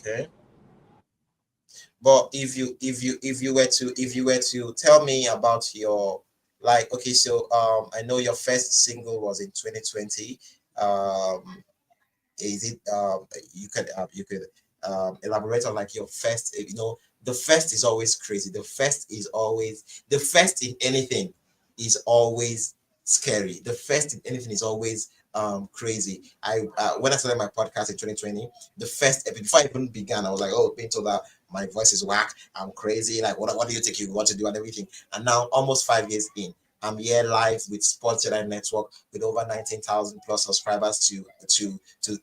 Okay. But if you were to tell me about your, like, okay, so I know your first single was in 2020. Um is it you could elaborate on like your first, the first is always crazy. The first in anything is always scary. The first in anything is always crazy. I When I started my podcast in 2020, the first before I even began, I was like, oh, being told that my voice is whack, I'm crazy, like what do you think you want to do and everything. And now almost 5 years in, I'm here live with Sports Jedi Network with over 19,000 plus subscribers to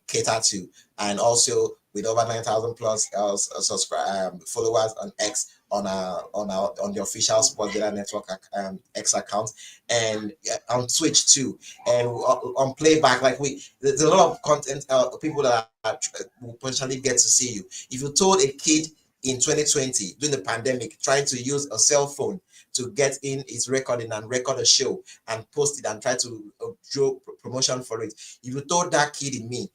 cater to, and also with over 9,000 plus followers on X, on the official Sports Jedi Network X account, and on Twitch too, and on playback. Like, there's a lot of content, people that will potentially get to see you. If you told a kid in 2020 during the pandemic trying to use a cell phone to get in his recording and record a show and post it and try to draw promotion for it. If you told that kid in me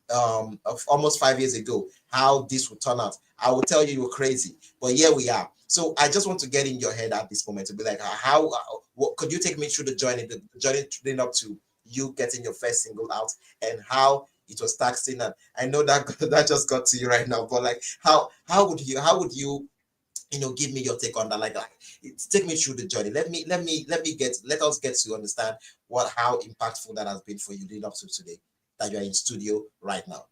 of almost 5 years ago how this would turn out, I would tell you you're crazy. But here we are. So I just want to get in your head at this moment to be like, what could you take me through the journey leading up to you getting your first single out, and how it was taxing? And I know that that just got to you right now, but like, how would you give me your take on that. Like, take me through the journey. Let us get to understand how impactful that has been for you leading up to today, that you're in studio right now.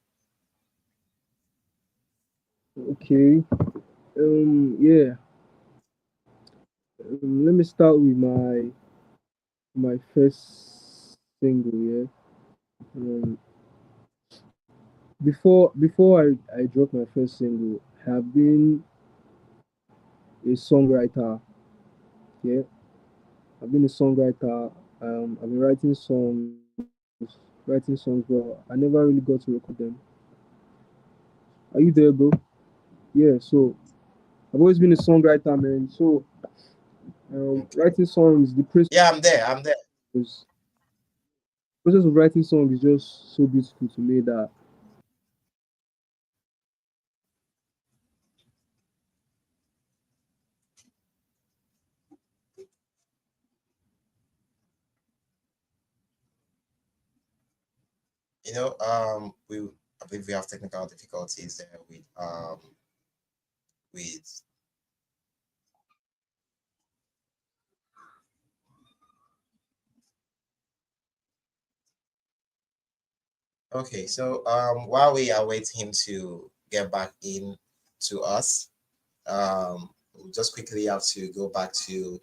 Okay. Yeah. Let me start with my first single. Yeah. Um, before I dropped my first single, I have been a songwriter. Yeah. I've been a songwriter. I've been writing songs, but I never really got to record them. Are you there, bro? Yeah. So I've always been a songwriter, man. So writing songs, Yeah, I'm there. I'm there. was process of writing songs is just so beautiful to me that we I believe we have technical difficulties there with okay. So while we are waiting him to get back in to us, we just quickly have to go back to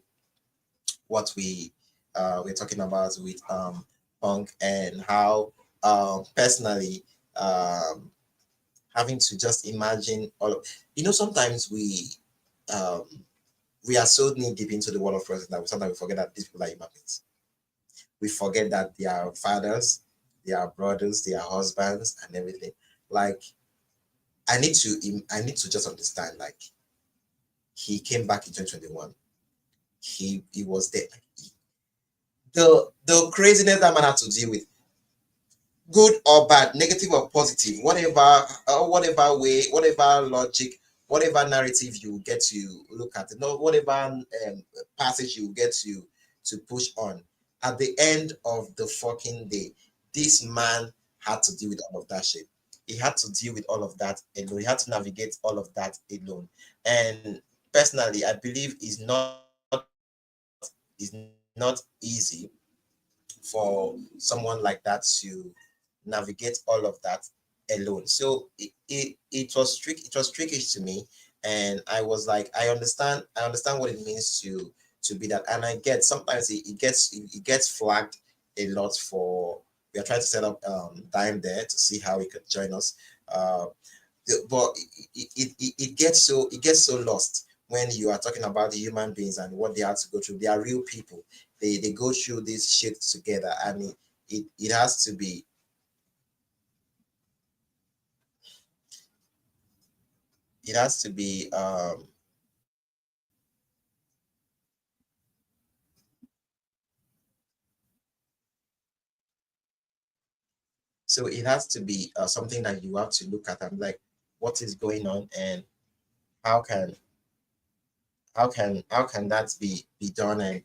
what we're talking about with punk and how personally um having to just imagine all of sometimes um we are so knee deep into the world of wrestling that we sometimes we forget that these people are human beings. We forget that they are fathers, they are brothers, they are husbands and everything. Like I need to just understand, like, he came back in 2021. He was there. The craziness that man had to deal with, good or bad, negative or positive, whatever way, whatever logic, whatever narrative you get to look at, whatever passage you get to push on. At the end of the fucking day, this man had to deal with all of that shit. He had to deal with all of that alone. He had to navigate all of that alone. And personally, I believe is not easy for someone like that to navigate all of that alone. So it was tricky to me, and I was like, I understand what it means to be that, and I get sometimes it gets flagged a lot for. We are trying to set up Dime there to see how he could join us. Uh, but it gets so lost when you are talking about the human beings and what they have to go through. They are real people. They go through this shit together, and it has to be it has to be so it has to be something that you have to look at and like, what is going on, and how can how can that be done. And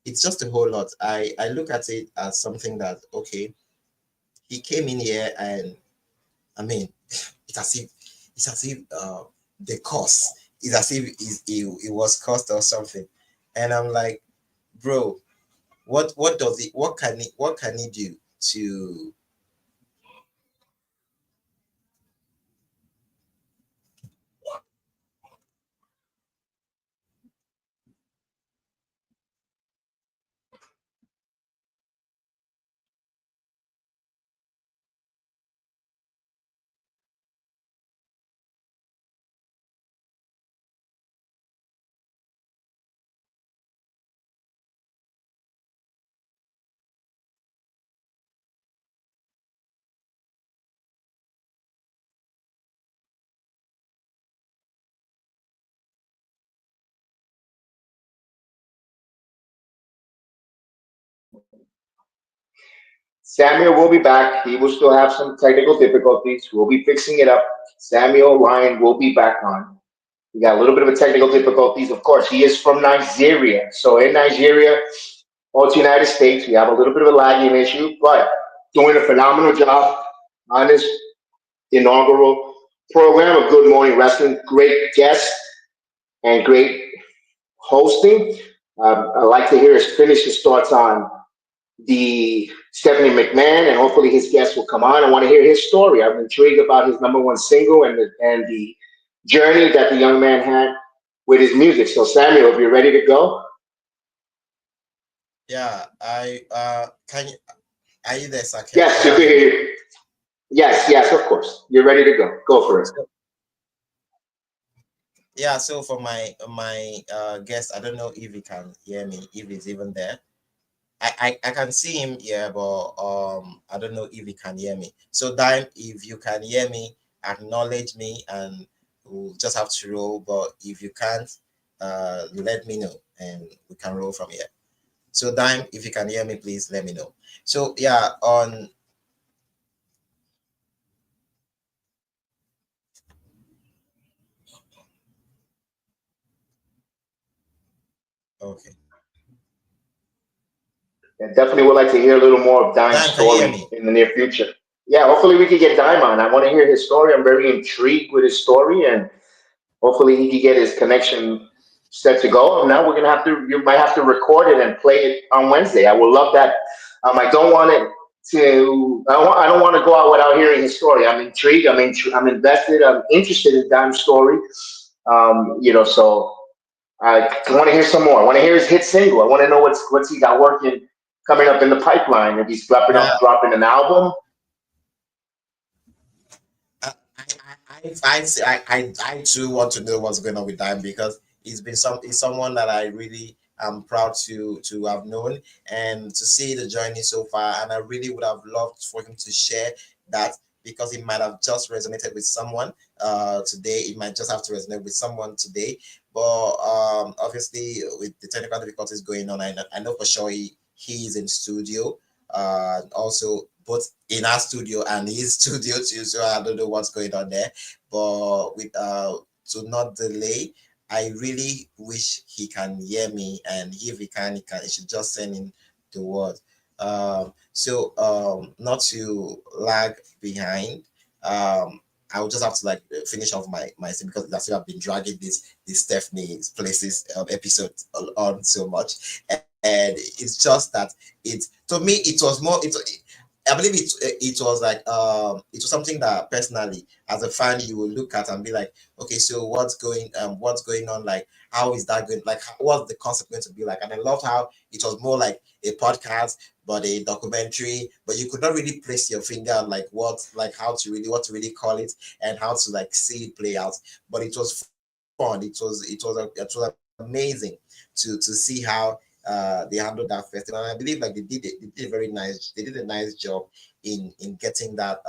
it's just a whole lot. I look at it as something that, okay, he came in here, and I mean, it's as if the cost is as if it was cost or something. And I'm like, bro, what does it what can he do to. Samuel will be back. He will still have some technical difficulties. We'll be fixing it up. Samuel Lyon will be back on. We got a little bit of a technical difficulties. Of course, he is from Nigeria. So in Nigeria, also United States, we have a little bit of a lagging issue, but doing a phenomenal job on this inaugural program of Good Morning Wrestling. Great guests and great hosting. I'd like to hear his thoughts on the Stephanie McMahon, and hopefully his guest will come on. I want to hear his story. I'm intrigued about his number one single and the journey that the young man had with his music. So Samuel, if you're ready to go. Yeah, I can you are you there, sir? Yes, Can you you can hear me? hear you. Yes, yes, of course. You're ready to go. Go for it. So, yeah, so for my guest, I don't know if he can hear me, if he's even there. I can see him here, but I don't know if he can hear me. So Dime, if you can hear me, acknowledge me, and we'll just have to roll. But if you can't, let me know and we can roll from here. So Dime, if you can hear me, please let me know. So yeah, on okay. And definitely would like to hear a little more of Dime's Dime, can you hear story me? in the near future. yeah, hopefully we could get Diamond. I want to hear his story. I'm very intrigued with his story, and hopefully he can get his connection set to go. Now we're gonna have to. You might have to record it and play it on Wednesday. I would love that. I don't want it to. I don't want to go out without hearing his story. I'm intrigued. I'm invested. I'm interested in Dime's story. So I want to hear some more. I want to hear his hit single. I want to know what's he got working coming up in the pipeline. If he's Yeah. dropping an album. I too want to know what's going on with Dime because he's someone that I really am proud to have known and to see the journey so far. And I really would have loved for him to share that because it might have just resonated with someone today. It might just have to resonate with someone today. But obviously, with the technical difficulties going on, I know for sure he is in studio. Also, both in our studio and his studio too. So I don't know what's going on there. But with to not delay, I really wish he can hear me, and if he should just send in the word. Not to lag behind. I will just have to like finish off my scene because that's why I've been dragging this Stephanie's places episode on so much, and it's just that it to me it was more I believe it was like it was something that personally as a fan you will look at and be like, okay, so what's going on, like how is that going, like what's the concept going to be like. And I loved how it was more like a podcast but a documentary, but you could not really place your finger on like what to really call it and how to like see it play out. But it was fun. It was amazing to see how they handled that festival. And I believe like they did a nice job in getting that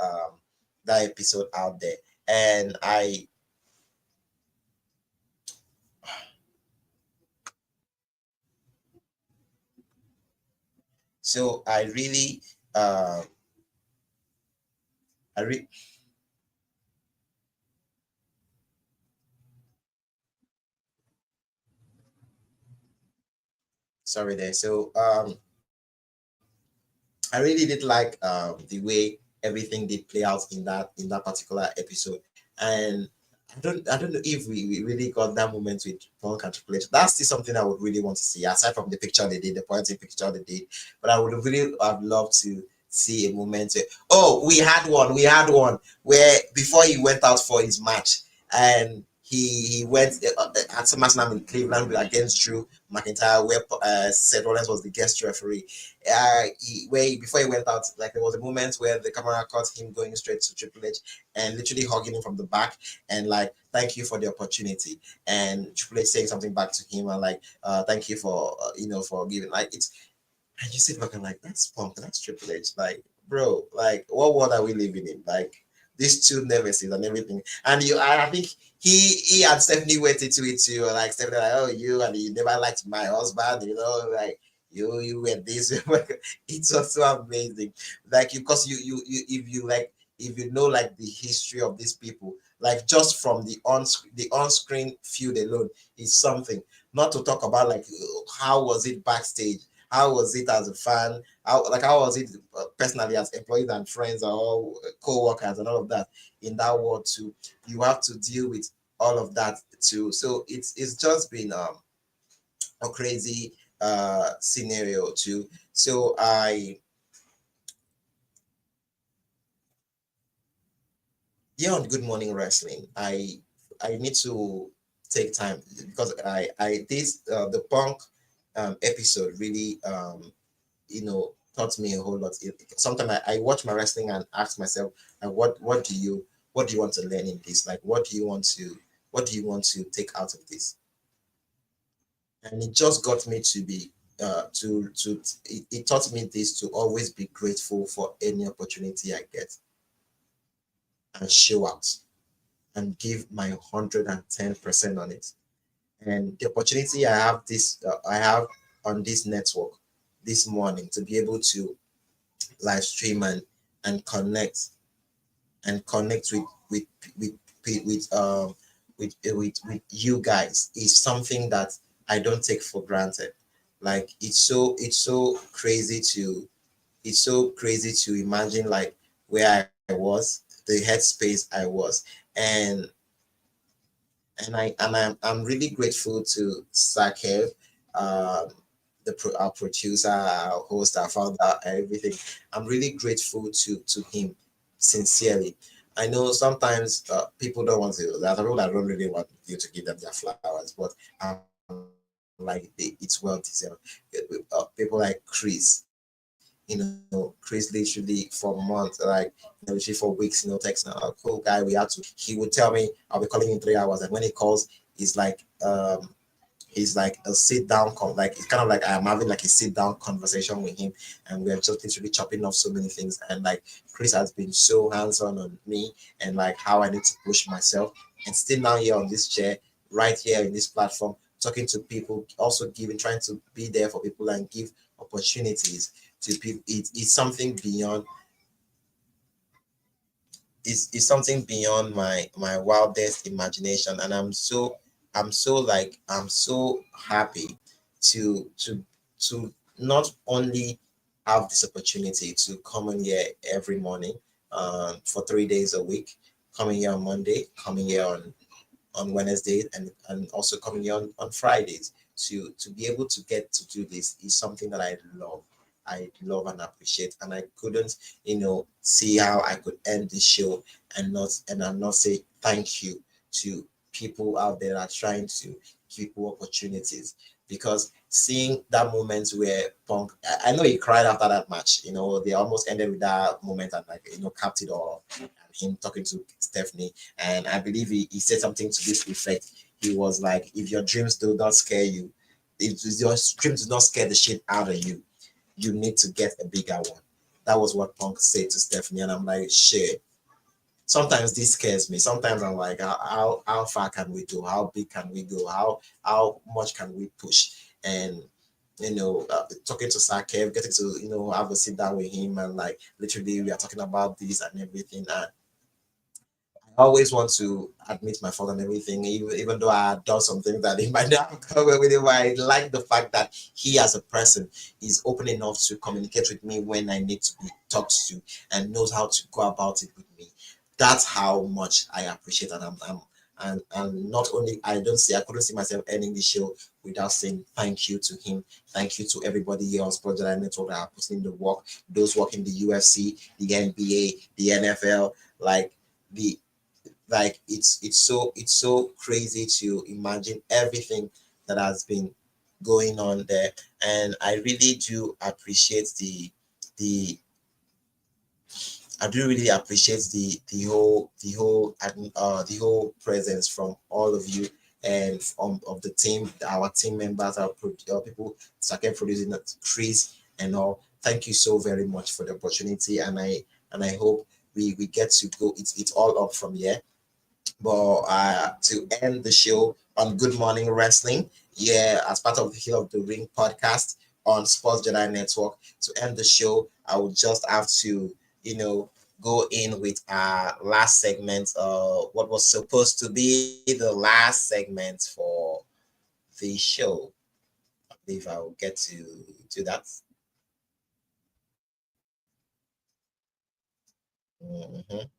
episode out there. And I really I re- sorry there. I really did like the way everything did play out in that particular episode, and I don't know if we really got that moment with Punk and Triple H. That's still something I would really want to see aside from the picture they did, the pointing picture they did. But I would really have loved to see a moment. Oh, we had one where before he went out for his match and he went at SummerSlam in Cleveland against Drew McIntyre, where Seth Rollins was the guest referee. Before he went out, like there was a moment where the camera caught him going straight to Triple H and literally hugging him from the back and like, thank you for the opportunity. And Triple H saying something back to him and like, thank you for for giving, like it's, and you sit back and like, that's Punk, that's Triple H, like bro, like what world are we living in? Like these two nemesis and everything. And I think he and Stephanie waited to it too. Like Stephanie, like, oh, you never liked my husband, like you were this. It was so amazing. Like because if you know like the history of these people, like just from the on-screen feud alone is something. Not to talk about like how was it backstage, how was it as a fan, how was it personally as employees and friends or co-workers and all of that in that world too. You have to deal with all of that too. So it's just been a crazy scenario too. So on Good Morning Wrestling, I need to take time because I this the Punk episode really taught me a whole lot. Sometimes I watch my wrestling and ask myself, like, what do you want to learn in this? Like, what do you want to take out of this? And it just got me to be it taught me this to always be grateful for any opportunity I get and show out and give my 110% on it. And the opportunity I have on this network this morning to be able to live stream and connect with with with um with you guys is something that I don't take for granted. Like it's so crazy to imagine like where I was, the headspace I was, and I'm really grateful to Sakev, um, our producer, our host, our founder, everything. I'm really grateful to him, sincerely. I know sometimes people don't want to. There are people that don't really want you to give them their flowers, but I'm like, it's well deserved. People like Chris, Chris literally for months, like literally for weeks, text now, cool guy. He would tell me I'll be calling in 3 hours, and when he calls, he's like he's like a sit down like it's kind of like I'm having like a sit down conversation with him, and we're just literally chopping off so many things. And like Chris has been so hands-on on me and like how I need to push myself, and still now here on this chair, right here in this platform, talking to people, also giving, trying to be there for people and give opportunities to people. It's something beyond, is something beyond my wildest imagination, and I'm so happy to not only have this opportunity to come in here every morning, for 3 days a week, coming here on Monday, coming here on Wednesdays, and also coming here on Fridays. To be able to get to do this is something that I love and appreciate, and I couldn't, see how I could end this show and not say thank you to people out there that are trying to give people opportunities. Because seeing that moment where Punk, I know he cried after that match. They almost ended with that moment and like capped it all. And him talking to Stephanie, and I believe he said something to this effect. He was like, "If your dreams do not scare you, if your dreams do not scare the shit out of you, you need to get a bigger one." That was what Punk said to Stephanie, and I'm like, shit. Sometimes this scares me. Sometimes I'm like, how far can we go? How big can we go? How much can we push? And talking to Sakev, getting to have a sit down with him, and like literally we are talking about this and everything. And I always want to admit my fault and everything, even though I had done some things that he might not have covered with him. I like the fact that he, as a person, is open enough to communicate with me when I need to be talked to, and knows how to go about it with me. That's how much I appreciate, and and not only I couldn't see myself ending the show without saying thank you to him, thank you to everybody here on Sports Jedi Network that are putting in the work, those working the UFC, the NBA, the NFL, like the it's so crazy to imagine everything that has been going on there. And I really do appreciate the I do really appreciate the whole presence from all of you, and from of the team, our team members, our people, second producing, Chris and all. Thank you so very much for the opportunity, and I hope we get to go. It's all up from here. But to end the show on Good Morning Wrestling, yeah, as part of the Hill of the Ring podcast on Sports Jedi Network, to end the show, I would just have to, go in with our last segment, what was supposed to be the last segment for the show. I believe I will get to do that. Mhm.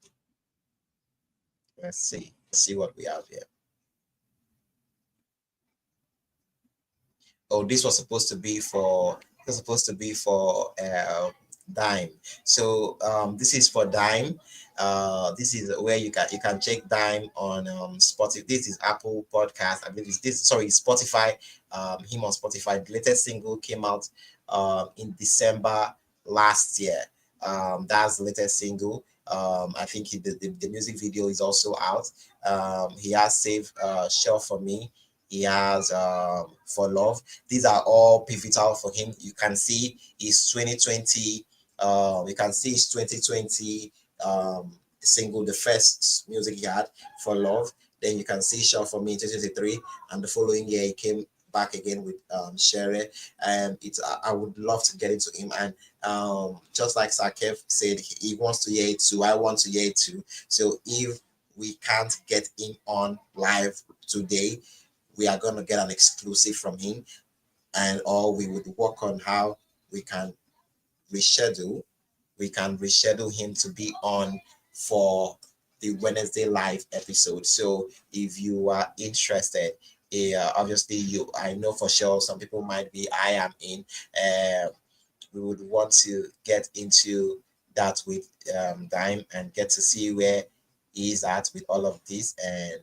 Let's see what we have here. Oh, this was supposed to be for Dime. So this is for Dime. This is where you can check Dime on Spotify. This is Apple Podcast. I believe Spotify. Him on Spotify. The latest single came out in December last year. That's the latest single. I think the music video is also out. He has saved Shell for Me. He has For Love. These are all pivotal for him. You can see his 2020. You can see his 2020 single, the first music he had, For Love. Then you can see Shell for Me in 2023, and the following year he came back again with Shere. And I would love to get into him. And just like Sakev said, he wants to hear it too. I want to hear it too. So if we can't get him on live today, we are going to get an exclusive from him, and or we would work on how we can reschedule we can reschedule him to be on for the Wednesday live episode. So if you are interested, obviously I know for sure some people might be, I am in. We would want to get into that with Dime and get to see where he is at with all of this, and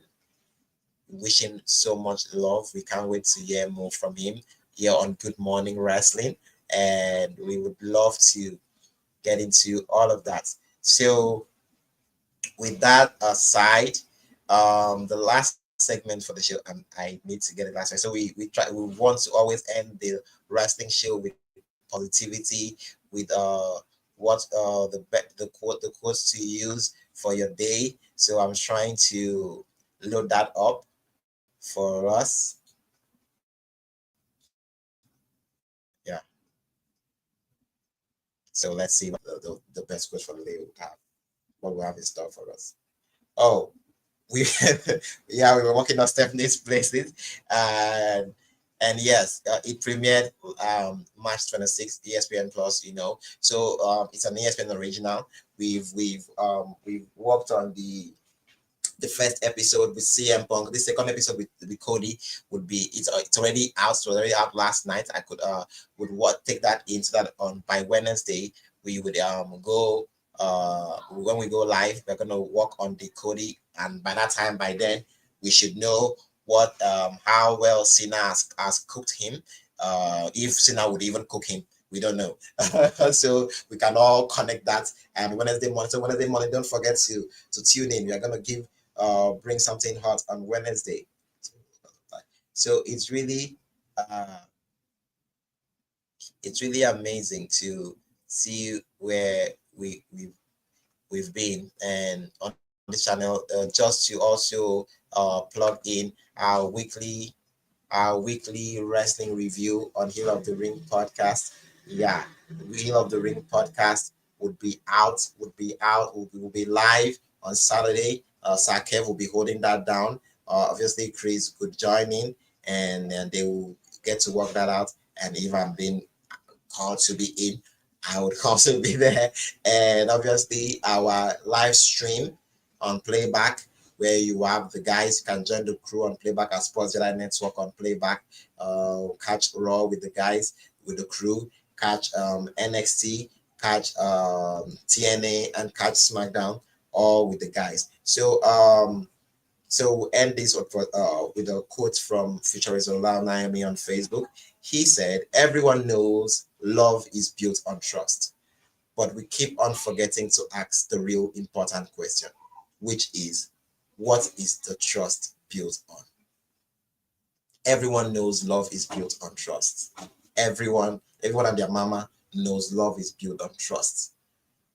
wishing so much love. We can't wait to hear more from him here on Good Morning Wrestling, and we would love to get into all of that. So with that aside, the last segment for the show, I need to get it last time. So we want to always end the wrestling show with positivity, with what the quotes to use for your day. So I'm trying to load that up for us. Yeah. So let's see what the best quote for the day we have. What we have in store for us. Oh, we yeah, we were working on Stephanie's places, and yes, it premiered March 26th, ESPN Plus. So it's an ESPN original. We've worked on the first episode with CM Punk. The second episode with Cody would be, it's already out. So already out last night. I could would take that into that on by Wednesday. We would go when we go live. We're gonna work on the Cody, and by then we should know what how well Cena has cooked him. If Cena would even cook him, we don't know. So we can all connect that. And Wednesday morning, don't forget to tune in. We are gonna bring something hot on Wednesday. So it's really amazing to see where we've been, and on this channel, just to also plug in our weekly wrestling review on Hill of the Ring podcast. Yeah, Hill of the Ring podcast would be live on Saturday. Sakev will be holding that down. Obviously, Chris could join in, and they will get to work that out. And if I'm being called to be in, I would also be there. And obviously, our live stream on Playback, where you have the guys, you can join the crew on Playback at Sports Jedi Network on Playback. Catch Raw with the guys, with the crew. Catch NXT, catch TNA, and catch SmackDown, all with the guys. So we'll end this with a quote from Futurist Ola Naomi on Facebook. He said, "Everyone knows love is built on trust, but we keep on forgetting to ask the real important question, which is, what is the trust built on?" Everyone knows love is built on trust. Everyone and their mama knows love is built on trust.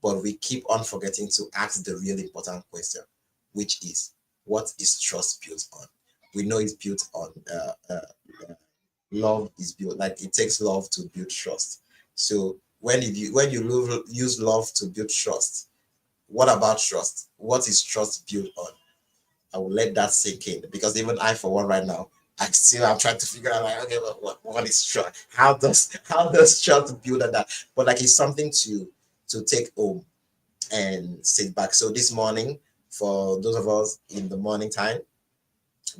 But we keep on forgetting to ask the really important question, which is, what is trust built on? We know it's built on love is built, like it takes love to build trust. So when you use love to build trust, what about trust? What is trust built on? I will let that sink in, because even I, for one, right now, I'm trying to figure out, like, okay, what is trust? How does trust build on that? But like, it's something to take home and sit back. So this morning, for those of us in the morning time,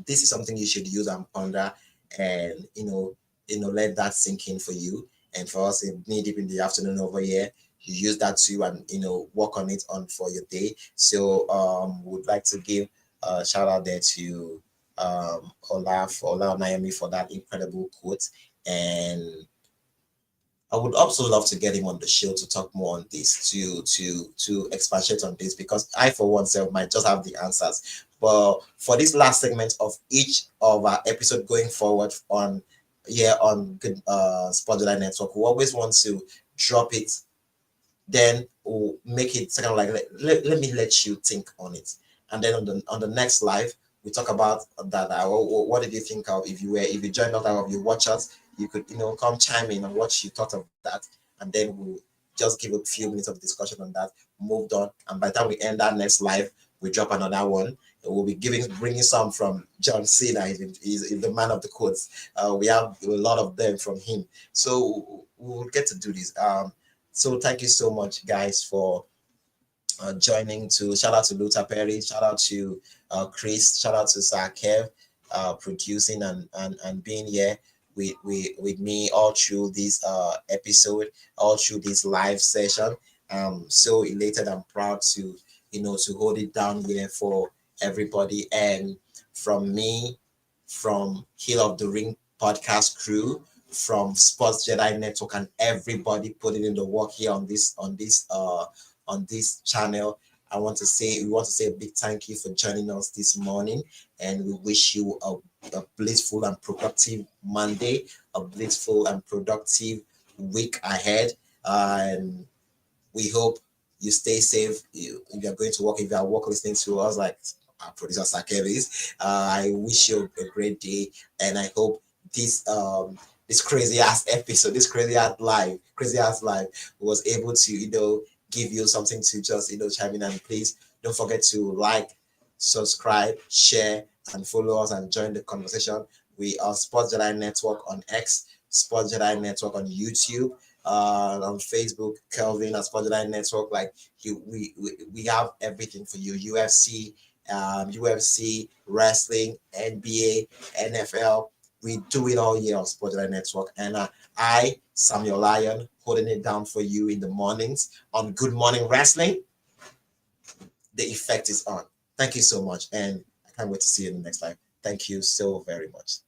this is something you should use and ponder, and let that sink in for you. And for us, knee deep in the afternoon over here, you use that too, and work on it for your day. So would like to give a shout out there to Ola Naomi for that incredible quote. And I would also love to get him on the show to talk more on this, to expatiate on this, because I, for oneself, might just have the answers. But for this last segment of each of our episode going forward on Sport July Network, we always want to drop it, then we'll make it kind of like, let me let you think on it, and then on the next live we talk about that. What did you think of, if you joined us, or if you watch us, you could come chime in on what you thought of that, and then we'll just give a few minutes of discussion on that, moved on, and by the time we end that next live, we drop another one. We'll be bringing some from John Cena. He's the man of the quotes. We have a lot of them from him, so we'll get to do this. So thank you so much, guys, for joining. To shout out to Luther Perry, shout out to Chris, shout out to Sir Kev, producing and being here with me all through this episode, all through this live session. So elated and proud to to hold it down here for everybody. And from me, from Hill of the Ring podcast crew, from Sports Jedi Network, and everybody putting in the work here on this channel. We want to say a big thank you for joining us this morning, and we wish you a blissful and productive Monday, a blissful and productive week ahead. And we hope you stay safe. If you're going to work, if you are work listening to us, like our producer Sakevis, I wish you a great day, and I hope this this crazy ass episode, this crazy ass live was able to give you something to just chime in. And please don't forget to like, subscribe, share, and follow us and join the conversation. We are Sports Jedi Network on X, Sports Jedi Network on YouTube, on Facebook, Kelvin at Sports Jedi Network. Like we have everything for you. UFC, wrestling, NBA, NFL. We do it all here on Sports Jedi Network. And I, Samuel Lyon, holding it down for you in the mornings on Good Morning Wrestling. The effect is on. Thank you so much. And I can't wait to see you in the next live. Thank you so very much.